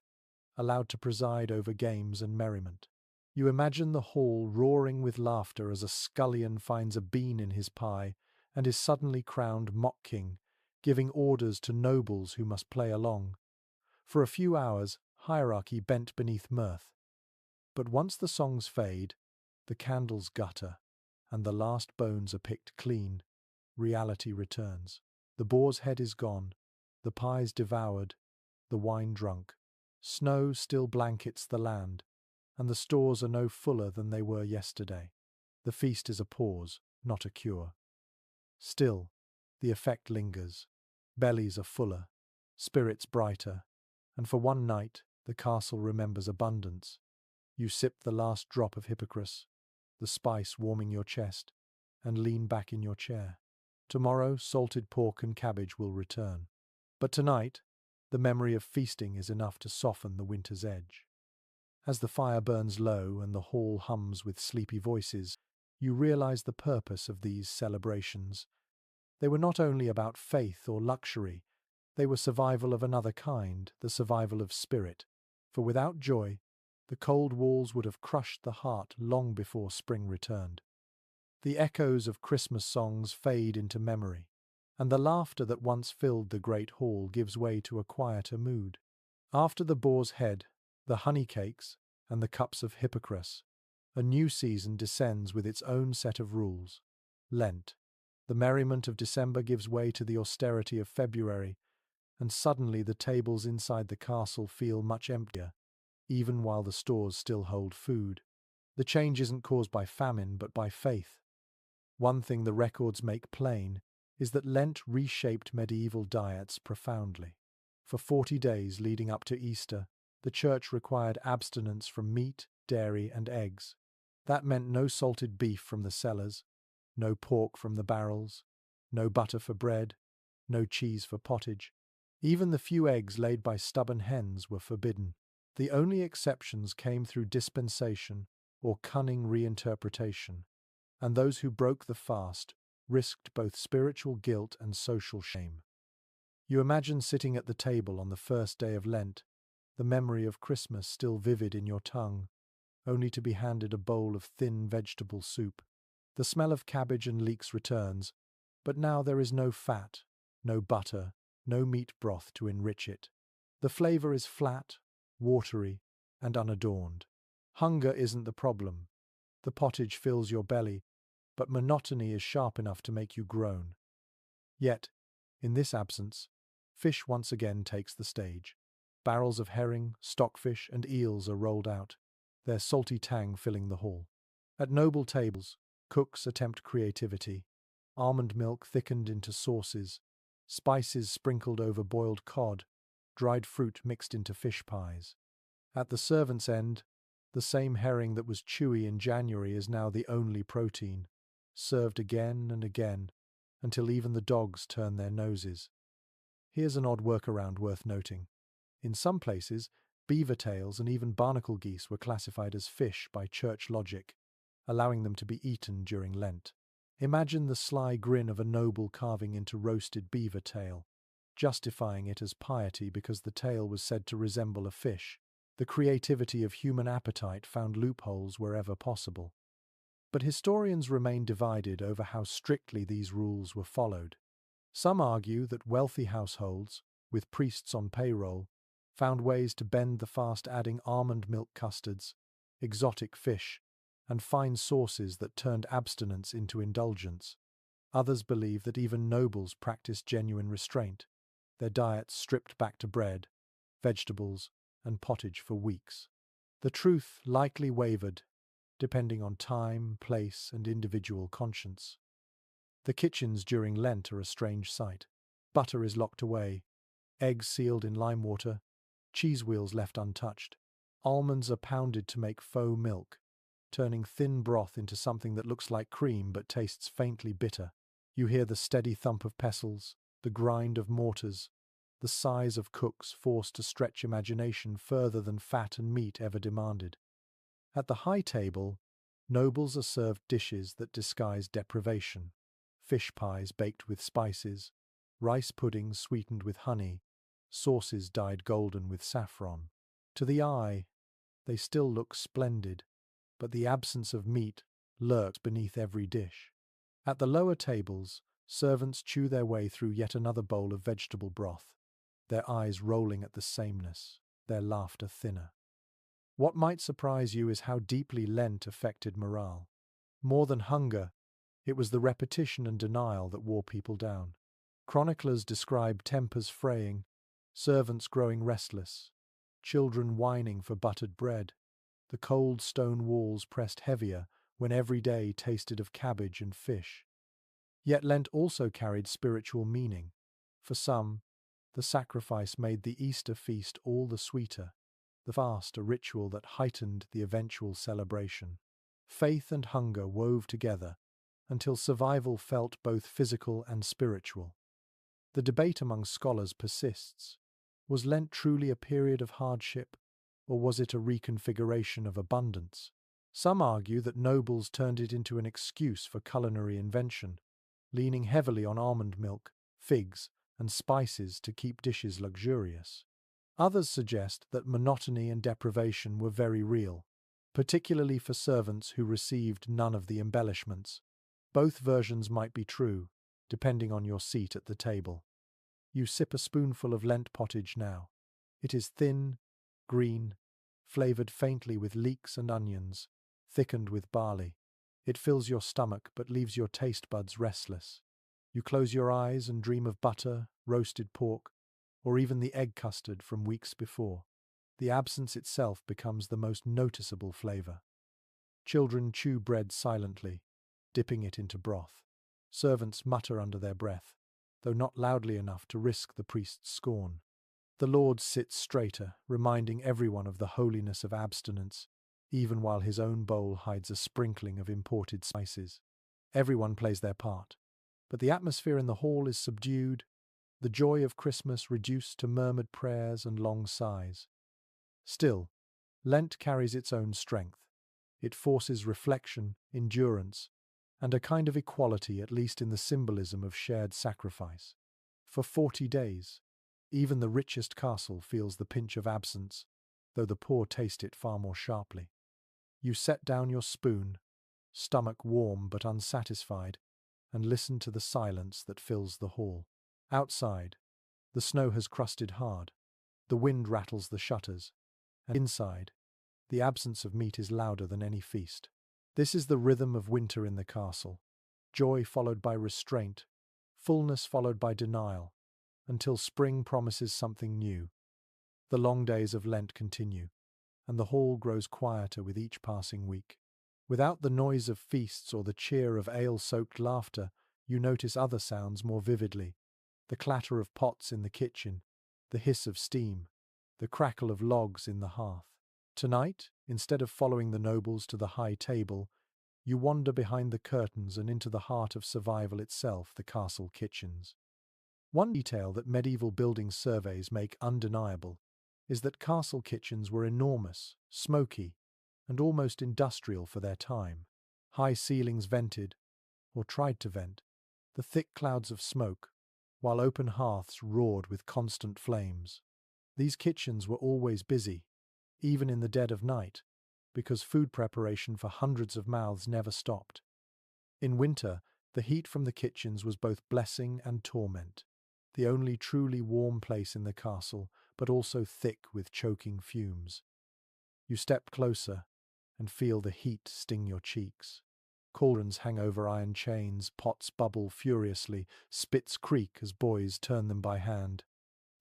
allowed to preside over games and merriment. You imagine the hall roaring with laughter as a scullion finds a bean in his pie and is suddenly crowned mock king, giving orders to nobles who must play along. For a few hours, hierarchy bent beneath mirth. But once the songs fade, The candles gutter, and the last bones are picked clean. Reality returns. The boar's head is gone, the pies devoured, the wine drunk. Snow still blankets the land, and the stores are no fuller than they were yesterday. The feast is a pause, not a cure. Still, the effect lingers. Bellies are fuller, spirits brighter, and for one night the castle remembers abundance. You sip the last drop of Hippocras, the spice warming your chest, and lean back in your chair. Tomorrow salted pork and cabbage will return. But tonight, the memory of feasting is enough to soften the winter's edge. As the fire burns low and the hall hums with sleepy voices, you realize the purpose of these celebrations. They were not only about faith or luxury, they were survival of another kind, the survival of spirit. For without joy, the cold walls would have crushed the heart long before spring returned. The echoes of Christmas songs fade into memory, and the laughter that once filled the great hall gives way to a quieter mood. After the boar's head, the honey cakes, and the cups of Hippocras, a new season descends with its own set of rules. Lent. The merriment of December gives way to the austerity of February, and suddenly the tables inside the castle feel much emptier, even while the stores still hold food. The change isn't caused by famine, but by faith. One thing the records make plain is that Lent reshaped medieval diets profoundly. For 40 days leading up to Easter, the Church required abstinence from meat, dairy, and eggs. That meant no salted beef from the cellars, no pork from the barrels, no butter for bread, no cheese for pottage. Even the few eggs laid by stubborn hens were forbidden. The only exceptions came through dispensation or cunning reinterpretation, and those who broke the fast risked both spiritual guilt and social shame. You imagine sitting at the table on the first day of Lent, the memory of Christmas still vivid in your tongue, only to be handed a bowl of thin vegetable soup. The smell of cabbage and leeks returns, but now there is no fat, no butter, no meat broth to enrich it. The flavor is flat, watery, and unadorned. Hunger isn't the problem. The pottage fills your belly, but monotony is sharp enough to make you groan. Yet, in this absence, fish once again takes the stage. Barrels of herring, stockfish, and eels are rolled out, their salty tang filling the hall. At noble tables, cooks attempt creativity. Almond milk thickened into sauces, spices sprinkled over boiled cod, dried fruit mixed into fish pies. At the servant's end, the same herring that was chewy in January is now the only protein, served again and again, until even the dogs turn their noses. Here's an odd workaround worth noting. In some places, beaver tails and even barnacle geese were classified as fish by church logic, allowing them to be eaten during Lent. Imagine the sly grin of a noble carving into roasted beaver tail, justifying it as piety because the tail was said to resemble a fish. The creativity of human appetite found loopholes wherever possible. But historians remain divided over how strictly these rules were followed. Some argue that wealthy households, with priests on payroll, found ways to bend the fast, adding almond milk custards, exotic fish, and fine sauces that turned abstinence into indulgence. Others believe that even nobles practiced genuine restraint, their diets stripped back to bread, vegetables, and pottage for weeks. The truth likely wavered, depending on time, place, and individual conscience. The kitchens during Lent are a strange sight. Butter is locked away, eggs sealed in lime water, cheese wheels left untouched. Almonds are pounded to make faux milk, turning thin broth into something that looks like cream but tastes faintly bitter. You hear the steady thump of pestles, the grind of mortars, the sighs of cooks forced to stretch imagination further than fat and meat ever demanded. At the high table, nobles are served dishes that disguise deprivation. Fish pies baked with spices, rice puddings sweetened with honey, sauces dyed golden with saffron. To the eye, they still look splendid, but the absence of meat lurks beneath every dish. At the lower tables, servants chew their way through yet another bowl of vegetable broth, their eyes rolling at the sameness, their laughter thinner. What might surprise you is how deeply Lent affected morale. More than hunger, it was the repetition and denial that wore people down. Chroniclers describe tempers fraying, servants growing restless, children whining for buttered bread, the cold stone walls pressed heavier when every day tasted of cabbage and fish. Yet Lent also carried spiritual meaning. For some, the sacrifice made the Easter feast all the sweeter, the fast a ritual that heightened the eventual celebration. Faith and hunger wove together until survival felt both physical and spiritual. The debate among scholars persists. Was Lent truly a period of hardship, or was it a reconfiguration of abundance? Some argue that nobles turned it into an excuse for culinary invention, leaning heavily on almond milk, figs, and spices to keep dishes luxurious. Others suggest that monotony and deprivation were very real, particularly for servants who received none of the embellishments. Both versions might be true, depending on your seat at the table. You sip a spoonful of Lent pottage now. It is thin, green, flavoured faintly with leeks and onions, thickened with barley. It fills your stomach but leaves your taste buds restless. You close your eyes and dream of butter, roasted pork, or even the egg custard from weeks before. The absence itself becomes the most noticeable flavour. Children chew bread silently, dipping it into broth. Servants mutter under their breath, though not loudly enough to risk the priest's scorn. The Lord sits straighter, reminding everyone of the holiness of abstinence, even while his own bowl hides a sprinkling of imported spices. Everyone plays their part, but the atmosphere in the hall is subdued, the joy of Christmas reduced to murmured prayers and long sighs. Still, Lent carries its own strength. It forces reflection, endurance, and a kind of equality, at least in the symbolism of shared sacrifice. For 40 days, even the richest castle feels the pinch of absence, though the poor taste it far more sharply. You set down your spoon, stomach warm but unsatisfied, and listen to the silence that fills the hall. Outside, the snow has crusted hard, the wind rattles the shutters, and inside, the absence of meat is louder than any feast. This is the rhythm of winter in the castle. Joy followed by restraint, fullness followed by denial, until spring promises something new. The long days of Lent continue, and the hall grows quieter with each passing week. Without the noise of feasts or the cheer of ale-soaked laughter, you notice other sounds more vividly. The clatter of pots in the kitchen, the hiss of steam, the crackle of logs in the hearth. Tonight, instead of following the nobles to the high table, you wander behind the curtains and into the heart of survival itself, the castle kitchens. One detail that medieval building surveys make undeniable is that castle kitchens were enormous, smoky, and almost industrial for their time. High ceilings vented, or tried to vent, the thick clouds of smoke, while open hearths roared with constant flames. These kitchens were always busy, even in the dead of night, because food preparation for hundreds of mouths never stopped. In winter, the heat from the kitchens was both blessing and torment, the only truly warm place in the castle, but also thick with choking fumes. You step closer and feel the heat sting your cheeks. Cauldrons hang over iron chains, pots bubble furiously, spits creak as boys turn them by hand.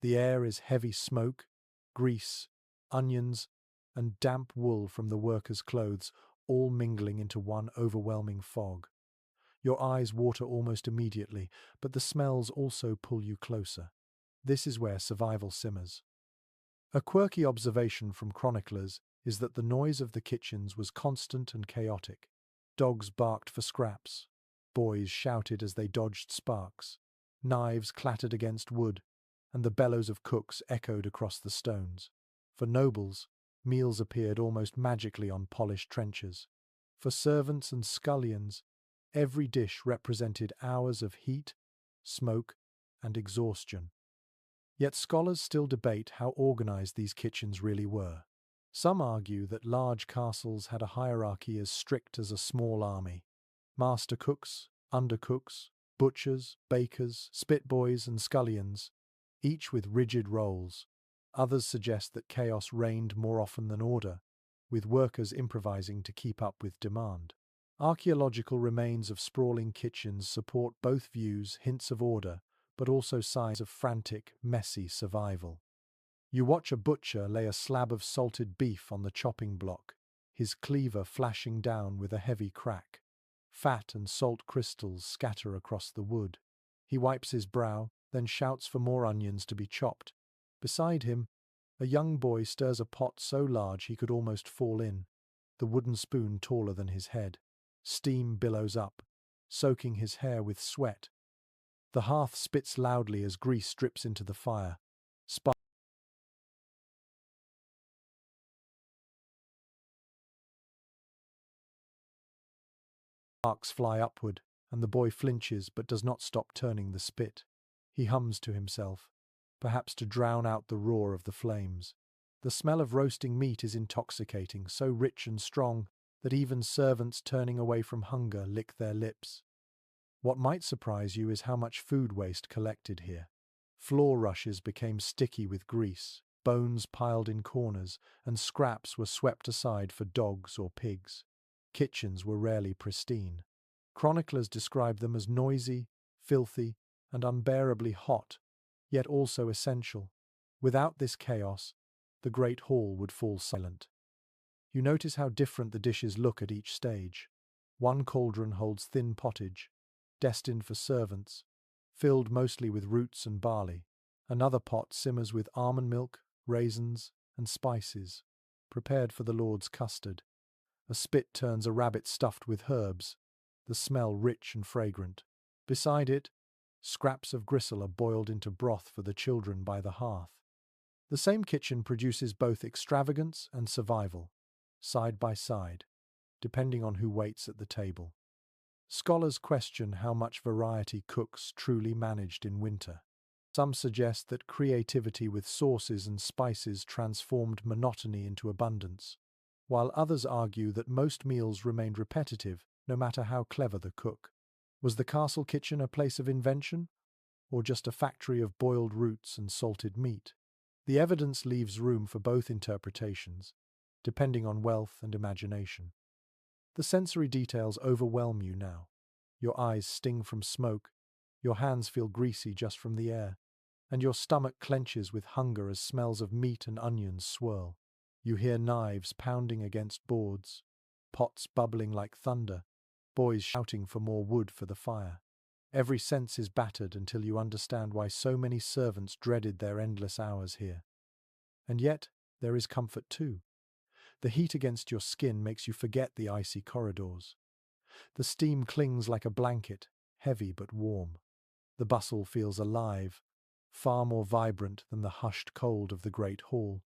The air is heavy smoke, grease, onions, and damp wool from the workers' clothes, all mingling into one overwhelming fog. Your eyes water almost immediately, but the smells also pull you closer. This is where survival simmers. A quirky observation from chroniclers is that the noise of the kitchens was constant and chaotic. Dogs barked for scraps, boys shouted as they dodged sparks, knives clattered against wood, and the bellows of cooks echoed across the stones. For nobles, meals appeared almost magically on polished trenchers. For servants and scullions, every dish represented hours of heat, smoke, and exhaustion. Yet scholars still debate how organized these kitchens really were. Some argue that large castles had a hierarchy as strict as a small army. Master cooks, undercooks, butchers, bakers, spitboys, and scullions, each with rigid roles. Others suggest that chaos reigned more often than order, with workers improvising to keep up with demand. Archaeological remains of sprawling kitchens support both views, hints of order, but also signs of frantic, messy survival. You watch a butcher lay a slab of salted beef on the chopping block, his cleaver flashing down with a heavy crack. Fat and salt crystals scatter across the wood. He wipes his brow, then shouts for more onions to be chopped. Beside him, a young boy stirs a pot so large he could almost fall in, the wooden spoon taller than his head. Steam billows up, soaking his hair with sweat. The hearth spits loudly as grease drips into the fire. Sparks fly upward, and the boy flinches but does not stop turning the spit. He hums to himself, perhaps to drown out the roar of the flames. The smell of roasting meat is intoxicating, so rich and strong that even servants turning away from hunger lick their lips. What might surprise you is how much food waste collected here. Floor rushes became sticky with grease, bones piled in corners, and scraps were swept aside for dogs or pigs. Kitchens were rarely pristine. Chroniclers describe them as noisy, filthy, and unbearably hot, yet also essential. Without this chaos, the great hall would fall silent. You notice how different the dishes look at each stage. One cauldron holds thin pottage, destined for servants, filled mostly with roots and barley. Another pot simmers with almond milk, raisins, and spices, prepared for the Lord's custard. A spit turns a rabbit stuffed with herbs, the smell rich and fragrant. Beside it, scraps of gristle are boiled into broth for the children by the hearth. The same kitchen produces both extravagance and survival, side by side, depending on who waits at the table. Scholars question how much variety cooks truly managed in winter. Some suggest that creativity with sauces and spices transformed monotony into abundance, while others argue that most meals remained repetitive, no matter how clever the cook. Was the castle kitchen a place of invention, or just a factory of boiled roots and salted meat? The evidence leaves room for both interpretations, depending on wealth and imagination. The sensory details overwhelm you now. Your eyes sting from smoke, your hands feel greasy just from the air, and your stomach clenches with hunger as smells of meat and onions swirl. You hear knives pounding against boards, pots bubbling like thunder, boys shouting for more wood for the fire. Every sense is battered until you understand why so many servants dreaded their endless hours here. And yet, there is comfort too. The heat against your skin makes you forget the icy corridors. The steam clings like a blanket, heavy but warm. The bustle feels alive, far more vibrant than the hushed cold of the great hall.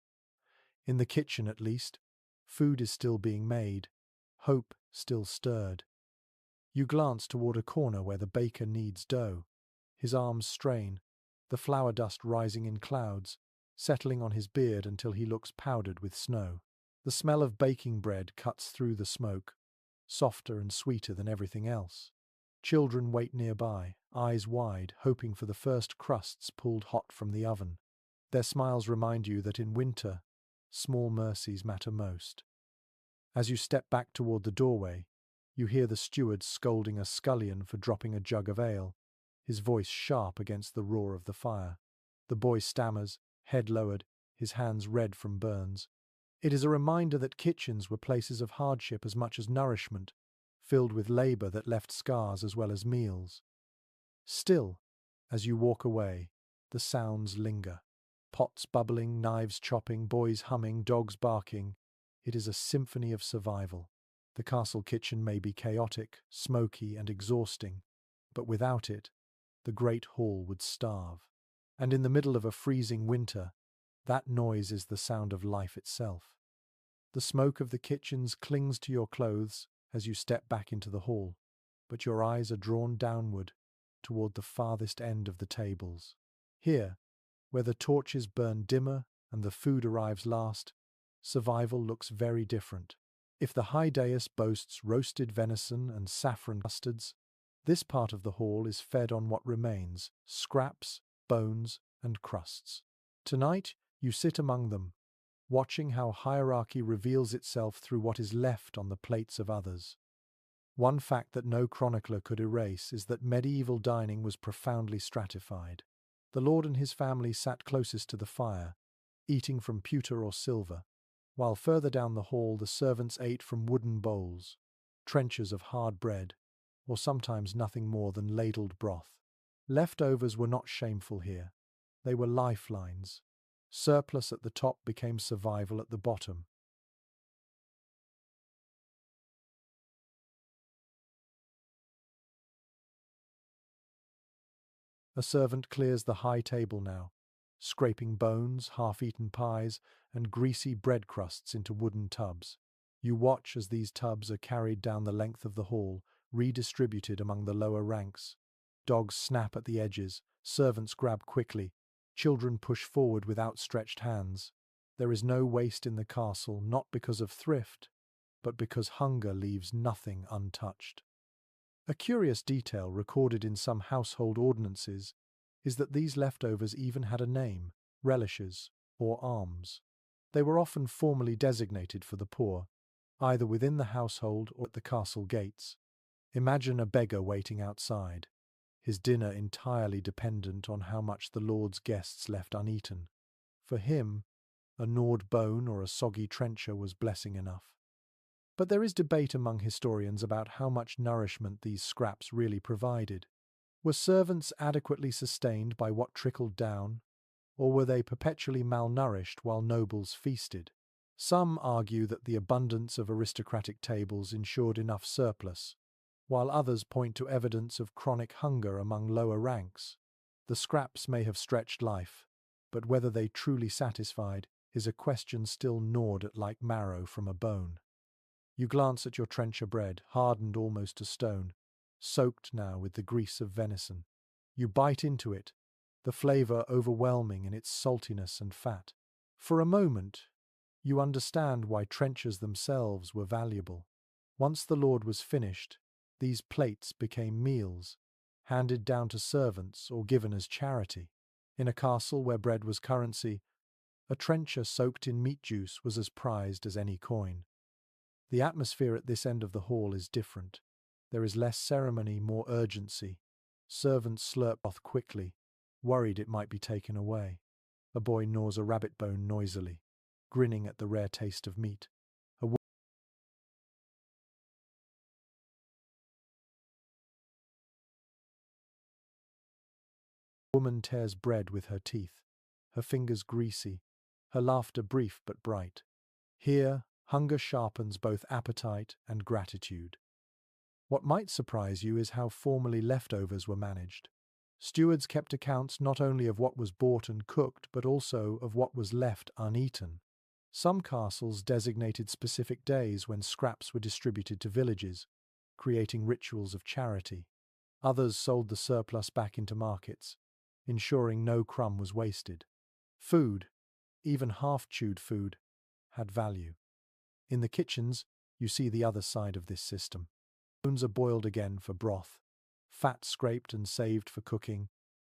In the kitchen, at least, food is still being made, hope still stirred. You glance toward a corner where the baker kneads dough. His arms strain, the flour dust rising in clouds, settling on his beard until he looks powdered with snow. The smell of baking bread cuts through the smoke, softer and sweeter than everything else. Children wait nearby, eyes wide, hoping for the first crusts pulled hot from the oven. Their smiles remind you that in winter, small mercies matter most. As you step back toward the doorway, you hear the steward scolding a scullion for dropping a jug of ale, his voice sharp against the roar of the fire. The boy stammers, head lowered, his hands red from burns. It is a reminder that kitchens were places of hardship as much as nourishment, filled with labor that left scars as well as meals. Still, as you walk away, the sounds linger. Pots bubbling, knives chopping, boys humming, dogs barking. It is a symphony of survival. The castle kitchen may be chaotic, smoky, and exhausting, but without it, the great hall would starve. And in the middle of a freezing winter, that noise is the sound of life itself. The smoke of the kitchens clings to your clothes as you step back into the hall, but your eyes are drawn downward, toward the farthest end of the tables. Here, where the torches burn dimmer and the food arrives last, survival looks very different. If the high dais boasts roasted venison and saffron custards, this part of the hall is fed on what remains, scraps, bones, and crusts. Tonight, you sit among them, watching how hierarchy reveals itself through what is left on the plates of others. One fact that no chronicler could erase is that medieval dining was profoundly stratified. The lord and his family sat closest to the fire, eating from pewter or silver, while further down the hall the servants ate from wooden bowls, trenchers of hard bread, or sometimes nothing more than ladled broth. Leftovers were not shameful here. They were lifelines. Surplus at the top became survival at the bottom. A servant clears the high table now, scraping bones, half-eaten pies, and greasy bread crusts into wooden tubs. You watch as these tubs are carried down the length of the hall, redistributed among the lower ranks. Dogs snap at the edges, servants grab quickly, children push forward with outstretched hands. There is no waste in the castle, not because of thrift, but because hunger leaves nothing untouched. A curious detail recorded in some household ordinances is that these leftovers even had a name, relishes, or alms. They were often formally designated for the poor, either within the household or at the castle gates. Imagine a beggar waiting outside, his dinner entirely dependent on how much the lord's guests left uneaten. For him, a gnawed bone or a soggy trencher was blessing enough. But there is debate among historians about how much nourishment these scraps really provided. Were servants adequately sustained by what trickled down, or were they perpetually malnourished while nobles feasted? Some argue that the abundance of aristocratic tables ensured enough surplus, while others point to evidence of chronic hunger among lower ranks. The scraps may have stretched life, but whether they truly satisfied is a question still gnawed at like marrow from a bone. You glance at your trencher bread, hardened almost to stone, soaked now with the grease of venison. You bite into it, the flavor overwhelming in its saltiness and fat. For a moment, you understand why trenchers themselves were valuable. Once the lord was finished, these plates became meals, handed down to servants or given as charity. In a castle where bread was currency, a trencher soaked in meat juice was as prized as any coin. The atmosphere at this end of the hall is different. There is less ceremony, more urgency. Servants slurp broth quickly, worried it might be taken away. A boy gnaws a rabbit bone noisily, grinning at the rare taste of meat. A woman tears bread with her teeth, her fingers greasy, her laughter brief but bright. Here, hunger sharpens both appetite and gratitude. What might surprise you is how formally leftovers were managed. Stewards kept accounts not only of what was bought and cooked, but also of what was left uneaten. Some castles designated specific days when scraps were distributed to villages, creating rituals of charity. Others sold the surplus back into markets, ensuring no crumb was wasted. Food, even half-chewed food, had value. In the kitchens, you see the other side of this system. Bones are boiled again for broth, fat scraped and saved for cooking,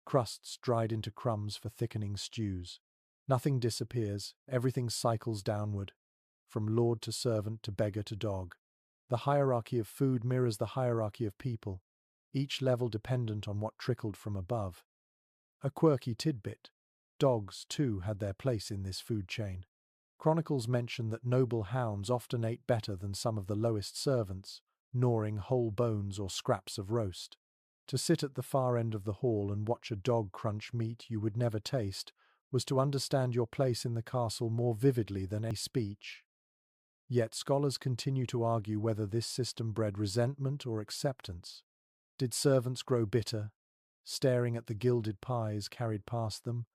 crusts dried into crumbs for thickening stews. Nothing disappears, everything cycles downward, from lord to servant to beggar to dog. The hierarchy of food mirrors the hierarchy of people, each level dependent on what trickled from above. A quirky tidbit: dogs, too, had their place in this food chain. Chronicles mention that noble hounds often ate better than some of the lowest servants, gnawing whole bones or scraps of roast. To sit at the far end of the hall and watch a dog crunch meat you would never taste was to understand your place in the castle more vividly than a speech. Yet scholars continue to argue whether this system bred resentment or acceptance. Did servants grow bitter, staring at the gilded pies carried past them?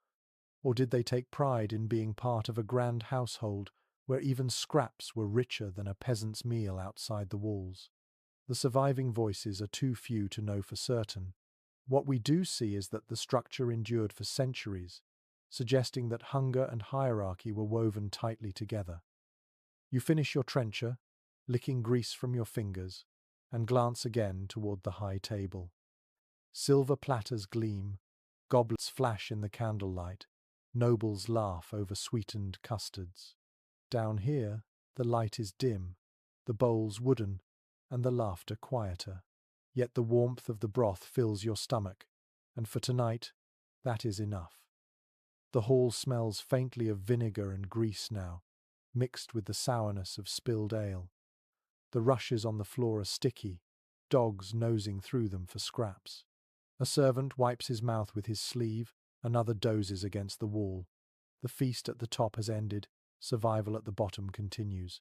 Or did they take pride in being part of a grand household where even scraps were richer than a peasant's meal outside the walls? The surviving voices are too few to know for certain. What we do see is that the structure endured for centuries, suggesting that hunger and hierarchy were woven tightly together. You finish your trencher, licking grease from your fingers, and glance again toward the high table. Silver platters gleam, goblets flash in the candlelight, nobles laugh over sweetened custards. Down here, the light is dim, the bowls wooden, and the laughter quieter. Yet the warmth of the broth fills your stomach, and for tonight, that is enough. The hall smells faintly of vinegar and grease now, mixed with the sourness of spilled ale. The rushes on the floor are sticky, dogs nosing through them for scraps. A servant wipes his mouth with his sleeve, another dozes against the wall. The feast at the top has ended, survival at the bottom continues.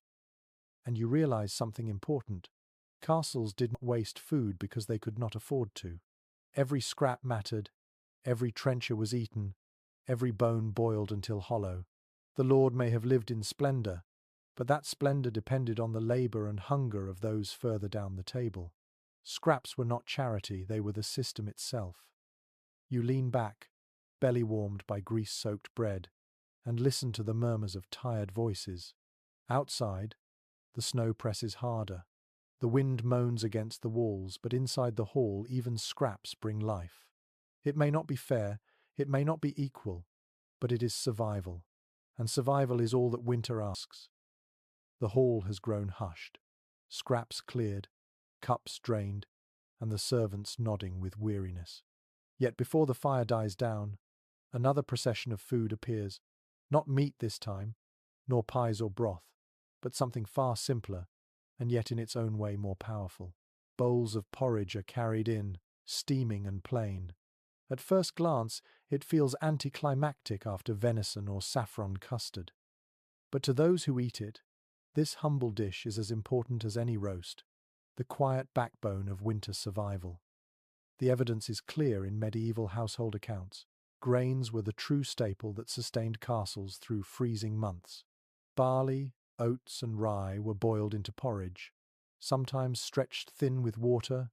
And you realize something important. Castles didn't waste food because they could not afford to. Every scrap mattered, every trencher was eaten, every bone boiled until hollow. The lord may have lived in splendor, but that splendor depended on the labor and hunger of those further down the table. Scraps were not charity, they were the system itself. You lean back, belly warmed by grease-soaked bread, and listen to the murmurs of tired voices. Outside, the snow presses harder. The wind moans against the walls, but inside the hall even scraps bring life. It may not be fair, it may not be equal, but it is survival. And survival is all that winter asks. The hall has grown hushed. Scraps cleared, cups drained, and the servants nodding with weariness. Yet before the fire dies down, another procession of food appears. Not meat this time, nor pies or broth, but something far simpler, and yet in its own way more powerful. Bowls of porridge are carried in, steaming and plain. At first glance, it feels anticlimactic after venison or saffron custard. But to those who eat it, this humble dish is as important as any roast, the quiet backbone of winter survival. The evidence is clear in medieval household accounts. Grains were the true staple that sustained castles through freezing months. Barley, oats, and rye were boiled into porridge, sometimes stretched thin with water,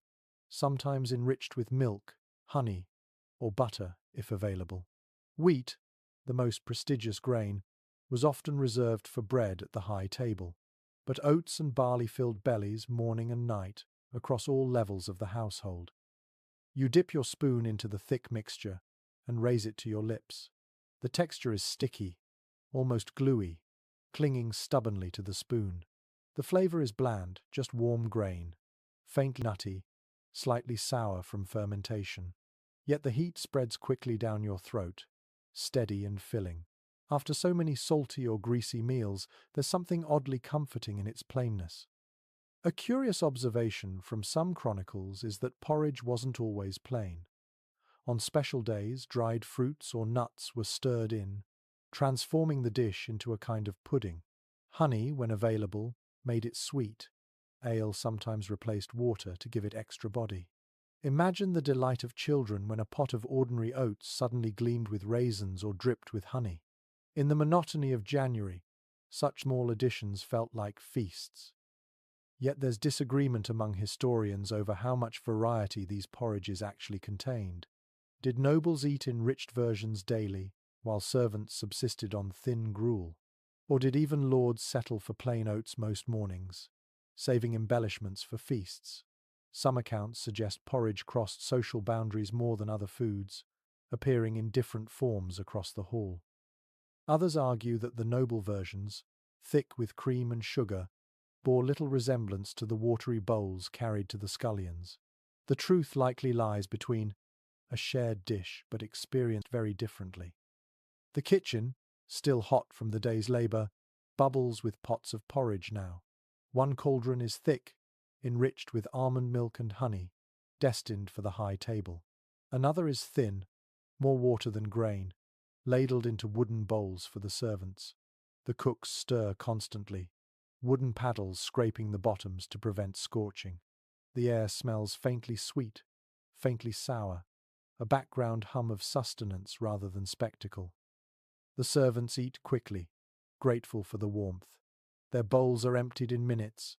sometimes enriched with milk, honey, or butter if available. Wheat, the most prestigious grain, was often reserved for bread at the high table, but oats and barley filled bellies morning and night across all levels of the household. You dip your spoon into the thick mixture and raise it to your lips. The texture is sticky, almost gluey, clinging stubbornly to the spoon. The flavor is bland, just warm grain, faintly nutty, slightly sour from fermentation. Yet the heat spreads quickly down your throat, steady and filling. After so many salty or greasy meals, there's something oddly comforting in its plainness. A curious observation from some chronicles is that porridge wasn't always plain. On special days, dried fruits or nuts were stirred in, transforming the dish into a kind of pudding. Honey, when available, made it sweet. Ale sometimes replaced water to give it extra body. Imagine the delight of children when a pot of ordinary oats suddenly gleamed with raisins or dripped with honey. In the monotony of January, such small additions felt like feasts. Yet there's disagreement among historians over how much variety these porridges actually contained. Did nobles eat enriched versions daily, while servants subsisted on thin gruel? Or did even lords settle for plain oats most mornings, saving embellishments for feasts? Some accounts suggest porridge crossed social boundaries more than other foods, appearing in different forms across the hall. Others argue that the noble versions, thick with cream and sugar, bore little resemblance to the watery bowls carried to the scullions. The truth likely lies between a shared dish but experienced very differently. The kitchen, still hot from the day's labor, bubbles with pots of porridge now. One cauldron is thick, enriched with almond milk and honey, destined for the high table. Another is thin, more water than grain, ladled into wooden bowls for the servants. The cooks stir constantly, wooden paddles scraping the bottoms to prevent scorching. The air smells faintly sweet, faintly sour, a background hum of sustenance rather than spectacle. The servants eat quickly, grateful for the warmth. Their bowls are emptied in minutes,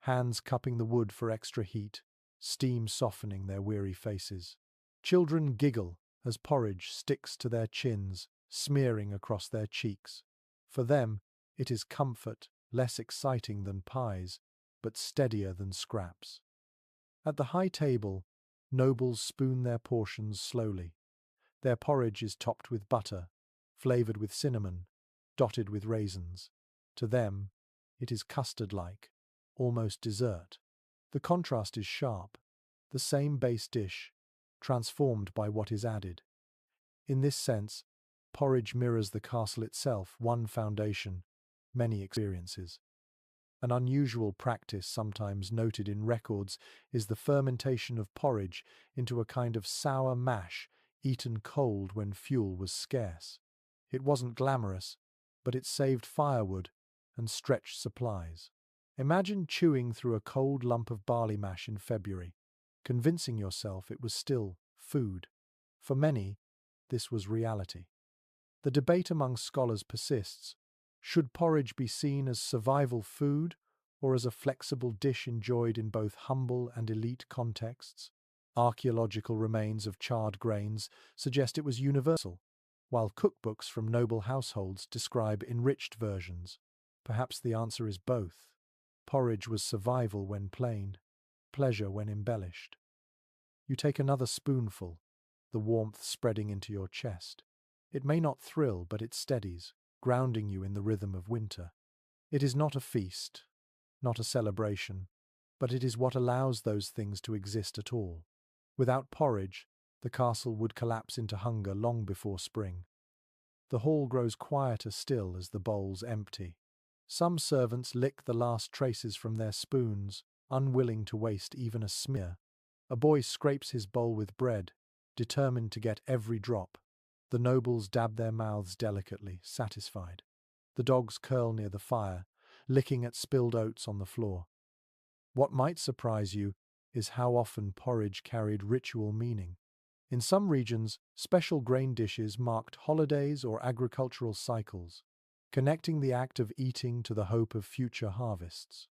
hands cupping the wood for extra heat, steam softening their weary faces. Children giggle as porridge sticks to their chins, smearing across their cheeks. For them, it is comfort, less exciting than pies, but steadier than scraps. At the high table, nobles spoon their portions slowly. Their porridge is topped with butter, flavored with cinnamon, dotted with raisins. To them, it is custard-like, almost dessert. The contrast is sharp, the same base dish, transformed by what is added. In this sense, porridge mirrors the castle itself, one foundation, many experiences. An unusual practice sometimes noted in records is the fermentation of porridge into a kind of sour mash eaten cold when fuel was scarce. It wasn't glamorous, but it saved firewood and stretched supplies. Imagine chewing through a cold lump of barley mash in February, convincing yourself it was still food. For many, this was reality. The debate among scholars persists. Should porridge be seen as survival food or as a flexible dish enjoyed in both humble and elite contexts? Archaeological remains of charred grains suggest it was universal, while cookbooks from noble households describe enriched versions. Perhaps the answer is both. Porridge was survival when plain, pleasure when embellished. You take another spoonful, the warmth spreading into your chest. It may not thrill, but it steadies, grounding you in the rhythm of winter. It is not a feast, not a celebration, but it is what allows those things to exist at all. Without porridge, the castle would collapse into hunger long before spring. The hall grows quieter still as the bowls empty. Some servants lick the last traces from their spoons, unwilling to waste even a smear. A boy scrapes his bowl with bread, determined to get every drop. The nobles dab their mouths delicately, satisfied. The dogs curl near the fire, licking at spilled oats on the floor. What might surprise you is how often porridge carried ritual meaning. In some regions, special grain dishes marked holidays or agricultural cycles, connecting the act of eating to the hope of future harvests.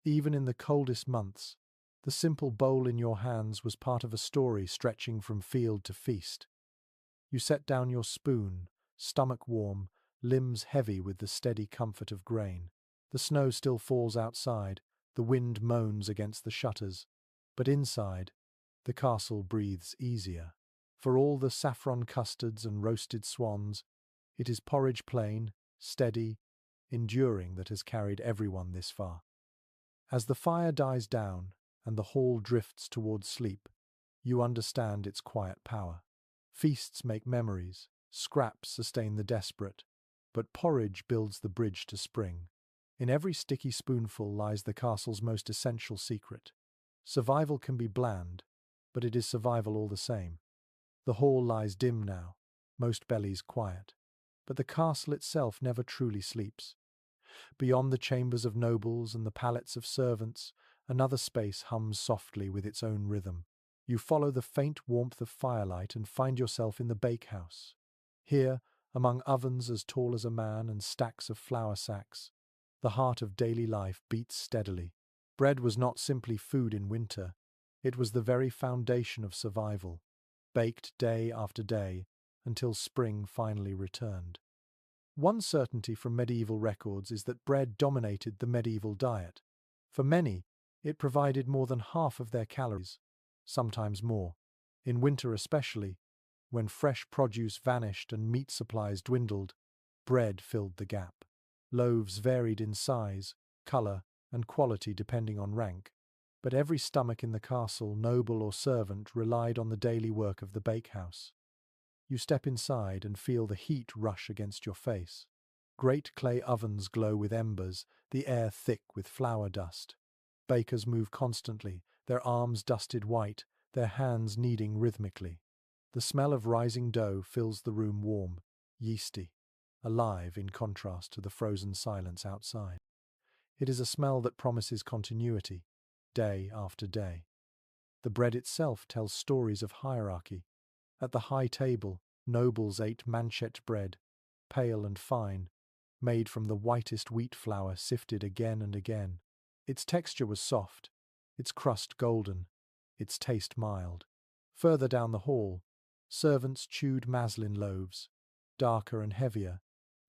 Even in the coldest months, the simple bowl in your hands was part of a story stretching from field to feast. You set down your spoon, stomach warm, limbs heavy with the steady comfort of grain. The snow still falls outside, the wind moans against the shutters, but inside, the castle breathes easier. For all the saffron custards and roasted swans, it is porridge plain, steady, enduring that has carried everyone this far. As the fire dies down and the hall drifts towards sleep, you understand its quiet power. Feasts make memories, scraps sustain the desperate, but porridge builds the bridge to spring. In every sticky spoonful lies the castle's most essential secret. Survival can be bland, but it is survival all the same. The hall lies dim now, most bellies quiet, but the castle itself never truly sleeps. Beyond the chambers of nobles and the palates of servants, another space hums softly with its own rhythm. You follow the faint warmth of firelight and find yourself in the bakehouse. Here, among ovens as tall as a man and stacks of flour sacks, the heart of daily life beats steadily. Bread was not simply food in winter, it was the very foundation of survival, baked day after day until spring finally returned. One certainty from medieval records is that bread dominated the medieval diet. For many, it provided more than half of their calories, sometimes more. In winter especially, when fresh produce vanished and meat supplies dwindled, bread filled the gap. Loaves varied in size, colour, and quality depending on rank, but every stomach in the castle, noble or servant, relied on the daily work of the bakehouse. You step inside and feel the heat rush against your face. Great clay ovens glow with embers, the air thick with flour dust. Bakers move constantly, their arms dusted white, their hands kneading rhythmically. The smell of rising dough fills the room warm, yeasty, alive in contrast to the frozen silence outside. It is a smell that promises continuity, day after day. The bread itself tells stories of hierarchy. At the high table, nobles ate manchet bread, pale and fine, made from the whitest wheat flour sifted again and again. Its texture was soft, its crust golden, its taste mild. Further down the hall, servants chewed maslin loaves, darker and heavier,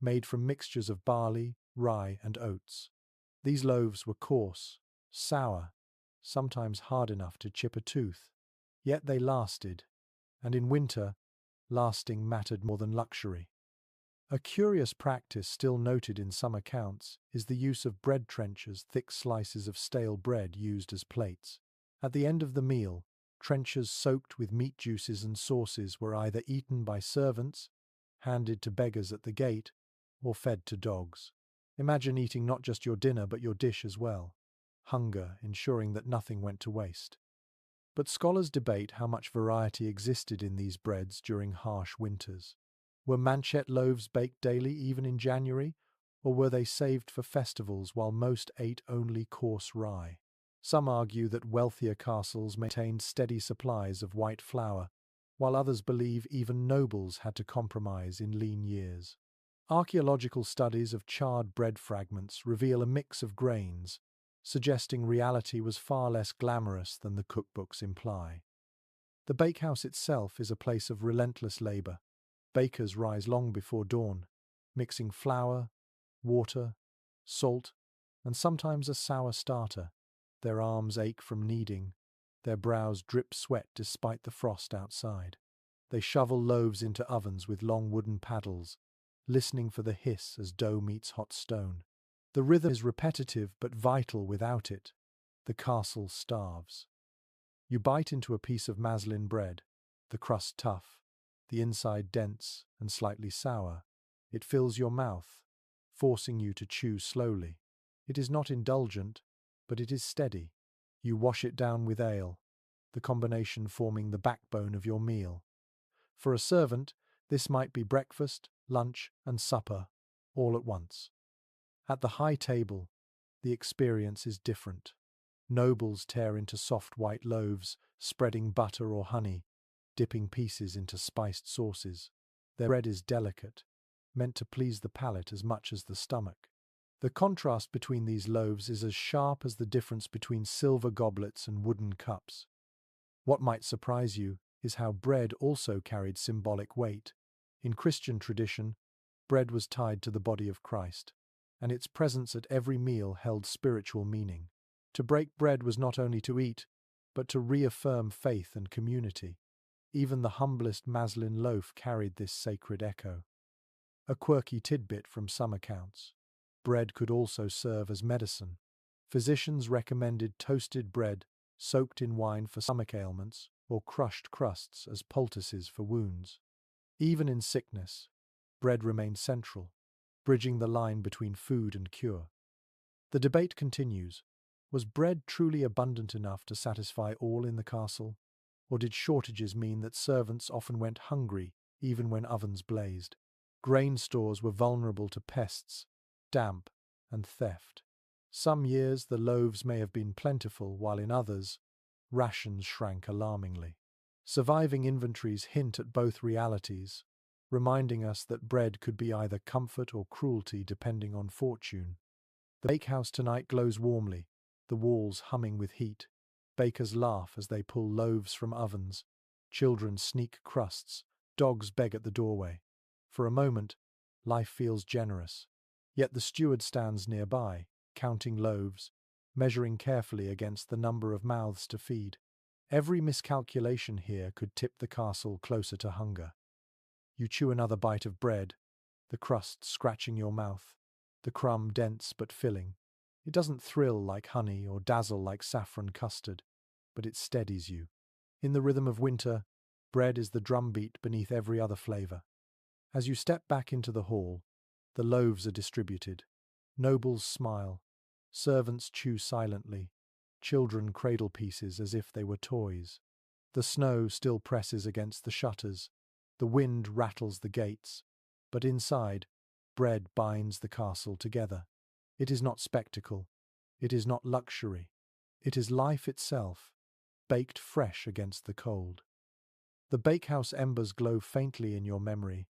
made from mixtures of barley, rye, and oats. These loaves were coarse, sour, sometimes hard enough to chip a tooth. Yet they lasted, and in winter, lasting mattered more than luxury. A curious practice still noted in some accounts is the use of bread trenchers, thick slices of stale bread used as plates. At the end of the meal, trenchers soaked with meat juices and sauces were either eaten by servants, handed to beggars at the gate, or fed to dogs. Imagine eating not just your dinner but your dish as well. Hunger ensuring that nothing went to waste. But scholars debate how much variety existed in these breads during harsh winters. Were manchette loaves baked daily even in January, or were they saved for festivals while most ate only coarse rye? Some argue that wealthier castles maintained steady supplies of white flour, while others believe even nobles had to compromise in lean years. Archaeological studies of charred bread fragments reveal a mix of grains, suggesting reality was far less glamorous than the cookbooks imply. The bakehouse itself is a place of relentless labor. Bakers rise long before dawn, mixing flour, water, salt, and sometimes a sour starter. Their arms ache from kneading, their brows drip sweat despite the frost outside. They shovel loaves into ovens with long wooden paddles, listening for the hiss as dough meets hot stone. The rhythm is repetitive but vital without it. The castle starves. You bite into a piece of maslin bread, the crust tough, the inside dense and slightly sour. It fills your mouth, forcing you to chew slowly. It is not indulgent, but it is steady. You wash it down with ale, the combination forming the backbone of your meal. For a servant, this might be breakfast, lunch, and supper, all at once. At the high table, the experience is different. Nobles tear into soft white loaves, spreading butter or honey, dipping pieces into spiced sauces. Their bread is delicate, meant to please the palate as much as the stomach. The contrast between these loaves is as sharp as the difference between silver goblets and wooden cups. What might surprise you is how bread also carried symbolic weight. In Christian tradition, bread was tied to the body of Christ, and its presence at every meal held spiritual meaning. To break bread was not only to eat, but to reaffirm faith and community. Even the humblest maslin loaf carried this sacred echo. A quirky tidbit from some accounts. Bread could also serve as medicine. Physicians recommended toasted bread soaked in wine for stomach ailments or crushed crusts as poultices for wounds. Even in sickness, bread remained central, bridging the line between food and cure. The debate continues. Was bread truly abundant enough to satisfy all in the castle? Or did shortages mean that servants often went hungry even when ovens blazed? Grain stores were vulnerable to pests, damp, and theft. Some years the loaves may have been plentiful, while in others, rations shrank alarmingly. Surviving inventories hint at both realities, reminding us that bread could be either comfort or cruelty depending on fortune. The bakehouse tonight glows warmly, the walls humming with heat. Bakers laugh as they pull loaves from ovens. Children sneak crusts. Dogs beg at the doorway. For a moment, life feels generous. Yet the steward stands nearby, counting loaves, measuring carefully against the number of mouths to feed. Every miscalculation here could tip the castle closer to hunger. You chew another bite of bread, the crust scratching your mouth, the crumb dense but filling. It doesn't thrill like honey or dazzle like saffron custard, but it steadies you. In the rhythm of winter, bread is the drumbeat beneath every other flavor. As you step back into the hall, the loaves are distributed. Nobles smile. Servants chew silently. Children cradle pieces as if they were toys. The snow still presses against the shutters. The wind rattles the gates. But inside, bread binds the castle together. It is not spectacle. It is not luxury. It is life itself, baked fresh against the cold. The bakehouse embers glow faintly in your memory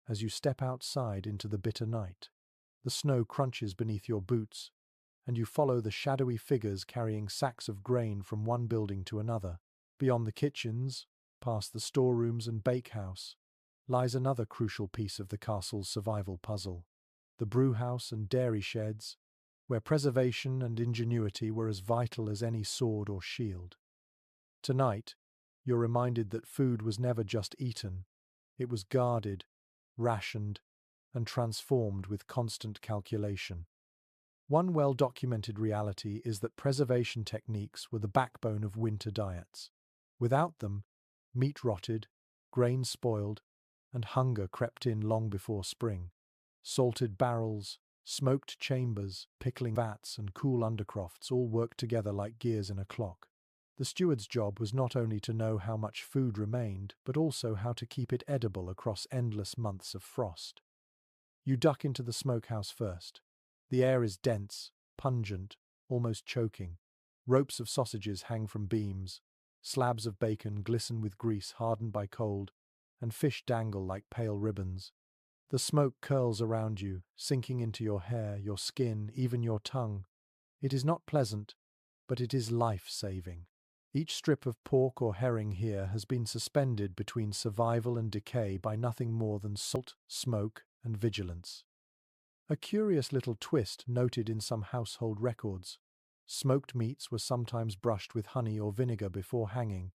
as you step outside into the bitter night. The snow crunches beneath your boots, and you follow the shadowy figures carrying sacks of grain from one building to another. Beyond the kitchens, past the storerooms and bakehouse, lies another crucial piece of the castle's survival puzzle: the brewhouse and dairy sheds, where preservation and ingenuity were as vital as any sword or shield. Tonight, you're reminded that food was never just eaten. It was guarded, rationed, and transformed with constant calculation. One well-documented reality is that preservation techniques were the backbone of winter diets. Without them, meat rotted, grain spoiled, and hunger crept in long before spring. Salted barrels, smoked chambers, pickling vats, and cool undercrofts all worked together like gears in a clock. The steward's job was not only to know how much food remained, but also how to keep it edible across endless months of frost. You duck into the smokehouse first. The air is dense, pungent, almost choking. Ropes of sausages hang from beams, slabs of bacon glisten with grease hardened by cold, and fish dangle like pale ribbons. The smoke curls around you, sinking into your hair, your skin, even your tongue. It is not pleasant, but it is life-saving. Each strip of pork or herring here has been suspended between survival and decay by nothing more than salt, smoke, and vigilance. A curious little twist noted in some household records. Smoked meats were sometimes brushed with honey or vinegar before hanging,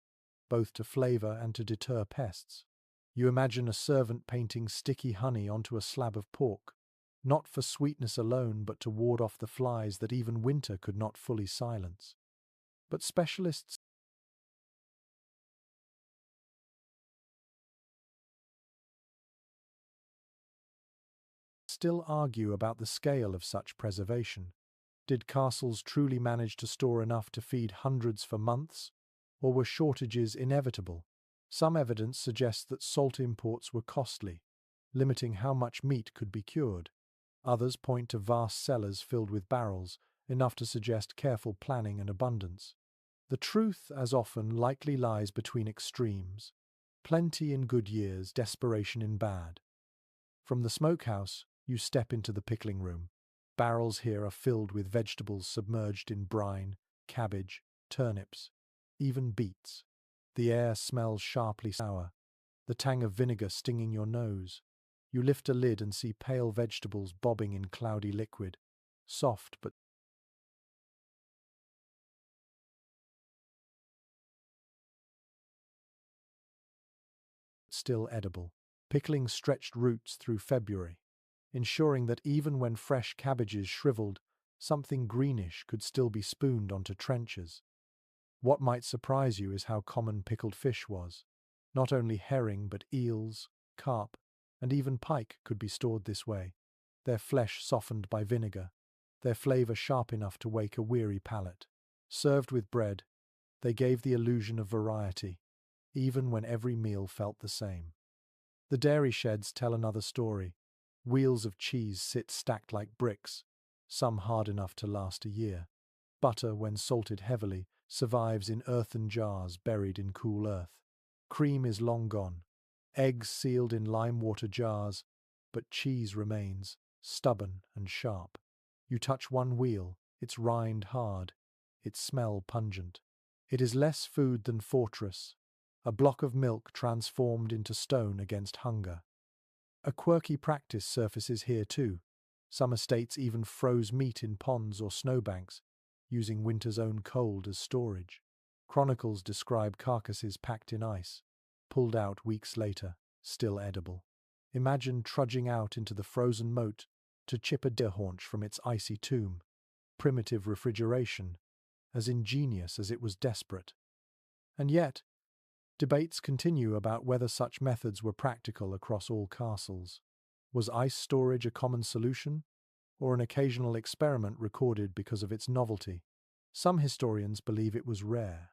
both to flavor and to deter pests. You imagine a servant painting sticky honey onto a slab of pork, not for sweetness alone but to ward off the flies that even winter could not fully silence. But specialists still argue about the scale of such preservation. Did castles truly manage to store enough to feed hundreds for months, or were shortages inevitable? Some evidence suggests that salt imports were costly, limiting how much meat could be cured. Others point to vast cellars filled with barrels, enough to suggest careful planning and abundance. The truth, as often, likely lies between extremes. Plenty in good years, desperation in bad. From the smokehouse, you step into the pickling room. Barrels here are filled with vegetables submerged in brine, cabbage, turnips, even beets. The air smells sharply sour, the tang of vinegar stinging your nose. You lift a lid and see pale vegetables bobbing in cloudy liquid, soft but still edible. Pickling stretched roots through February, ensuring that even when fresh cabbages shriveled, something greenish could still be spooned onto trenchers. What might surprise you is how common pickled fish was. Not only herring, but eels, carp, and even pike could be stored this way, their flesh softened by vinegar, their flavor sharp enough to wake a weary palate. Served with bread, they gave the illusion of variety, even when every meal felt the same. The dairy sheds tell another story. Wheels of cheese sit stacked like bricks, some hard enough to last a year. Butter, when salted heavily, survives in earthen jars buried in cool earth. Cream is long gone. Eggs sealed in lime-water jars, but cheese remains, stubborn and sharp. You touch one wheel, its rind hard, its smell pungent. It is less food than fortress, a block of milk transformed into stone against hunger. A quirky practice surfaces here too. Some estates even froze meat in ponds or snowbanks, using winter's own cold as storage. Chronicles describe carcasses packed in ice, pulled out weeks later, still edible. Imagine trudging out into the frozen moat to chip a deer haunch from its icy tomb. Primitive refrigeration, as ingenious as it was desperate. And yet, debates continue about whether such methods were practical across all castles. Was ice storage a common solution, or an occasional experiment recorded because of its novelty? Some historians believe it was rare,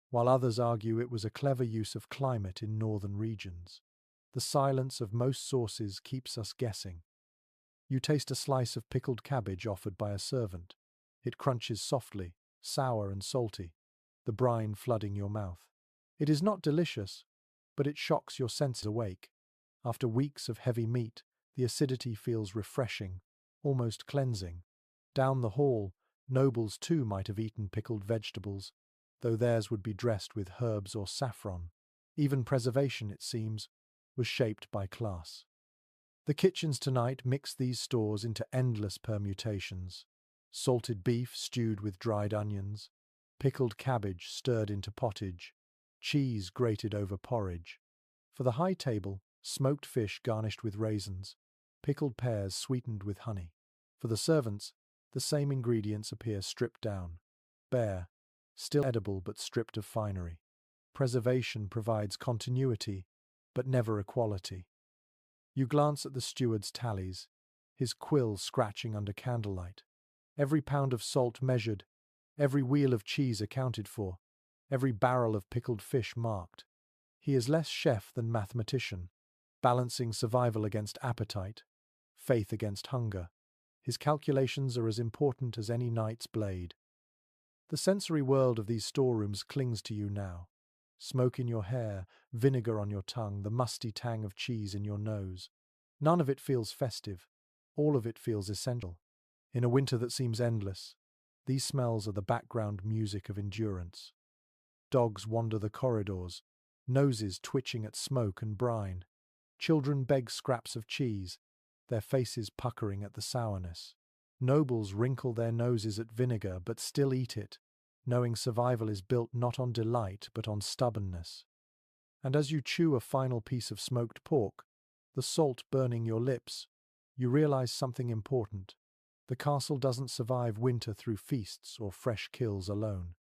while others argue it was a clever use of climate in northern regions. The silence of most sources keeps us guessing. You taste a slice of pickled cabbage offered by a servant. It crunches softly, sour and salty, the brine flooding your mouth. It is not delicious, but it shocks your senses awake. After weeks of heavy meat, the acidity feels refreshing, almost cleansing. Down the hall, nobles too might have eaten pickled vegetables, though theirs would be dressed with herbs or saffron. Even preservation, it seems, was shaped by class. The kitchens tonight mix these stores into endless permutations. Salted beef stewed with dried onions, pickled cabbage stirred into pottage, cheese grated over porridge. For the high table, smoked fish garnished with raisins, pickled pears sweetened with honey. For the servants, the same ingredients appear stripped down, bare, still edible but stripped of finery. Preservation provides continuity, but never equality. You glance at the steward's tallies, his quill scratching under candlelight. Every pound of salt measured, every wheel of cheese accounted for, every barrel of pickled fish marked. He is less chef than mathematician, balancing survival against appetite, faith against hunger. His calculations are as important as any knight's blade. The sensory world of these storerooms clings to you now. Smoke in your hair, vinegar on your tongue, the musty tang of cheese in your nose. None of it feels festive. All of it feels essential. In a winter that seems endless, these smells are the background music of endurance. Dogs wander the corridors, noses twitching at smoke and brine. Children beg scraps of cheese, their faces puckering at the sourness. Nobles wrinkle their noses at vinegar but still eat it, knowing survival is built not on delight but on stubbornness. And as you chew a final piece of smoked pork, the salt burning your lips, you realize something important. The castle doesn't survive winter through feasts or fresh kills alone.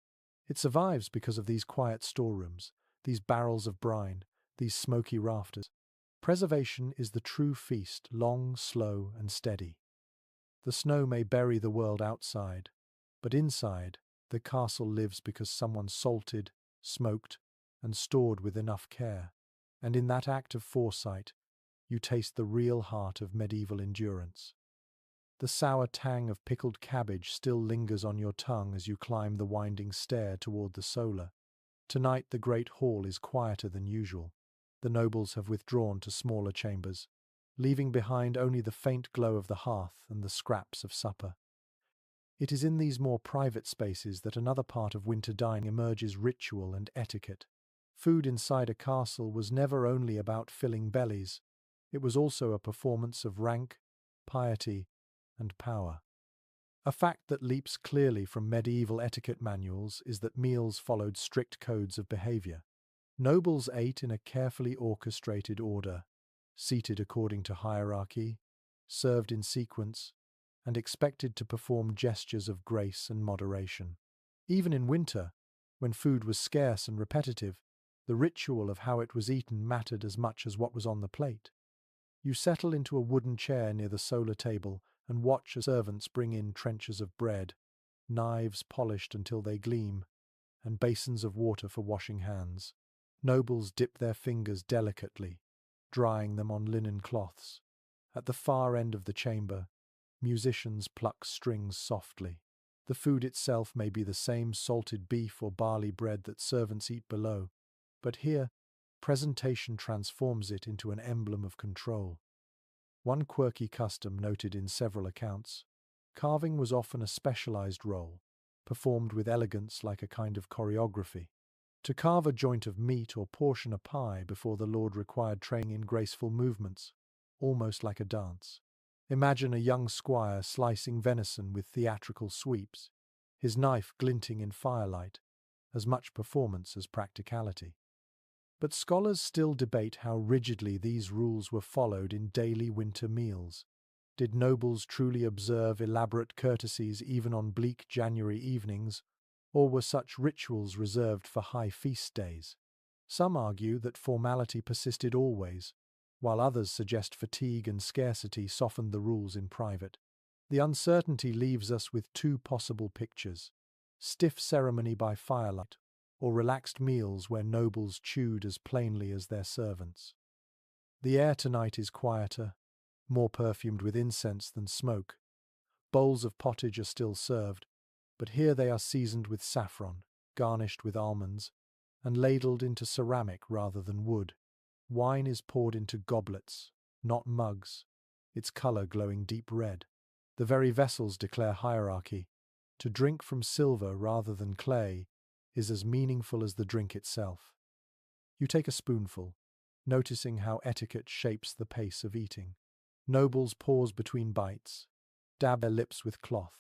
It survives because of these quiet storerooms, these barrels of brine, these smoky rafters. Preservation is the true feast, long, slow, and steady. The snow may bury the world outside, but inside, the castle lives because someone salted, smoked, and stored with enough care. And in that act of foresight, you taste the real heart of medieval endurance. The sour tang of pickled cabbage still lingers on your tongue as you climb the winding stair toward the solar. Tonight the great hall is quieter than usual. The nobles have withdrawn to smaller chambers, leaving behind only the faint glow of the hearth and the scraps of supper. It is in these more private spaces that another part of winter dining emerges: ritual and etiquette. Food inside a castle was never only about filling bellies. It was also a performance of rank, piety, and power. A fact that leaps clearly from medieval etiquette manuals is that meals followed strict codes of behavior. Nobles ate in a carefully orchestrated order, seated according to hierarchy, served in sequence, and expected to perform gestures of grace and moderation. Even in winter, when food was scarce and repetitive, the ritual of how it was eaten mattered as much as what was on the plate. You settle into a wooden chair near the solar table and watch as servants bring in trenchers of bread, knives polished until they gleam, and basins of water for washing hands. Nobles dip their fingers delicately, drying them on linen cloths. At the far end of the chamber, musicians pluck strings softly. The food itself may be the same salted beef or barley bread that servants eat below, but here, presentation transforms it into an emblem of control. One quirky custom noted in several accounts: carving was often a specialized role, performed with elegance like a kind of choreography. To carve a joint of meat or portion a pie before the Lord required training in graceful movements, almost like a dance. Imagine a young squire slicing venison with theatrical sweeps, his knife glinting in firelight, as much performance as practicality. But scholars still debate how rigidly these rules were followed in daily winter meals. Did nobles truly observe elaborate courtesies even on bleak January evenings, or were such rituals reserved for high feast days? Some argue that formality persisted always, while others suggest fatigue and scarcity softened the rules in private. The uncertainty leaves us with two possible pictures: stiff ceremony by firelight, or relaxed meals where nobles chewed as plainly as their servants. The air tonight is quieter, more perfumed with incense than smoke. Bowls of pottage are still served, but here they are seasoned with saffron, garnished with almonds, and ladled into ceramic rather than wood. Wine is poured into goblets, not mugs, its color glowing deep red. The very vessels declare hierarchy. To drink from silver rather than clay is as meaningful as the drink itself. You take a spoonful, noticing how etiquette shapes the pace of eating. Nobles pause between bites, dab their lips with cloth,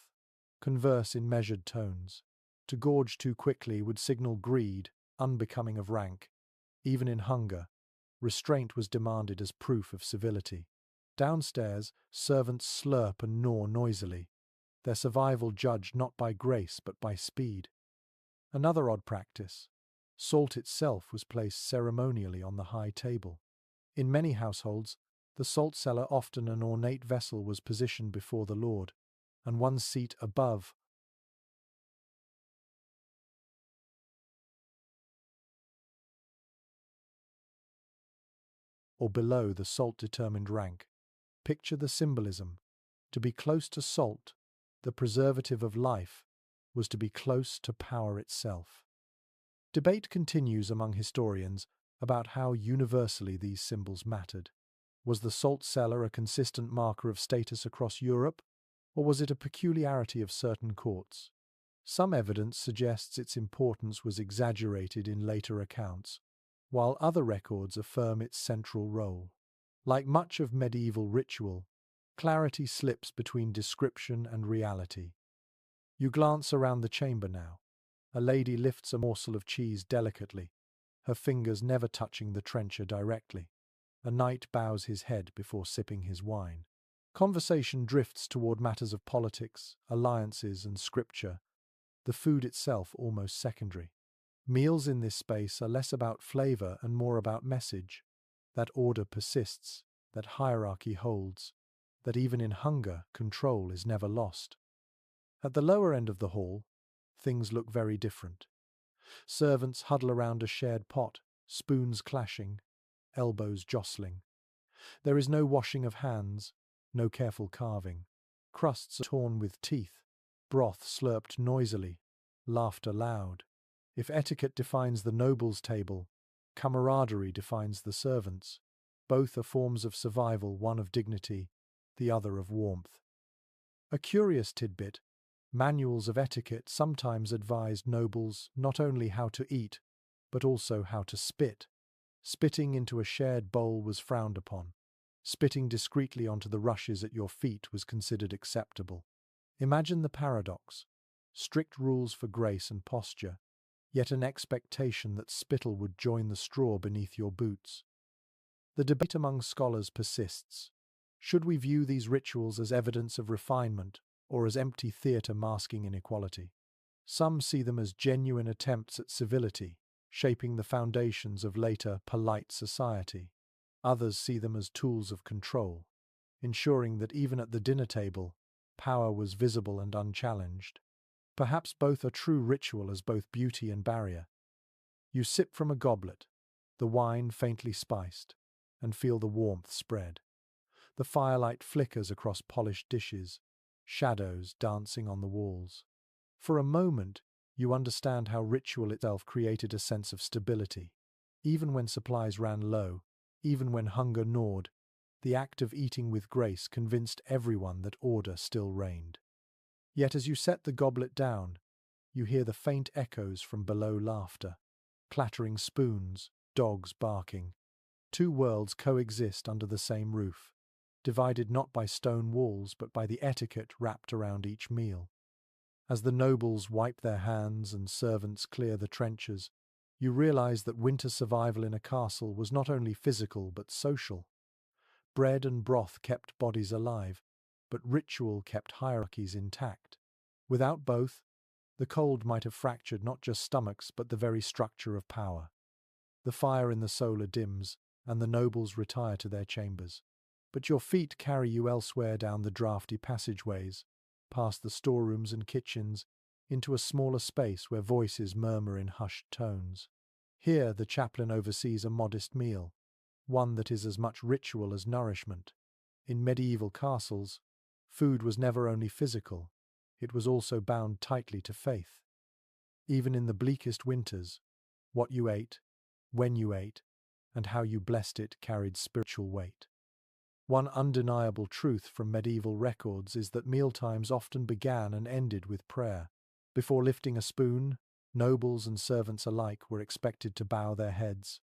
converse in measured tones. To gorge too quickly would signal greed, unbecoming of rank. Even in hunger, restraint was demanded as proof of civility. Downstairs, servants slurp and gnaw noisily, their survival judged not by grace but by speed. Another odd practice. Salt itself was placed ceremonially on the high table. In many households, the salt cellar, often an ornate vessel, was positioned before the Lord, and one seat above or below the salt determined rank. Picture the symbolism. To be close to salt, the preservative of life, was to be close to power itself. Debate continues among historians about how universally these symbols mattered. Was the salt cellar a consistent marker of status across Europe, or was it a peculiarity of certain courts? Some evidence suggests its importance was exaggerated in later accounts, while other records affirm its central role. Like much of medieval ritual, clarity slips between description and reality. You glance around the chamber now. A lady lifts a morsel of cheese delicately, her fingers never touching the trencher directly. A knight bows his head before sipping his wine. Conversation drifts toward matters of politics, alliances, and scripture, the food itself almost secondary. Meals in this space are less about flavor and more about message. That order persists, that hierarchy holds, that even in hunger, control is never lost. At the lower end of the hall, things look very different. Servants huddle around a shared pot, spoons clashing, elbows jostling. There is no washing of hands, no careful carving. Crusts are torn with teeth, broth slurped noisily, laughter loud. If etiquette defines the nobles' table, camaraderie defines the servants'. Both are forms of survival, one of dignity, the other of warmth. A curious tidbit: manuals of etiquette sometimes advised nobles not only how to eat, but also how to spit. Spitting into a shared bowl was frowned upon. Spitting discreetly onto the rushes at your feet was considered acceptable. Imagine the paradox: strict rules for grace and posture, yet an expectation that spittle would join the straw beneath your boots. The debate among scholars persists. Should we view these rituals as evidence of refinement or as empty theatre masking inequality? Some see them as genuine attempts at civility, shaping the foundations of later polite society. Others see them as tools of control, ensuring that even at the dinner table, power was visible and unchallenged. Perhaps both are true. Ritual as both beauty and barrier. You sip from a goblet, the wine faintly spiced, and feel the warmth spread. The firelight flickers across polished dishes, shadows dancing on the walls. For a moment, you understand how ritual itself created a sense of stability. Even when supplies ran low, even when hunger gnawed, the act of eating with grace convinced everyone that order still reigned. Yet as you set the goblet down, you hear the faint echoes from below: laughter, clattering spoons, dogs barking. Two worlds coexist under the same roof, divided not by stone walls but by the etiquette wrapped around each meal. As the nobles wipe their hands and servants clear the trenchers, you realize that winter survival in a castle was not only physical but social. Bread and broth kept bodies alive, but ritual kept hierarchies intact. Without both, the cold might have fractured not just stomachs but the very structure of power. The fire in the solar dims, and the nobles retire to their chambers. But your feet carry you elsewhere, down the draughty passageways, past the storerooms and kitchens, into a smaller space where voices murmur in hushed tones. Here the chaplain oversees a modest meal, one that is as much ritual as nourishment. In medieval castles, food was never only physical, it was also bound tightly to faith. Even in the bleakest winters, what you ate, when you ate, and how you blessed it carried spiritual weight. One undeniable truth from medieval records is that mealtimes often began and ended with prayer. Before lifting a spoon, nobles and servants alike were expected to bow their heads,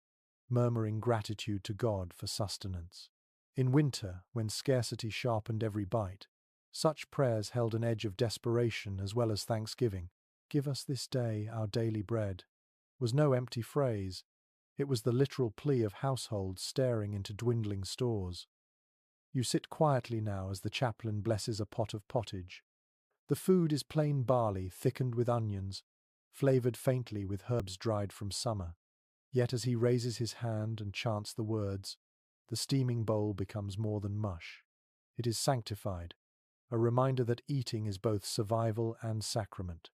murmuring gratitude to God for sustenance. In winter, when scarcity sharpened every bite, such prayers held an edge of desperation as well as thanksgiving. "Give us this day our daily bread" was no empty phrase. It was the literal plea of households staring into dwindling stores. You sit quietly now as the chaplain blesses a pot of pottage. The food is plain barley thickened with onions, flavored faintly with herbs dried from summer. Yet as he raises his hand and chants the words, the steaming bowl becomes more than mush. It is sanctified, a reminder that eating is both survival and sacrament.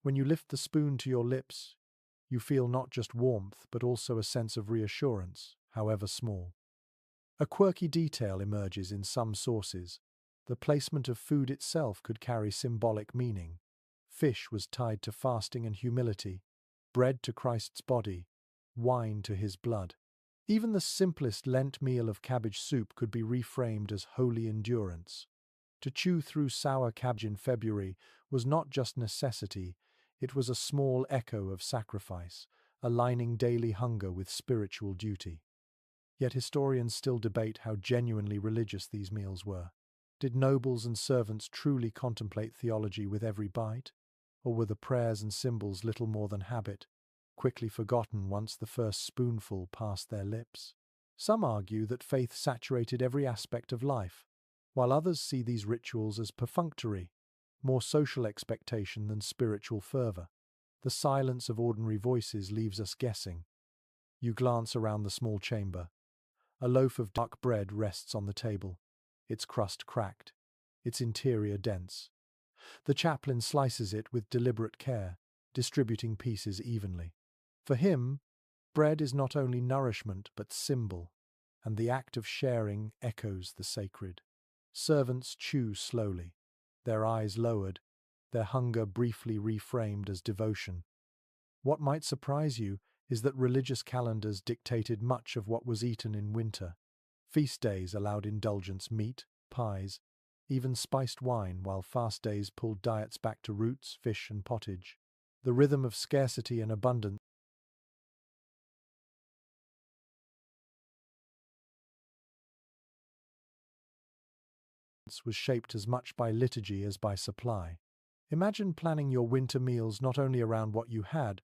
When you lift the spoon to your lips, you feel not just warmth but also a sense of reassurance, however small. A quirky detail emerges in some sources. The placement of food itself could carry symbolic meaning. Fish was tied to fasting and humility, bread to Christ's body, wine to his blood. Even the simplest Lent meal of cabbage soup could be reframed as holy endurance. To chew through sour cabbage in February was not just necessity, it was a small echo of sacrifice, aligning daily hunger with spiritual duty. Yet historians still debate how genuinely religious these meals were. Did nobles and servants truly contemplate theology with every bite? Or were the prayers and symbols little more than habit, quickly forgotten once the first spoonful passed their lips? Some argue that faith saturated every aspect of life, while others see these rituals as perfunctory, more social expectation than spiritual fervor. The silence of ordinary voices leaves us guessing. You glance around the small chamber. A loaf of dark bread rests on the table, its crust cracked, its interior dense. The chaplain slices it with deliberate care, distributing pieces evenly. For him, bread is not only nourishment but symbol, and the act of sharing echoes the sacred. Servants chew slowly, their eyes lowered, their hunger briefly reframed as devotion. What might surprise you is that religious calendars dictated much of what was eaten in winter. Feast days allowed indulgence meat, pies, even spiced wine, while fast days pulled diets back to roots, fish, and pottage. The rhythm of scarcity and abundance was shaped as much by liturgy as by supply. Imagine planning your winter meals not only around what you had,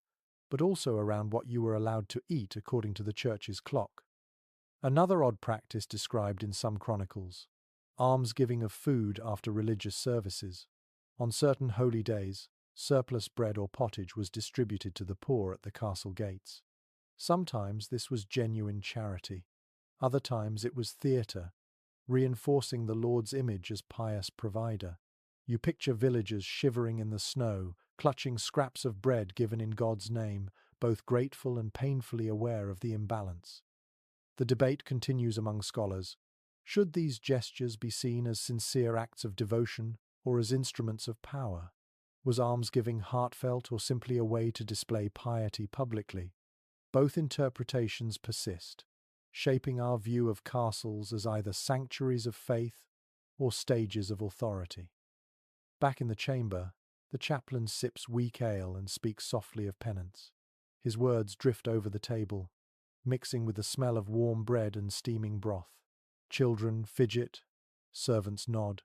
but also around what you were allowed to eat according to the church's clock. Another odd practice described in some chronicles: almsgiving of food after religious services. On certain holy days, surplus bread or pottage was distributed to the poor at the castle gates. Sometimes this was genuine charity. Other times it was theatre, reinforcing the Lord's image as pious provider. You picture villagers shivering in the snow, clutching scraps of bread given in God's name, both grateful and painfully aware of the imbalance. The debate continues among scholars. Should these gestures be seen as sincere acts of devotion or as instruments of power? Was almsgiving heartfelt or simply a way to display piety publicly? Both interpretations persist, shaping our view of castles as either sanctuaries of faith or stages of authority. Back in the chamber, the chaplain sips weak ale and speaks softly of penance. His words drift over the table, mixing with the smell of warm bread and steaming broth. Children fidget, servants nod,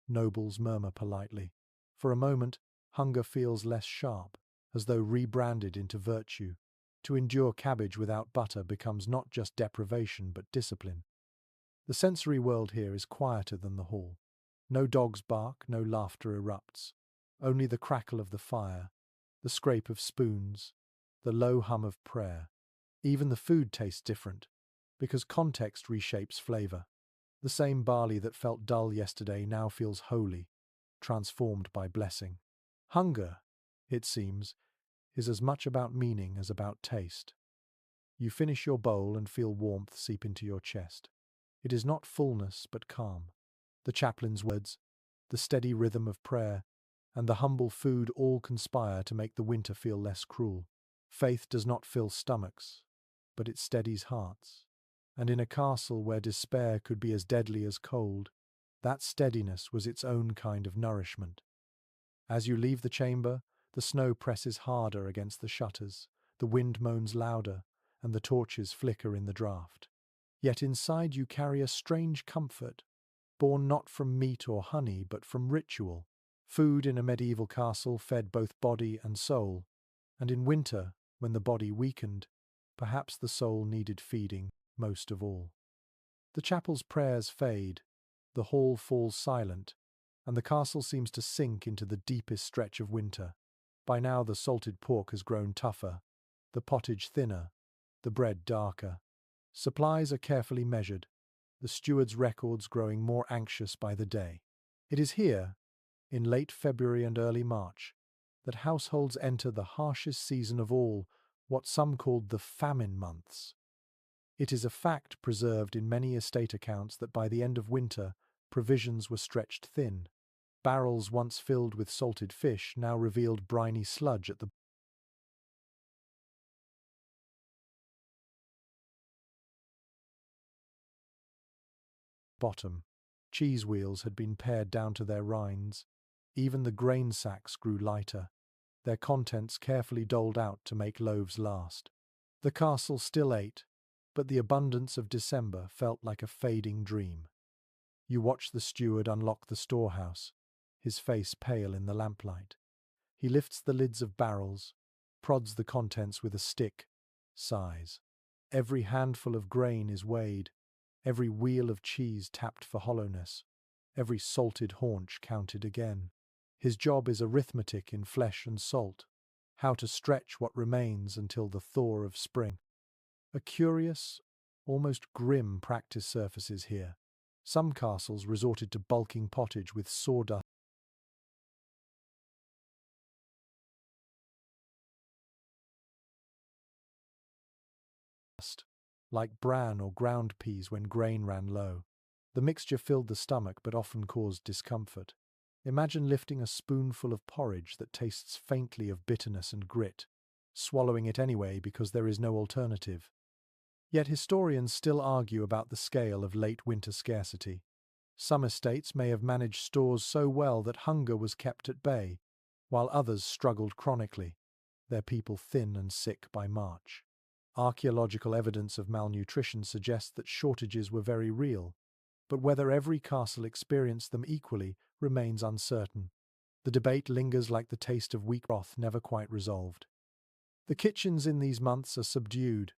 nobles murmur politely. For a moment, hunger feels less sharp, as though rebranded into virtue. To endure cabbage without butter becomes not just deprivation but discipline. The sensory world here is quieter than the hall. No dogs bark, no laughter erupts. Only the crackle of the fire, the scrape of spoons, the low hum of prayer. Even the food tastes different, because context reshapes flavor. The same barley that felt dull yesterday now feels holy, transformed by blessing. Hunger, it seems, is as much about meaning as about taste. You finish your bowl and feel warmth seep into your chest. It is not fullness but calm. The chaplain's words, the steady rhythm of prayer, and the humble food all conspire to make the winter feel less cruel. Faith does not fill stomachs, but it steadies hearts. And in a castle where despair could be as deadly as cold, that steadiness was its own kind of nourishment. As you leave the chamber, the snow presses harder against the shutters, the wind moans louder, and the torches flicker in the draught. Yet inside you carry a strange comfort, born not from meat or honey, but from ritual. Food in a medieval castle fed both body and soul, and in winter, when the body weakened, perhaps the soul needed feeding most of all. The chapel's prayers fade, The hall falls silent, and the castle seems to sink into the deepest stretch of winter. By now the salted pork has grown tougher, the pottage thinner, the bread darker. Supplies are carefully measured, the steward's records growing more anxious by the day. It is here, in late February and early March, that households enter the harshest season of all, what some called the famine months. It is a fact preserved in many estate accounts that by the end of winter, provisions were stretched thin. Barrels once filled with salted fish now revealed briny sludge at the bottom. Cheese wheels had been pared down to their rinds. Even the grain sacks grew lighter, their contents carefully doled out to make loaves last. The castle still ate, but the abundance of December felt like a fading dream. You watch the steward unlock the storehouse, his face pale in the lamplight. He lifts the lids of barrels, prods the contents with a stick, sighs. Every handful of grain is weighed, every wheel of cheese tapped for hollowness, every salted haunch counted again. His job is arithmetic in flesh and salt, how to stretch what remains until the thaw of spring. A curious, almost grim practice surfaces here. Some castles resorted to bulking pottage with sawdust, like bran or ground peas when grain ran low. The mixture filled the stomach but often caused discomfort. Imagine lifting a spoonful of porridge that tastes faintly of bitterness and grit, swallowing it anyway because there is no alternative. Yet historians still argue about the scale of late winter scarcity. Some estates may have managed stores so well that hunger was kept at bay, while others struggled chronically, their people thin and sick by March. Archaeological evidence of malnutrition suggests that shortages were very real, but whether every castle experienced them equally remains uncertain. The debate lingers like the taste of weak broth never quite resolved. The kitchens in these months are subdued.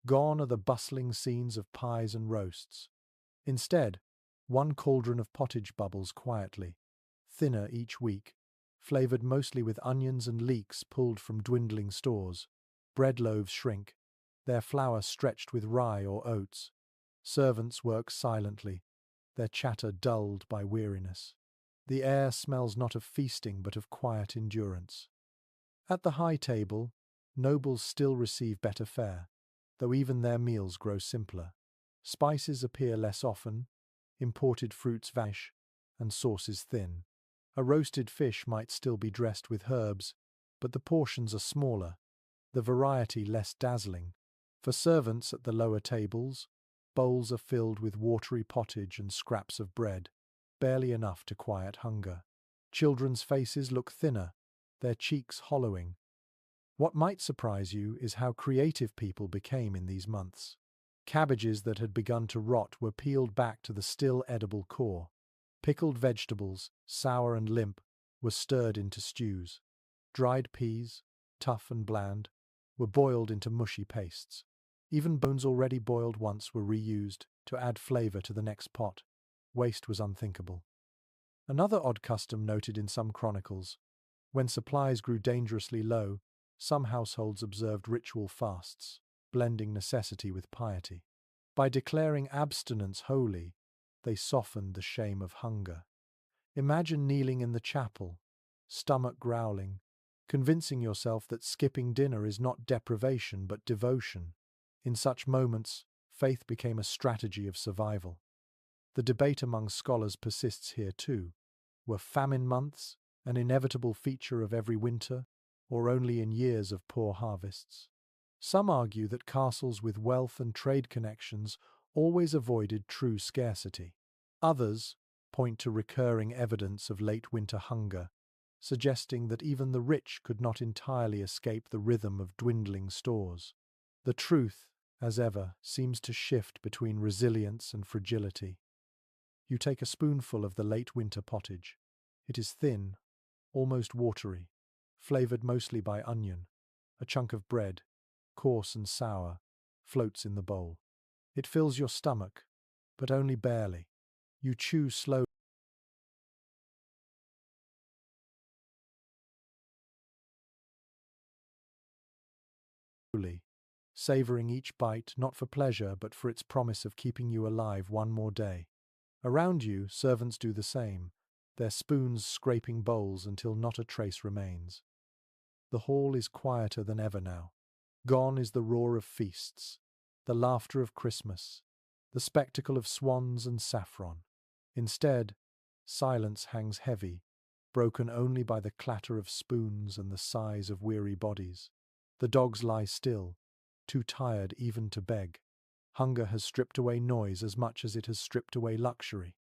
Gone are the bustling scenes of pies and roasts. Instead, one cauldron of pottage bubbles quietly, thinner each week, flavoured mostly with onions and leeks pulled from dwindling stores. Bread loaves shrink, their flour stretched with rye or oats. Servants work silently, their chatter dulled by weariness. The air smells not of feasting but of quiet endurance. At the high table, nobles still receive better fare, though even their meals grow simpler. Spices appear less often, imported fruits vanish, and sauces thin. A roasted fish might still be dressed with herbs, but the portions are smaller, the variety less dazzling. For servants at the lower tables, bowls are filled with watery pottage and scraps of bread, barely enough to quiet hunger. Children's faces look thinner, their cheeks hollowing. What might surprise you is how creative people became in these months. Cabbages that had begun to rot were peeled back to the still edible core. Pickled vegetables, sour and limp, were stirred into stews. Dried peas, tough and bland, were boiled into mushy pastes. Even bones already boiled once were reused to add flavour to the next pot. Waste was unthinkable. Another odd custom noted in some chronicles: when supplies grew dangerously low, some households observed ritual fasts, blending necessity with piety. By declaring abstinence holy, they softened the shame of hunger. Imagine kneeling in the chapel, stomach growling, convincing yourself that skipping dinner is not deprivation but devotion. In such moments, faith became a strategy of survival. The debate among scholars persists here too. Were famine months an inevitable feature of every winter, or only in years of poor harvests? Some argue that castles with wealth and trade connections always avoided true scarcity. Others point to recurring evidence of late winter hunger, suggesting that even the rich could not entirely escape the rhythm of dwindling stores. The truth, as ever, seems to shift between resilience and fragility. You take a spoonful of the late winter pottage. It is thin, almost watery, flavoured mostly by onion. A chunk of bread, coarse and sour, floats in the bowl. It fills your stomach, but only barely. You chew slowly, savoring each bite not for pleasure but for its promise of keeping you alive one more day. Around you, servants do the same, their spoons scraping bowls until not a trace remains. The hall is quieter than ever now. Gone is the roar of feasts, the laughter of Christmas, the spectacle of swans and saffron. Instead, silence hangs heavy, broken only by the clatter of spoons and the sighs of weary bodies. The dogs lie still, too tired even to beg. Hunger has stripped away noise as much as it has stripped away luxury.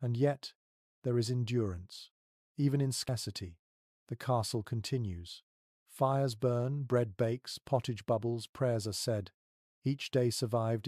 And yet, there is endurance. Even in scarcity, the castle continues. Fires burn, bread bakes, pottage bubbles, prayers are said. Each day survived is